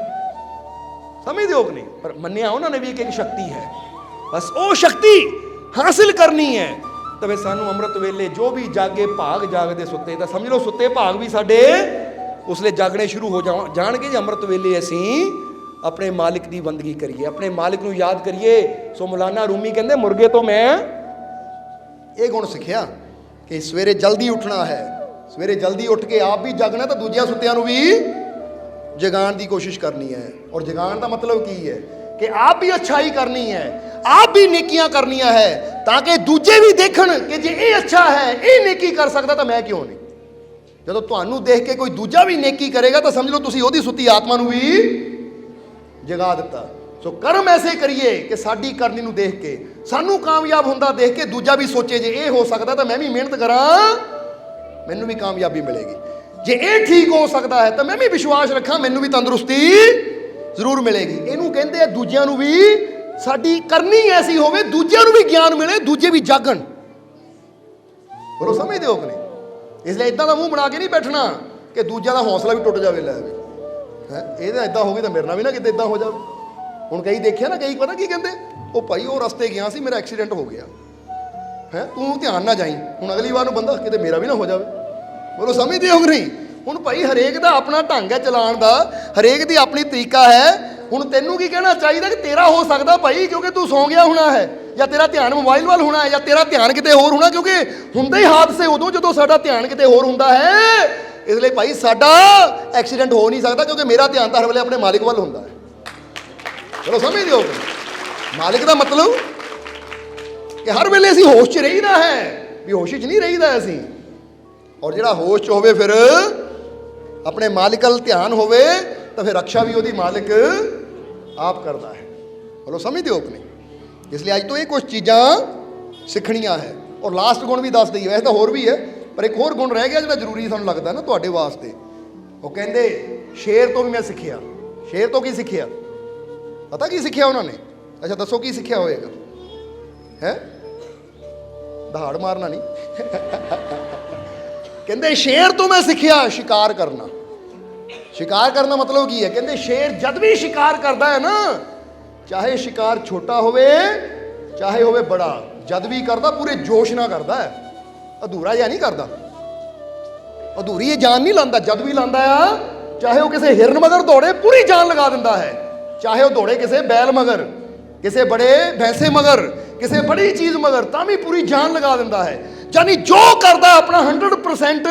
ਸਮਝਦੇ ਹੋ ਕਿ ਨਹੀਂ? ਪਰ ਮੰਨਿਆ ਉਹਨਾਂ ਨੇ ਵੀ ਇੱਕ ਸ਼ਕਤੀ ਹੈ, ਬਸ ਉਹ ਸ਼ਕਤੀ ਹਾਸਿਲ ਕਰਨੀ ਹੈ। ਤਾਂ ਫਿਰ ਸਾਨੂੰ ਅੰਮ੍ਰਿਤ ਵੇਲੇ ਜੋ ਵੀ ਜਾਗੇ ਭਾਗ ਜਾਗਦੇ ਸੁੱਤੇ, ਤਾਂ ਸਮਝ ਲਓ ਸੁੱਤੇ ਭਾਗ ਵੀ ਸਾਡੇ ਉਸਲੇ ਜਾਗਣੇ ਸ਼ੁਰੂ ਹੋ ਜਾਣਗੇ ਜੇ ਅੰਮ੍ਰਿਤ ਵੇਲੇ ਅਸੀਂ ਆਪਣੇ ਮਾਲਿਕ ਦੀ ਬੰਦਗੀ ਕਰੀਏ, ਆਪਣੇ ਮਾਲਿਕ ਨੂੰ ਯਾਦ ਕਰੀਏ। ਸੋ ਮੌਲਾਨਾ ਰੂਮੀ ਕਹਿੰਦੇ ਮੁਰਗੇ ਤੋਂ ਮੈਂ ਇਹ ਗੁਣ ਸਿੱਖਿਆ ਕਿ ਸਵੇਰੇ ਜਲਦੀ ਉੱਠਣਾ ਹੈ, ਸਵੇਰੇ ਜਲਦੀ ਉੱਠ ਕੇ ਆਪ ਵੀ ਜਾਗਣਾ ਤਾਂ ਦੂਜਿਆਂ ਸੁੱਤਿਆਂ ਨੂੰ ਵੀ ਜਗਾਉਣ ਦੀ ਕੋਸ਼ਿਸ਼ ਕਰਨੀ ਹੈ। ਔਰ ਜਗਾਉਣ ਦਾ ਮਤਲਬ ਕੀ ਹੈ ਕਿ ਆਪ ਵੀ ਅੱਛਾਈ ਕਰਨੀ ਹੈ, ਆਪ ਵੀ ਨੇਕੀਆਂ ਕਰਨੀਆਂ ਹੈ, ਤਾਂ ਕਿ ਦੂਜੇ ਵੀ ਦੇਖਣ ਕਿ ਜੇ ਇਹ ਅੱਛਾ ਹੈ, ਇਹ ਨੇਕੀ ਕਰ ਸਕਦਾ, ਤਾਂ ਮੈਂ ਕਿਉਂ ਨਹੀਂ। ਜਦੋਂ ਤੁਹਾਨੂੰ ਦੇਖ ਕੇ ਕੋਈ ਦੂਜਾ ਵੀ ਨੇਕੀ ਕਰੇਗਾ ਤਾਂ ਸਮਝ ਲਓ ਤੁਸੀਂ ਉਹਦੀ ਸੁੱਤੀ ਆਤਮਾ ਨੂੰ ਵੀ ਜਗਾ ਦਿੱਤਾ। ਸੋ ਕਰਮ ਐਸੇ ਕਰੀਏ ਕਿ ਸਾਡੀ ਕਰਨੀ ਨੂੰ ਦੇਖ ਕੇ, ਸਾਨੂੰ ਕਾਮਯਾਬ ਹੁੰਦਾ ਦੇਖ ਕੇ ਦੂਜਾ ਵੀ ਸੋਚੇ ਜੇ ਇਹ ਹੋ ਸਕਦਾ ਤਾਂ ਮੈਂ ਵੀ ਮਿਹਨਤ ਕਰਾਂ, ਮੈਨੂੰ ਵੀ ਕਾਮਯਾਬੀ ਮਿਲੇਗੀ। ਜੇ ਇਹ ਠੀਕ ਹੋ ਸਕਦਾ ਹੈ ਤਾਂ ਮੈਂ ਵੀ ਵਿਸ਼ਵਾਸ ਰੱਖਾਂ, ਮੈਨੂੰ ਵੀ ਤੰਦਰੁਸਤੀ ਜ਼ਰੂਰ ਮਿਲੇਗੀ। ਇਹਨੂੰ ਕਹਿੰਦੇ ਆ ਦੂਜਿਆਂ ਨੂੰ ਵੀ ਸਾਡੀ ਕਰਨੀ ਐਸੀ ਹੋਵੇ, ਦੂਜਿਆਂ ਨੂੰ ਵੀ ਗਿਆਨ ਮਿਲੇ, ਦੂਜੇ ਵੀ ਜਾਗਣ। ਬੋਲੋ ਸਮਝਦੇ ਹੋ ਕਿ ਨਹੀਂ? ਇਸ ਲਈ ਇਦਾਂ ਦਾ ਮੂੰਹ ਬਣਾ ਕੇ ਨਹੀਂ ਬੈਠਣਾ ਕਿ ਦੂਜਿਆਂ ਦਾ ਹੌਸਲਾ ਵੀ ਟੁੱਟ ਜਾਵੇ। ਲੈ ਵੀ ਇਹ ਤਾਂ ਇਦਾਂ ਹੋ ਗਈ ਤਾਂ ਮੇਰੇ ਨਾਲ ਵੀ ਨਾ ਕਿਤੇ ਇਦਾਂ ਹੋ ਜਾਵੇ। ਹੁਣ ਕਈ ਦੇਖਿਆ ਨਾ, ਕਈ ਪਤਾ ਕੀ ਕਹਿੰਦੇ, ਉਹ ਭਾਈ ਉਹ ਰਸਤੇ ਗਿਆ ਸੀ, ਮੇਰਾ ਐਕਸੀਡੈਂਟ ਹੋ ਗਿਆ ਹੈ, ਤੂੰ ਧਿਆਨ ਨਾ ਜਾਈ, ਹੁਣ ਅਗਲੀ ਵਾਰ ਨੂੰ ਬੰਦਾ ਕਿਤੇ ਮੇਰਾ ਵੀ ਨਾ ਹੋ ਜਾਵੇ। ਬੋਲੋ ਸਮਝਦੇ ਹੋ ਕਿ ਨਹੀਂ? ਹੁਣ ਭਾਈ ਹਰੇਕ ਦਾ ਆਪਣਾ ਢੰਗ ਹੈ ਚਲਾਉਣ ਦਾ, ਹਰੇਕ ਦੀ ਆਪਣੀ ਤਰੀਕਾ ਹੈ। ਹੁਣ ਤੈਨੂੰ ਕੀ ਕਹਿਣਾ ਚਾਹੀਦਾ ਕਿ ਤੇਰਾ ਹੋ ਸਕਦਾ ਭਾਈ, ਕਿਉਂਕਿ ਤੂੰ ਸੌਂ ਗਿਆ ਹੋਣਾ ਹੈ, ਜਾਂ ਤੇਰਾ ਧਿਆਨ ਮੋਬਾਈਲ ਵੱਲ ਹੋਣਾ ਹੈ, ਜਾਂ ਤੇਰਾ ਧਿਆਨ ਕਿਤੇ ਹੋਰ ਹੋਣਾ, ਕਿਉਂਕਿ ਹੁੰਦੇ ਹੀ ਹਾਦਸੇ ਉਦੋਂ ਜਦੋਂ ਸਾਡਾ ਧਿਆਨ ਕਿਤੇ ਹੋਰ ਹੁੰਦਾ ਹੈ। ਇਸ ਲਈ ਭਾਈ ਸਾਡਾ ਐਕਸੀਡੈਂਟ ਹੋ ਨਹੀਂ ਸਕਦਾ, ਕਿਉਂਕਿ ਮੇਰਾ ਧਿਆਨ ਤਾਂ ਹਰ ਵੇਲੇ ਆਪਣੇ ਮਾਲਿਕ ਵੱਲ ਹੁੰਦਾ ਹੈ। ਚਲੋ ਸਮਝਦੇ ਹੋ? ਮਾਲਿਕ ਦਾ ਮਤਲਬ ਕਿ ਹਰ ਵੇਲੇ ਅਸੀਂ ਹੋਸ਼ 'ਚ ਰਹੀਦਾ ਹੈ, ਵੀ ਹੋਸ਼ 'ਚ ਨਹੀਂ ਰਹੀਦਾ ਅਸੀਂ। ਔਰ ਜਿਹੜਾ ਹੋਸ਼ 'ਚ ਹੋਵੇ, ਫਿਰ ਆਪਣੇ ਮਾਲਿਕ ਵੱਲ ਧਿਆਨ ਹੋਵੇ, ਤਾਂ ਫਿਰ ਰਕਸ਼ਾ ਵੀ ਉਹਦੀ ਮਾਲਿਕ ਆਪ ਕਰਦਾ ਹੈ। ਬੋਲੋ ਸਮਝਦੇ ਹੋ ਕਿ ਨਹੀਂ? ਇਸ ਲਈ ਅੱਜ ਤੋਂ ਇਹ ਕੁਝ ਚੀਜ਼ਾਂ ਸਿੱਖਣੀਆਂ ਹੈ। ਔਰ ਲਾਸਟ ਗੁਣ ਵੀ ਦੱਸ ਦਈਏ, ਵੈਸੇ ਤਾਂ ਹੋਰ ਵੀ ਹੈ, ਪਰ ਇੱਕ ਹੋਰ ਗੁਣ ਰਹਿ ਗਿਆ ਜਿਹੜਾ ਜ਼ਰੂਰੀ ਸਾਨੂੰ ਲੱਗਦਾ ਨਾ ਤੁਹਾਡੇ ਵਾਸਤੇ। ਉਹ ਕਹਿੰਦੇ ਸ਼ੇਰ ਤੋਂ ਵੀ ਮੈਂ ਸਿੱਖਿਆ। ਸ਼ੇਰ ਤੋਂ ਕੀ ਸਿੱਖਿਆ? ਪਤਾ ਕੀ ਸਿੱਖਿਆ ਉਹਨਾਂ ਨੇ? ਅੱਛਾ ਦੱਸੋ ਕੀ ਸਿੱਖਿਆ ਹੋਏਗਾ? ਹੈ ਦਹਾੜ ਮਾਰਨਾ ਨਹੀਂ। ਕਹਿੰਦੇ ਸ਼ੇਰ ਤੋਂ ਮੈਂ ਸਿੱਖਿਆ ਸ਼ਿਕਾਰ ਕਰਨਾ। ਸ਼ਿਕਾਰ ਕਰਨਾ ਮਤਲਬ ਕੀ ਹੈ? ਕਹਿੰਦੇ ਸ਼ੇਰ ਜਦ ਵੀ ਸ਼ਿਕਾਰ ਕਰਦਾ ਹੈ ਨਾ, ਚਾਹੇ ਸ਼ਿਕਾਰ ਛੋਟਾ ਹੋਵੇ ਚਾਹੇ ਹੋਵੇ ਬੜਾ, ਜਦ ਵੀ ਕਰਦਾ ਪੂਰੇ ਜੋਸ਼ ਨਾਲ ਕਰਦਾ ਹੈ, ਅਧੂਰਾ ਜਿਹਾ ਨਹੀਂ ਕਰਦਾ। ਅਧੂਰੀ ਇਹ ਜਾਨ ਨਹੀਂ ਲਾਉਂਦਾ, ਜਦ ਵੀ ਲਾਉਂਦਾ ਆ, ਚਾਹੇ ਉਹ ਕਿਸੇ ਹਿਰਨ ਮਗਰ ਦੌੜੇ ਪੂਰੀ ਜਾਨ ਲਗਾ ਦਿੰਦਾ ਹੈ, ਚਾਹੇ ਉਹ ਦੌੜੇ ਕਿਸੇ ਬੈਲ ਮਗਰ, ਕਿਸੇ ਬੜੇ ਭੈਂਸੇ ਮਗਰ, ਕਿਸੇ ਬੜੀ ਚੀਜ਼ ਮਗਰ, ਤਾਂ ਵੀ ਪੂਰੀ ਜਾਨ ਲਗਾ ਦਿੰਦਾ ਹੈ। ਯਾਨੀ ਜੋ ਕਰਦਾ ਆਪਣਾ 100%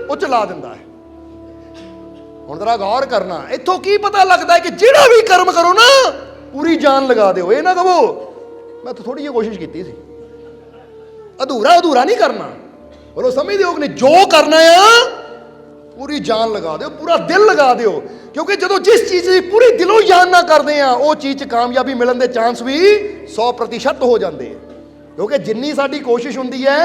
ਉਹ ਚਲਾ ਦਿੰਦਾ ਹੈ। ਹੁਣ ਜ਼ਰਾ ਗੌਰ ਕਰਨਾ, ਇੱਥੋਂ ਕੀ ਪਤਾ ਲੱਗਦਾ ਹੈ ਕਿ ਜਿਹੜਾ ਵੀ ਕਰਮ ਕਰੋ ਨਾ ਪੂਰੀ ਜਾਨ ਲਗਾ ਦਿਓ। ਇਹ ਨਾ ਕਹੋ ਮੈਂ ਤਾਂ ਥੋੜੀ ਜਿਹੀ ਕੋਸ਼ਿਸ਼ ਕੀਤੀ ਸੀ, ਅਧੂਰਾ ਨਹੀਂ ਕਰਨਾ। ਬੋਲੋ ਸਮਝਦੇ ਹੋ ਕਿ ਨਹੀਂ? ਜੋ ਕਰਨਾ ਆ ਪੂਰੀ ਜਾਨ ਲਗਾ ਦਿਓ, ਪੂਰਾ ਦਿਲ ਲਗਾ ਦਿਓ, ਕਿਉਂਕਿ ਜਦੋਂ ਜਿਸ ਚੀਜ਼ ਦੀ ਪੂਰੀ ਦਿਲੋਂ ਜਾਨ ਨਾ ਕਰਦੇ ਆ, ਉਹ ਚੀਜ਼ 'ਚ ਕਾਮਯਾਬੀ ਮਿਲਣ ਦੇ ਚਾਂਸ ਵੀ 100% ਹੋ ਜਾਂਦੇ ਆ। ਕਿਉਂਕਿ ਜਿੰਨੀ ਸਾਡੀ ਕੋਸ਼ਿਸ਼ ਹੁੰਦੀ ਹੈ,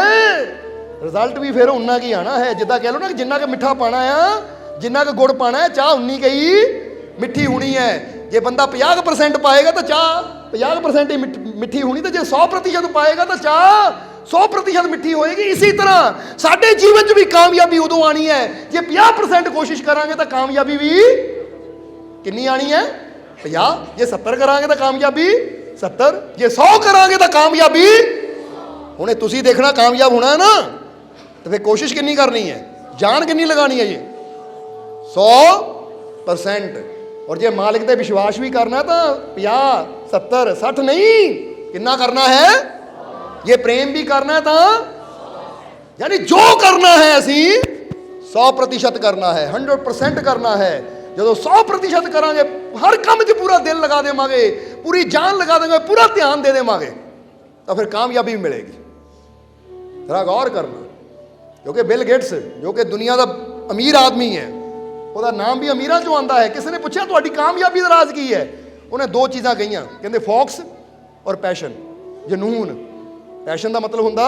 ਰਿਜ਼ਲਟ ਵੀ ਫਿਰ ਉਨਾ ਕੀ ਆਣਾ ਹੈ। ਜਿੱਦਾਂ ਕਹਿ ਲਓ ਨਾ ਕਿ ਜਿੰਨਾ ਕੁ ਮਿੱਠਾ ਪਾਣਾ ਆ, ਜਿੰਨਾ ਕੁ ਗੁੜ ਪਾਣਾ ਹੈ, ਚਾਹ ਉਨੀ ਕਈ ਮਿੱਠੀ ਹੋਣੀ ਹੈ। ਜੇ ਬੰਦਾ 50% ਪਾਏਗਾ ਤਾਂ ਚਾਹ 50% ਹੀ ਮਿੱਠੀ ਹੋਣੀ, ਤੇ ਜੇ 100% ਪਾਏਗਾ ਤਾਂ ਚਾਹ 100% ਮਿੱਠੀ ਹੋਏਗੀ। ਇਸੇ ਤਰ੍ਹਾਂ ਸਾਡੇ ਜੀਵਨ 'ਚ ਵੀ ਕਾਮਯਾਬੀ ਉਦੋਂ ਆਣੀ ਹੈ ਜੇ 50% ਕੋਸ਼ਿਸ਼ ਕਰਾਂਗੇ ਤਾਂ ਕਾਮਯਾਬੀ ਵੀ ਕਿੰਨੀ ਆਣੀ ਹੈ? 50। ਜੇ 70 ਕਰਾਂਗੇ ਤਾਂ ਕਾਮਯਾਬੀ 70। ਜੇ 100 ਕਰਾਂਗੇ ਤਾਂ ਕਾਮਯਾਬੀ। ਹੁਣੇ ਤੁਸੀਂ ਦੇਖਣਾ ਕਾਮਯਾਬ ਹੋਣਾ ਹੈ ਨਾ, ਤਾਂ ਫਿਰ ਕੋਸ਼ਿਸ਼ ਕਿੰਨੀ ਕਰਨੀ ਹੈ, ਜਾਨ ਕਿੰਨੀ ਲਗਾਣੀ ਹੈ ਜੀ? 100%। ਔਰ ਜੇ ਮਾਲਿਕ ਤੇ ਵਿਸ਼ਵਾਸ ਵੀ ਕਰਨਾ ਤਾਂ 50 70 60 ਨਹੀਂ, ਕਿੰਨਾ ਕਰਨਾ ਹੈ? ਜੇ ਪ੍ਰੇਮ ਵੀ ਕਰਨਾ ਤਾਂ ਯਾਨੀ ਜੋ ਕਰਨਾ ਹੈ ਅਸੀਂ 100% ਕਰਨਾ ਹੈ, 100% ਕਰਨਾ ਹੈ। ਜਦੋਂ 100% ਕਰਾਂਗੇ, ਹਰ ਕੰਮ 'ਚ ਪੂਰਾ ਦਿਲ ਲਗਾ ਦੇਵਾਂਗੇ, ਪੂਰੀ ਜਾਨ ਲਗਾ ਦੇਵਾਂਗੇ, ਪੂਰਾ ਧਿਆਨ ਦੇ ਦੇਵਾਂਗੇ, ਤਾਂ ਫਿਰ ਕਾਮਯਾਬੀ ਵੀ ਮਿਲੇਗੀ। ਜ਼ਰਾ ਗੌਰ ਕਰਨਾ, ਕਿਉਂਕਿ ਬਿਲ ਗੇਟਸ ਜੋ ਕਿ ਦੁਨੀਆ ਦਾ ਅਮੀਰ ਆਦਮੀ ਹੈ, ਉਹਦਾ ਨਾਮ ਵੀ ਅਮੀਰਾਂ 'ਚੋਂ ਆਉਂਦਾ ਹੈ। ਕਿਸੇ ਨੇ ਪੁੱਛਿਆ ਤੁਹਾਡੀ ਕਾਮਯਾਬੀ ਦਾ ਰਾਜ਼ ਕੀ ਹੈ? ਉਹਨੇ ਦੋ ਚੀਜ਼ਾਂ ਕਹੀਆਂ, ਕਹਿੰਦੇ ਫੋਕਸ ਔਰ ਪੈਸ਼ਨ, ਜਨੂਨ। ਪੈਸ਼ਨ ਦਾ ਮਤਲਬ ਹੁੰਦਾ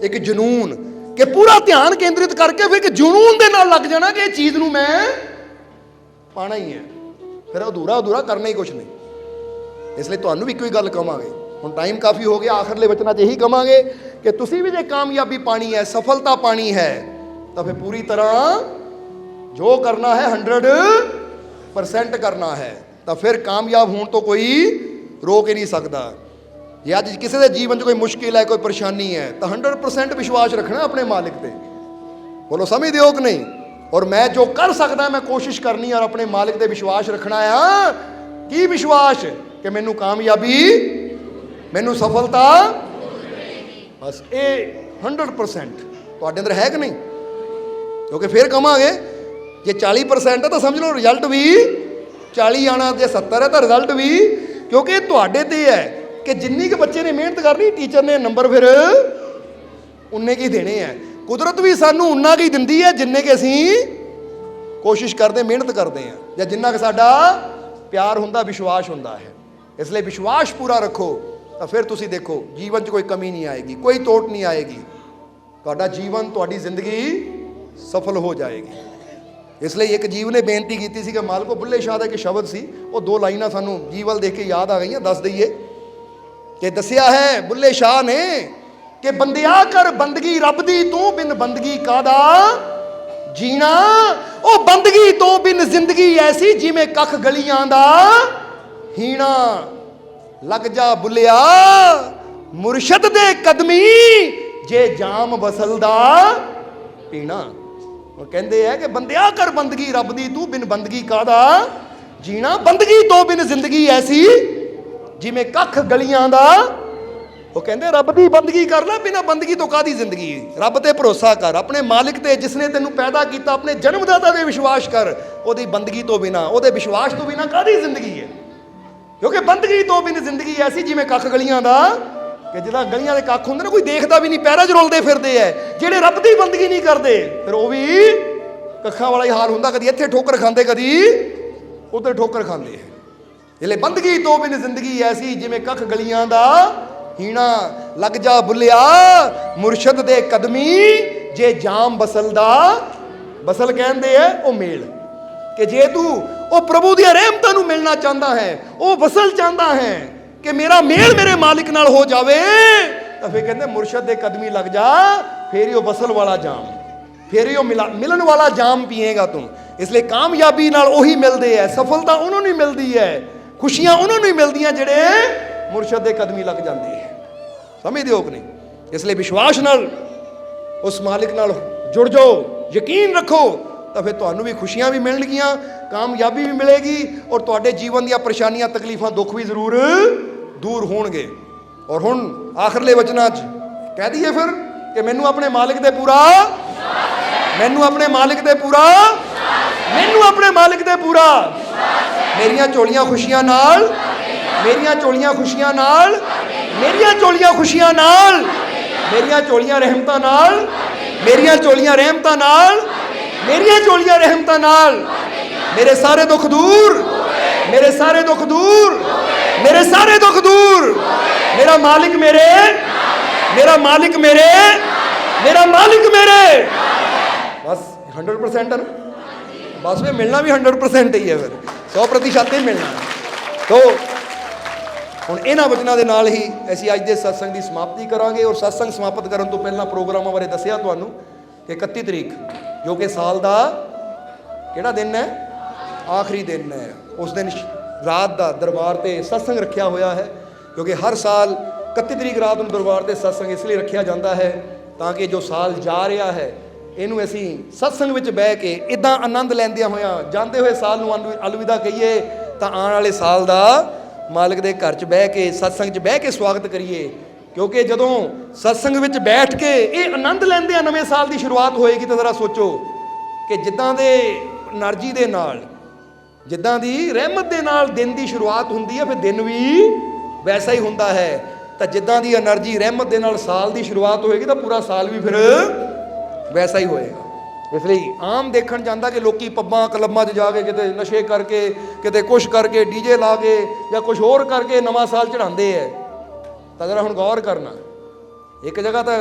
ਇੱਕ ਜਨੂਨ, ਕਿ ਪੂਰਾ ਧਿਆਨ ਕੇਂਦਰਿਤ ਕਰਕੇ ਫਿਰ ਇੱਕ ਜਨੂਨ ਦੇ ਨਾਲ ਲੱਗ ਜਾਣਾ ਕਿ ਇਹ ਚੀਜ਼ ਨੂੰ ਮੈਂ ਪਾਣਾ ਹੀ ਹੈ, ਫਿਰ ਅਧੂਰਾ ਅਧੂਰਾ ਕਰਨਾ ਹੀ ਕੁਛ ਨਹੀਂ। ਇਸ ਲਈ ਤੁਹਾਨੂੰ ਵੀ ਕੋਈ ਗੱਲ ਕਵਾਂਗੇ, ਹੁਣ ਟਾਈਮ ਕਾਫੀ ਹੋ ਗਿਆ, ਆਖਰਲੇ ਵਚਨਾਂ 'ਚ ਇਹੀ ਕਵਾਂਗੇ ਕਿ ਤੁਸੀਂ ਵੀ ਜੇ ਕਾਮਯਾਬੀ ਪਾਣੀ ਹੈ, ਸਫਲਤਾ ਪਾਣੀ ਹੈ, ਤਾਂ ਫਿਰ ਪੂਰੀ ਤਰ੍ਹਾਂ ਜੋ ਕਰਨਾ ਹੈ 100% ਕਰਨਾ ਹੈ, ਤਾਂ ਫਿਰ ਕਾਮਯਾਬ ਹੋਣ ਤੋਂ ਕੋਈ ਰੋਕ ਹੀ ਨਹੀਂ ਸਕਦਾ। ਜੇ ਅੱਜ ਕਿਸੇ ਦੇ ਜੀਵਨ 'ਚ ਕੋਈ ਮੁਸ਼ਕਿਲ ਹੈ, ਕੋਈ ਪਰੇਸ਼ਾਨੀ ਹੈ, ਤਾਂ 100% ਵਿਸ਼ਵਾਸ ਰੱਖਣਾ ਆਪਣੇ ਮਾਲਿਕ ਤੇ। ਬੋਲੋ ਸਮਝਦੇ ਹੋ ਕਿ ਨਹੀਂ? ਔਰ ਮੈਂ ਜੋ ਕਰ ਸਕਦਾ ਮੈਂ ਕੋਸ਼ਿਸ਼ ਕਰਨੀ, ਔਰ ਆਪਣੇ ਮਾਲਿਕ ਤੇ ਵਿਸ਼ਵਾਸ ਰੱਖਣਾ ਆ। ਕੀ ਵਿਸ਼ਵਾਸ? ਕਿ ਮੈਨੂੰ ਕਾਮਯਾਬੀ, ਮੈਨੂੰ ਸਫਲਤਾ, ਬਸ ਇਹ 100% ਤੁਹਾਡੇ ਅੰਦਰ ਹੈ ਕਿ ਨਹੀਂ? ਕਿਉਂਕਿ ਫਿਰ ਕਵਾਂਗੇ ਜੇ 40% ਹੈ ਤਾਂ ਸਮਝ ਲਓ ਰਿਜ਼ਲਟ ਵੀ 40 ਆਣਾ, ਜੇ 70 ਹੈ ਤਾਂ ਰਿਜ਼ਲਟ ਵੀ, ਕਿਉਂਕਿ ਇਹ ਤੁਹਾਡੇ ਤੇ ਹੈ ਕਿ ਜਿੰਨੀ ਕੁ ਬੱਚੇ ਨੇ ਮਿਹਨਤ ਕਰਨੀ, ਟੀਚਰ ਨੇ ਨੰਬਰ ਫਿਰ ਉਨੇ ਕੀ ਦੇਣੇ ਆ। ਕੁਦਰਤ ਵੀ ਸਾਨੂੰ ਉਨਾ ਕੀ ਦਿੰਦੀ ਹੈ ਜਿੰਨੇ ਕਿ ਅਸੀਂ ਕੋਸ਼ਿਸ਼ ਕਰਦੇ, ਮਿਹਨਤ ਕਰਦੇ ਹਾਂ, ਜਾਂ ਜਿੰਨਾ ਕਿ ਸਾਡਾ ਪਿਆਰ ਹੁੰਦਾ, ਵਿਸ਼ਵਾਸ ਹੁੰਦਾ ਹੈ। ਇਸ ਲਈ ਵਿਸ਼ਵਾਸ ਪੂਰਾ ਰੱਖੋ, ਤਾਂ ਫਿਰ ਤੁਸੀਂ ਦੇਖੋ ਜੀਵਨ 'ਚ ਕੋਈ ਕਮੀ ਨਹੀਂ ਆਏਗੀ, ਕੋਈ ਤੋਟ ਨਹੀਂ ਆਏਗੀ, ਤੁਹਾਡਾ ਜੀਵਨ, ਤੁਹਾਡੀ ਜ਼ਿੰਦਗੀ ਸਫਲ ਹੋ ਜਾਏਗੀ। ਇਸ ਲਈ ਇੱਕ ਜੀਵ ਨੇ ਬੇਨਤੀ ਕੀਤੀ ਸੀ ਕਿ ਮਾਲਕੋ, ਬੁੱਲੇ ਸ਼ਾਹ ਦਾ ਇੱਕ ਸ਼ਬਦ ਸੀ, ਉਹ ਦੋ ਲਾਈਨਾਂ ਸਾਨੂੰ ਜੀਵਲ ਦੇਖ ਕੇ ਯਾਦ ਆ ਗਈਆਂ, ਦੱਸ ਦਈਏ ਕਿ ਦੱਸਿਆ ਹੈ ਬੁੱਲੇ ਸ਼ਾਹ ਨੇ ਕਿ ਬੰਦਿਆ ਕਰ ਬੰਦਗੀ ਰੱਬ ਦੀ, ਤੂੰ ਬਿਨ ਬੰਦਗੀ ਕਾਹਦਾ ਜੀਣਾ। ਉਹ ਬੰਦਗੀ ਤੋਂ ਬਿਨ ਜ਼ਿੰਦਗੀ ਐਸੀ ਜਿਵੇਂ ਕੱਖ ਗਲੀਆਂ ਦਾ ਹੀਣਾ। ਲੱਗ ਜਾ ਬੁੱਲਿਆ ਮੁਰਸ਼ਦ ਦੇ ਕਦਮੀ, ਜੇ ਜਾਮ ਵਸਲ ਦਾ ਪੀਣਾ। ਉਹ ਕਹਿੰਦੇ ਹੈ ਕਿ ਬੰਦਿਆ ਕਰ ਬੰਦਗੀ ਰੱਬ ਦੀ, ਤੂੰ ਬਿਨ ਬੰਦਗੀ ਕਾਹਦਾ ਜੀਣਾ। ਬੰਦਗੀ ਤੋਂ ਬਿਨ ਜ਼ਿੰਦਗੀ ਐਸੀ ਜਿਵੇਂ ਕੱਖ ਗਲੀਆਂ ਦਾ। ਉਹ ਕਹਿੰਦੇ ਰੱਬ ਦੀ ਬੰਦਗੀ ਕਰ ਲੈ, ਬਿਨਾਂ ਬੰਦਗੀ ਤੋਂ ਕਾਹਦੀ ਜ਼ਿੰਦਗੀ। ਰੱਬ ਤੇ ਭਰੋਸਾ ਕਰ, ਆਪਣੇ ਮਾਲਿਕ ਤੇ, ਜਿਸ ਨੇ ਤੈਨੂੰ ਪੈਦਾ ਕੀਤਾ, ਆਪਣੇ ਜਨਮਦਾਤਾ ਤੇ ਵਿਸ਼ਵਾਸ ਕਰ। ਉਹਦੀ ਬੰਦਗੀ ਤੋਂ ਬਿਨਾਂ, ਉਹਦੇ ਵਿਸ਼ਵਾਸ ਤੋਂ ਬਿਨਾਂ ਕਾਹਦੀ ਜ਼ਿੰਦਗੀ ਹੈ? ਕਿਉਂਕਿ ਬੰਦਗੀ ਤੋਂ ਬਿਨ ਜ਼ਿੰਦਗੀ ਐਸੀ ਜਿਵੇਂ ਕੱਖ ਗਲੀਆਂ ਦਾ, ਕਿ ਜਿਹਦਾ ਗਲੀਆਂ ਦੇ ਕੱਖ ਹੁੰਦੇ ਨੇ, ਕੋਈ ਦੇਖਦਾ ਵੀ ਨਹੀਂ, ਪੈਰਾਂ 'ਚ ਰੁਲਦੇ ਫਿਰਦੇ ਐ। ਜਿਹੜੇ ਰੱਬ ਦੀ ਬੰਦਗੀ ਨਹੀਂ ਕਰਦੇ, ਫਿਰ ਉਹ ਵੀ ਕੱਖਾਂ ਵਾਲਾ ਹੀ ਹਾਲ ਹੁੰਦਾ, ਕਦੀ ਇੱਥੇ ਠੋਕਰ ਖਾਂਦੇ, ਕਦੀ ਉੱਧਰ ਠੋਕਰ ਖਾਂਦੇ ਹੈ। ਜਿਹੜੇ ਬੰਦਗੀ ਤੋਂ ਬਿਨ ਜ਼ਿੰਦਗੀ ਐਸੀ ਜਿਵੇਂ ਕੱਖ ਗਲੀਆਂ ਦਾ ਹੀਣਾ। ਲੱਗ ਜਾ ਬੁੱਲਿਆ ਮੁਰਸ਼ਦ ਦੇ ਕਦਮੀ, ਜੇ ਜਾਮ ਬਸਲ ਦਾ। ਬਸਲ ਕਹਿੰਦੇ ਐ ਉਹ ਮੇਲ, ਕਿ ਜੇ ਤੂੰ ਉਹ ਪ੍ਰਭੂ ਦੀਆਂ ਰਹਿਮਤਾਂ ਨੂੰ ਮਿਲਣਾ ਚਾਹੁੰਦਾ ਹੈ, ਉਹ ਵਸਲ ਚਾਹੁੰਦਾ ਹੈ ਕਿ ਮੇਰਾ ਮੇਲ ਮੇਰੇ ਮਾਲਿਕ ਨਾਲ ਹੋ ਜਾਵੇ, ਤਾਂ ਫਿਰ ਕਹਿੰਦੇ ਮੁਰਸ਼ਦ ਦੇ ਕਦਮੀ ਲੱਗ ਜਾ, ਫੇਰ ਹੀ ਉਹ ਵਸਲ ਵਾਲਾ ਜਾਮ, ਫੇਰ ਹੀ ਉਹ ਮਿਲਣ ਵਾਲਾ ਜਾਮ ਪੀਏਗਾ ਤੂੰ। ਇਸ ਲਈ ਕਾਮਯਾਬੀ ਨਾਲ ਉਹੀ ਮਿਲਦੇ ਹੈ, ਸਫਲਤਾ ਉਹਨਾਂ ਨੂੰ ਹੀ ਮਿਲਦੀ ਹੈ, ਖੁਸ਼ੀਆਂ ਉਹਨਾਂ ਨੂੰ ਹੀ ਮਿਲਦੀਆਂ ਜਿਹੜੇ ਮੁਰਸ਼ਦ ਦੇ ਕਦਮੀ ਲੱਗ ਜਾਂਦੇ ਹੈ। ਸਮਝਦੇ ਹੋ ਕਿ ਨਹੀਂ? ਇਸ ਲਈ ਵਿਸ਼ਵਾਸ ਨਾਲ ਉਸ ਮਾਲਿਕ ਨਾਲ ਜੁੜ ਜਾਓ, ਯਕੀਨ ਰੱਖੋ, ਤਾਂ ਫਿਰ ਤੁਹਾਨੂੰ ਵੀ ਖੁਸ਼ੀਆਂ ਵੀ ਮਿਲਣਗੀਆਂ, ਕਾਮਯਾਬੀ ਵੀ ਮਿਲੇਗੀ, ਔਰ ਤੁਹਾਡੇ ਜੀਵਨ ਦੀਆਂ ਪਰੇਸ਼ਾਨੀਆਂ, ਤਕਲੀਫਾਂ, ਦੁੱਖ ਵੀ ਜ਼ਰੂਰ ਦੂਰ ਹੋਣਗੇ। ਔਰ ਹੁਣ ਆਖਰਲੇ ਵਚਨਾਂ 'ਚ ਕਹਿ ਦਈਏ ਫਿਰ ਕਿ ਮੈਨੂੰ ਆਪਣੇ ਮਾਲਿਕ ਤੇ ਪੂਰਾ, ਮੈਨੂੰ ਆਪਣੇ ਮਾਲਿਕ ਤੇ ਪੂਰਾ, ਮੈਨੂੰ ਆਪਣੇ ਮਾਲਿਕ ਤੇ ਪੂਰਾ, ਮੇਰੀਆਂ ਝੋਲੀਆਂ ਖੁਸ਼ੀਆਂ ਨਾਲ, ਮੇਰੀਆਂ ਝੋਲੀਆਂ ਖੁਸ਼ੀਆਂ ਨਾਲ, ਮੇਰੀਆਂ ਝੋਲੀਆਂ ਖੁਸ਼ੀਆਂ ਨਾਲ, ਮੇਰੀਆਂ ਝੋਲੀਆਂ ਰਹਿਮਤਾਂ ਨਾਲ, ਮੇਰੀਆਂ ਝੋਲੀਆਂ ਰਹਿਮਤਾਂ ਨਾਲ, ਮੇਰੀਆਂ ਝੋਲੀਆਂ ਰਹਿਮਤਾਂ ਨਾਲ। ਮੇਰੇ ਸਾਰੇ ਦੁੱਖ ਦੂਰ, ਮੇਰੇ ਸਾਰੇ ਦੁੱਖ ਦੂਰ, ਮੇਰੇ ਸਾਰੇ ਦੁੱਖ ਦੂਰ। ਮੇਰਾ ਮਾਲਿਕ ਮੇਰੇ, ਮੇਰਾ ਮਾਲਿਕ ਮੇਰੇ, ਮੇਰਾ ਮਾਲਿਕ ਮੇਰੇ। ਬਸ 100% ਹੈ ਨਾ, ਬਸ ਫਿਰ ਮਿਲਣਾ ਵੀ 100% ਹੀ ਹੈ, ਫਿਰ 100% ਹੀ ਮਿਲਣਾ। तो ਹੁਣ ਇਹਨਾਂ ਵਚਨਾਂ ਦੇ ਨਾਲ ਹੀ ਅਸੀਂ ਅੱਜ ਦੇ ਸਤਸੰਗ ਦੀ ਸਮਾਪਤੀ ਕਰਾਂਗੇ। ਔਰ ਸਤਸੰਗ ਸਮਾਪਤ ਕਰਨ ਤੋਂ ਪਹਿਲਾਂ ਪ੍ਰੋਗਰਾਮਾਂ ਬਾਰੇ ਦੱਸਿਆ ਤੁਹਾਨੂੰ ਕਿ 31 ਤਰੀਕ ਜੋ ਕਿ ਸਾਲ ਦਾ ਕਿਹੜਾ ਦਿਨ ਹੈ, ਆਖਰੀ ਦਿਨ ਹੈ, ਉਸ ਦਿਨ ਰਾਤ ਦਾ ਦਰਬਾਰ ਤੇ ਸਤਸੰਗ ਰੱਖਿਆ ਹੋਇਆ ਹੈ। ਕਿਉਂਕਿ ਹਰ ਸਾਲ 31 ਤਰੀਕ ਰਾਤ ਨੂੰ ਦਰਬਾਰ ਤੇ ਸਤਸੰਗ ਇਸ ਲਈ ਰੱਖਿਆ ਜਾਂਦਾ ਹੈ ਤਾਂ ਕਿ ਜੋ ਸਾਲ ਜਾ ਰਿਹਾ ਹੈ ਇਹਨੂੰ ਅਸੀਂ ਸਤਸੰਗ ਵਿੱਚ ਬਹਿ ਕੇ ਇਦਾਂ ਆਨੰਦ ਲੈਂਦਿਆਂ ਹੋਇਆਂ ਜਾਂਦੇ ਹੋਏ ਸਾਲ ਨੂੰ ਅਲਵਿਦਾ ਕਹੀਏ ਤਾਂ ਆਉਣ ਵਾਲੇ ਸਾਲ ਦਾ ਮਾਲਕ ਦੇ ਘਰ 'ਚ ਬਹਿ ਕੇ ਸਤਸੰਗ 'ਚ ਬਹਿ ਕੇ ਸਵਾਗਤ ਕਰੀਏ। ਕਿਉਂਕਿ ਜਦੋਂ ਸਤਸੰਗ ਵਿੱਚ ਬੈਠ ਕੇ ਇਹ ਆਨੰਦ ਲੈਂਦੇ ਆ ਨਵੇਂ ਸਾਲ ਦੀ ਸ਼ੁਰੂਆਤ ਹੋਏਗੀ ਤਾਂ ਜ਼ਰਾ ਸੋਚੋ ਕਿ ਜਿੱਦਾਂ ਦੇ એનર્ਜੀ ਦੇ ਨਾਲ, ਜਿੱਦਾਂ ਦੀ ਰਹਿਮਤ ਦੇ ਨਾਲ ਦਿਨ ਦੀ ਸ਼ੁਰੂਆਤ ਹੁੰਦੀ ਹੈ ਫਿਰ ਦਿਨ ਵੀ ਵੈਸਾ ਹੀ ਹੁੰਦਾ ਹੈ। ਤਾਂ ਜਿੱਦਾਂ ਦੀ એનર્ਜੀ ਰਹਿਮਤ ਦੇ ਨਾਲ ਸਾਲ ਦੀ ਸ਼ੁਰੂਆਤ ਹੋਏਗੀ ਤਾਂ ਪੂਰਾ ਸਾਲ ਵੀ ਫਿਰ ਵੈਸਾ ਹੀ ਹੋਏਗਾ। ਇਸ ਲਈ ਆਮ ਦੇਖਣ ਜਾਂਦਾ ਕਿ ਲੋਕੀ ਪੱਬਾਂ ਕਲੱਬਾਂ 'ਚ ਜਾ ਕੇ ਕਿਤੇ ਨਸ਼ੇ ਕਰਕੇ, ਕਿਤੇ ਕੁਛ ਕਰਕੇ, ਡੀਜੇ ਲਾ ਕੇ ਜਾਂ ਕੁਛ ਹੋਰ ਕਰਕੇ ਨਵਾਂ ਸਾਲ ਚੜ੍ਹਾਉਂਦੇ ਹੈ। ਤਾਂ ਜ਼ਰਾ ਹੁਣ ਗੌਰ ਕਰਨਾ, ਇੱਕ ਜਗ੍ਹਾ ਤਾਂ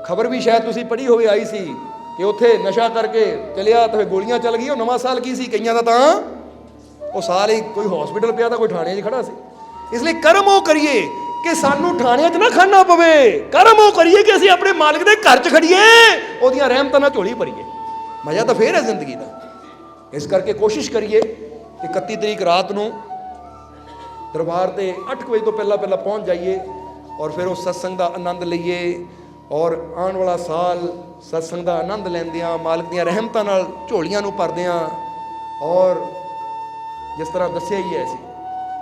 ਖਬਰ ਵੀ ਸ਼ਾਇਦ ਤੁਸੀਂ ਪੜ੍ਹੀ ਹੋਵੇ ਆਈ ਸੀ ਕਿ ਉੱਥੇ ਨਸ਼ਾ ਕਰਕੇ ਚਲਿਆ ਤਾਂ ਗੋਲੀਆਂ ਚੱਲ ਗਈਆਂ। ਉਹ ਨਵਾਂ ਸਾਲ ਕੀ ਸੀ ਕਈਆਂ ਦਾ ਤਾਂ ਉਹ ਸਾਲ ਹੀ ਕੋਈ ਹਸਪੀਟਲ ਪਿਆ ਤਾਂ ਕੋਈ ਥਾਣੇ 'ਚ ਖੜਾ ਸੀ। ਇਸ ਲਈ ਕਰਮ ਉਹ ਕਰੀਏ ਕਿ ਸਾਨੂੰ ਥਾਣਿਆਂ 'ਚ ਨਾ ਖਾਣਾ ਪਵੇ। ਕਰਮ ਉਹ ਕਰੀਏ ਕਿ ਅਸੀਂ ਆਪਣੇ ਮਾਲਕ ਦੇ ਘਰ 'ਚ ਖੜੀਏ, ਉਹਦੀਆਂ ਰਹਿਮਤਾਂ ਨਾਲ ਝੋਲੀ ਭਰੀਏ। ਮਜ਼ਾ ਤਾਂ ਫੇਰ ਹੈ ਜ਼ਿੰਦਗੀ ਦਾ। ਇਸ ਕਰਕੇ ਕੋਸ਼ਿਸ਼ ਕਰੀਏ ਕਿ 31 ਤਰੀਕ ਰਾਤ ਨੂੰ ਦਰਬਾਰ ਤੇ 8 ਵਜੇ ਤੋਂ ਪਹਿਲਾਂ ਪਹੁੰਚ ਜਾਈਏ ਔਰ ਫਿਰ ਉਸ ਸਤਸੰਗ ਦਾ ਆਨੰਦ ਲਈਏ। ਔਰ ਆਉਣ ਵਾਲਾ ਸਾਲ ਸਤਸੰਗ ਦਾ ਆਨੰਦ ਲੈਂਦਿਆਂ ਮਾਲਕ ਦੀਆਂ ਰਹਿਮਤਾਂ ਨਾਲ ਝੋਲੀਆਂ ਨੂੰ ਭਰਦਿਆਂ, ਔਰ ਜਿਸ ਤਰ੍ਹਾਂ ਦੱਸਿਆ ਹੀ ਹੈ ਅਸੀਂ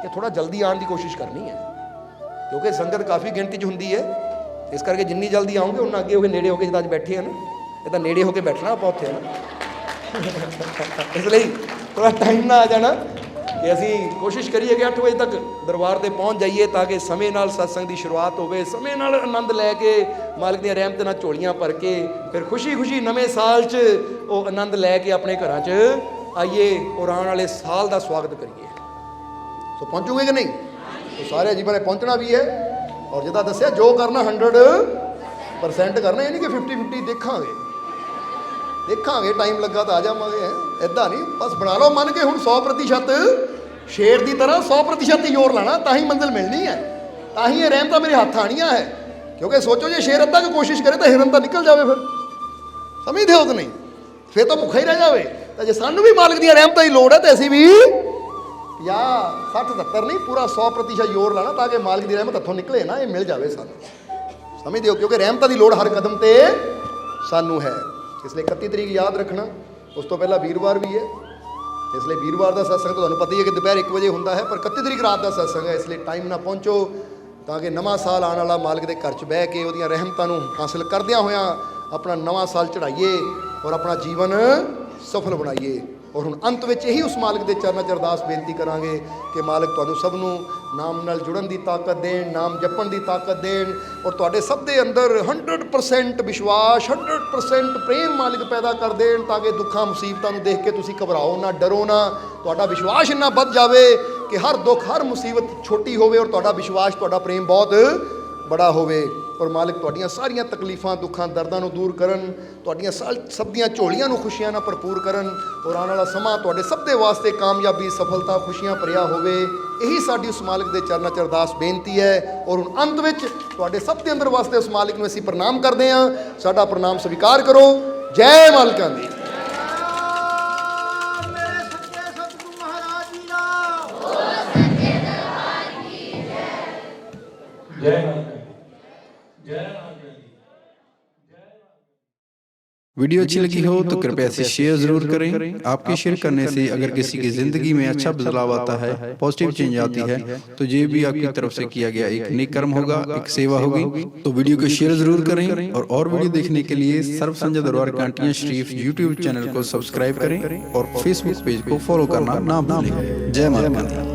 ਕਿ ਥੋੜ੍ਹਾ ਜਲਦੀ ਆਉਣ ਦੀ ਕੋਸ਼ਿਸ਼ ਕਰਨੀ ਹੈ ਕਿਉਂਕਿ ਸੰਗਤ ਕਾਫੀ ਗਿਣਤੀ 'ਚ ਹੁੰਦੀ ਹੈ। ਇਸ ਕਰਕੇ ਜਿੰਨੀ ਜਲਦੀ ਆਉਂਗੇ ਉਹਨਾਂ ਅੱਗੇ ਹੋ ਕੇ ਨੇੜੇ ਹੋ ਕੇ ਜਿੱਦਾਂ ਅੱਜ ਬੈਠੇ ਹਨ ਇਹ ਤਾਂ ਨੇੜੇ ਹੋ ਕੇ ਬੈਠਣਾ ਆਪਾਂ ਉੱਥੇ ਨਾ। ਇਸ ਲਈ ਥੋੜ੍ਹਾ ਟਾਈਮ ਨਾ ਆ ਜਾਣਾ ਕਿ ਅਸੀਂ ਕੋਸ਼ਿਸ਼ ਕਰੀਏ ਕਿ 8 ਵਜੇ ਤੱਕ ਦਰਬਾਰ ਤੇ ਪਹੁੰਚ ਜਾਈਏ ਤਾਂ ਕਿ ਸਮੇਂ ਨਾਲ ਸਤਸੰਗ ਦੀ ਸ਼ੁਰੂਆਤ ਹੋਵੇ, ਸਮੇਂ ਨਾਲ ਆਨੰਦ ਲੈ ਕੇ ਮਾਲਕ ਦੀਆਂ ਰਹਿਮਤਾਂ ਨਾਲ ਝੋਲੀਆਂ ਭਰ ਕੇ ਫਿਰ ਖੁਸ਼ੀ ਨਵੇਂ ਸਾਲ 'ਚ ਉਹ ਆਨੰਦ ਲੈ ਕੇ ਆਪਣੇ ਘਰਾਂ 'ਚ ਆਈਏ ਔਰ ਆਉਣ ਵਾਲੇ ਸਾਲ ਦਾ ਸਵਾਗਤ ਕਰੀਏ। ਸੋ ਪਹੁੰਚੋਗੇ ਕਿ ਨਹੀਂ? तो सारे अजीबा ने पहुँचना भी है और जिदा दसिया जो करना 100% करना, ये नहीं कि 50-50 देखा टाइम लगा तो आ जावांगे। इदा नहीं, बस बना लो मन के हुण 100% शेर की तरह 100% ही जोर लाना, ताही मंजिल मिलनी है, ताही ये रहमतां मेरे हाथ आनियां है। क्योंकि सोचो जे शेर अद्धा की कोशिश करे तो हिरन तो निकल जाए, फिर समझते हो कि नहीं? फिर तो भुखा ही रह जाए। तो जे सानू भी मालिक दी रहमतां की लोड़ है तो असीं भी 50-60-70 नहीं पूरा 100% जोर लाना ताकि मालिक की रहमत हथों निकले ना, ये मिल जाए सानू। समझते हो? क्योंकि रहमत की लोड़ हर कदम ते सानू है। इसलिए 31 तरीक याद रखना। उस तो पहला वीरवार भी है, इसलिए वीरवार का सत्संग तो तुहानू पता ही है कि दोपहर 1 बजे होंदा है, पर 31 तरीक रात का सत्संग है। इसलिए टाइम ना पहुँचो ताकि नवा साल आने वाला मालिक के घर च बह के उहदियां रहमतां नू हासिल करदियां होयां अपना नवा साल चढ़ाइए और अपना जीवन सफल बनाइए। और हुण अंत विच यही उस मालिक के चरणों च अरदास बेनती करांगे कि मालिक तुहानू सब नू नाम नाल जुड़न की ताकत देण, नाम जपण की ताकत देण और तुहाडे सब दे अंदर 100% विश्वास, 100% प्रेम मालिक पैदा कर देण ताकि दुखा मुसीबतां नू देख के तुसीं घबराओ ना, डरो ना। तुहाडा विश्वास इन्ना वध जावे कि हर दुख हर मुसीबत छोटी होवे और तुहाडा विश्वास, तुहाडा प्रेम बहुत बड़ा होवे। और मालिक तुहाडीआं सारियां तकलीफां, दुखां, दर्दां नू दूर करन, तुहाडीआं सब दीआं झोलियां नू खुशियां नाल भरपूर करन और आने वाला समा तुहाडे सब दे वास्ते कामयाबी, सफलता, खुशियां भरिया होवे। यही साडी उस मालिक दे चरनां च अरदास बेनती है। और हुण अंत विच तुहाडे सब दे अंदर वास्ते उस मालिक नू असीं प्रणाम करदे हां। साडा प्रणाम स्वीकार करो। जय मालिकां दी। वीडियो अच्छी लगी हो तो कृपया इसे शेयर जरूर करें। आपके शेयर करने से अगर किसी की जिंदगी में अच्छा बदलाव आता है, पॉजिटिव चेंज आती है, तो ये भी आपकी तरफ से किया गया एक नेक कर्म होगा, एक सेवा होगी। तो वीडियो को शेयर जरूर करें और वीडियो देखने के लिए सर्व संजय दरबार कांटियां शरीफ यूट्यूब चैनल को सब्सक्राइब करें और फेसबुक पेज को फॉलो करना ना भूलें। जय माता दी।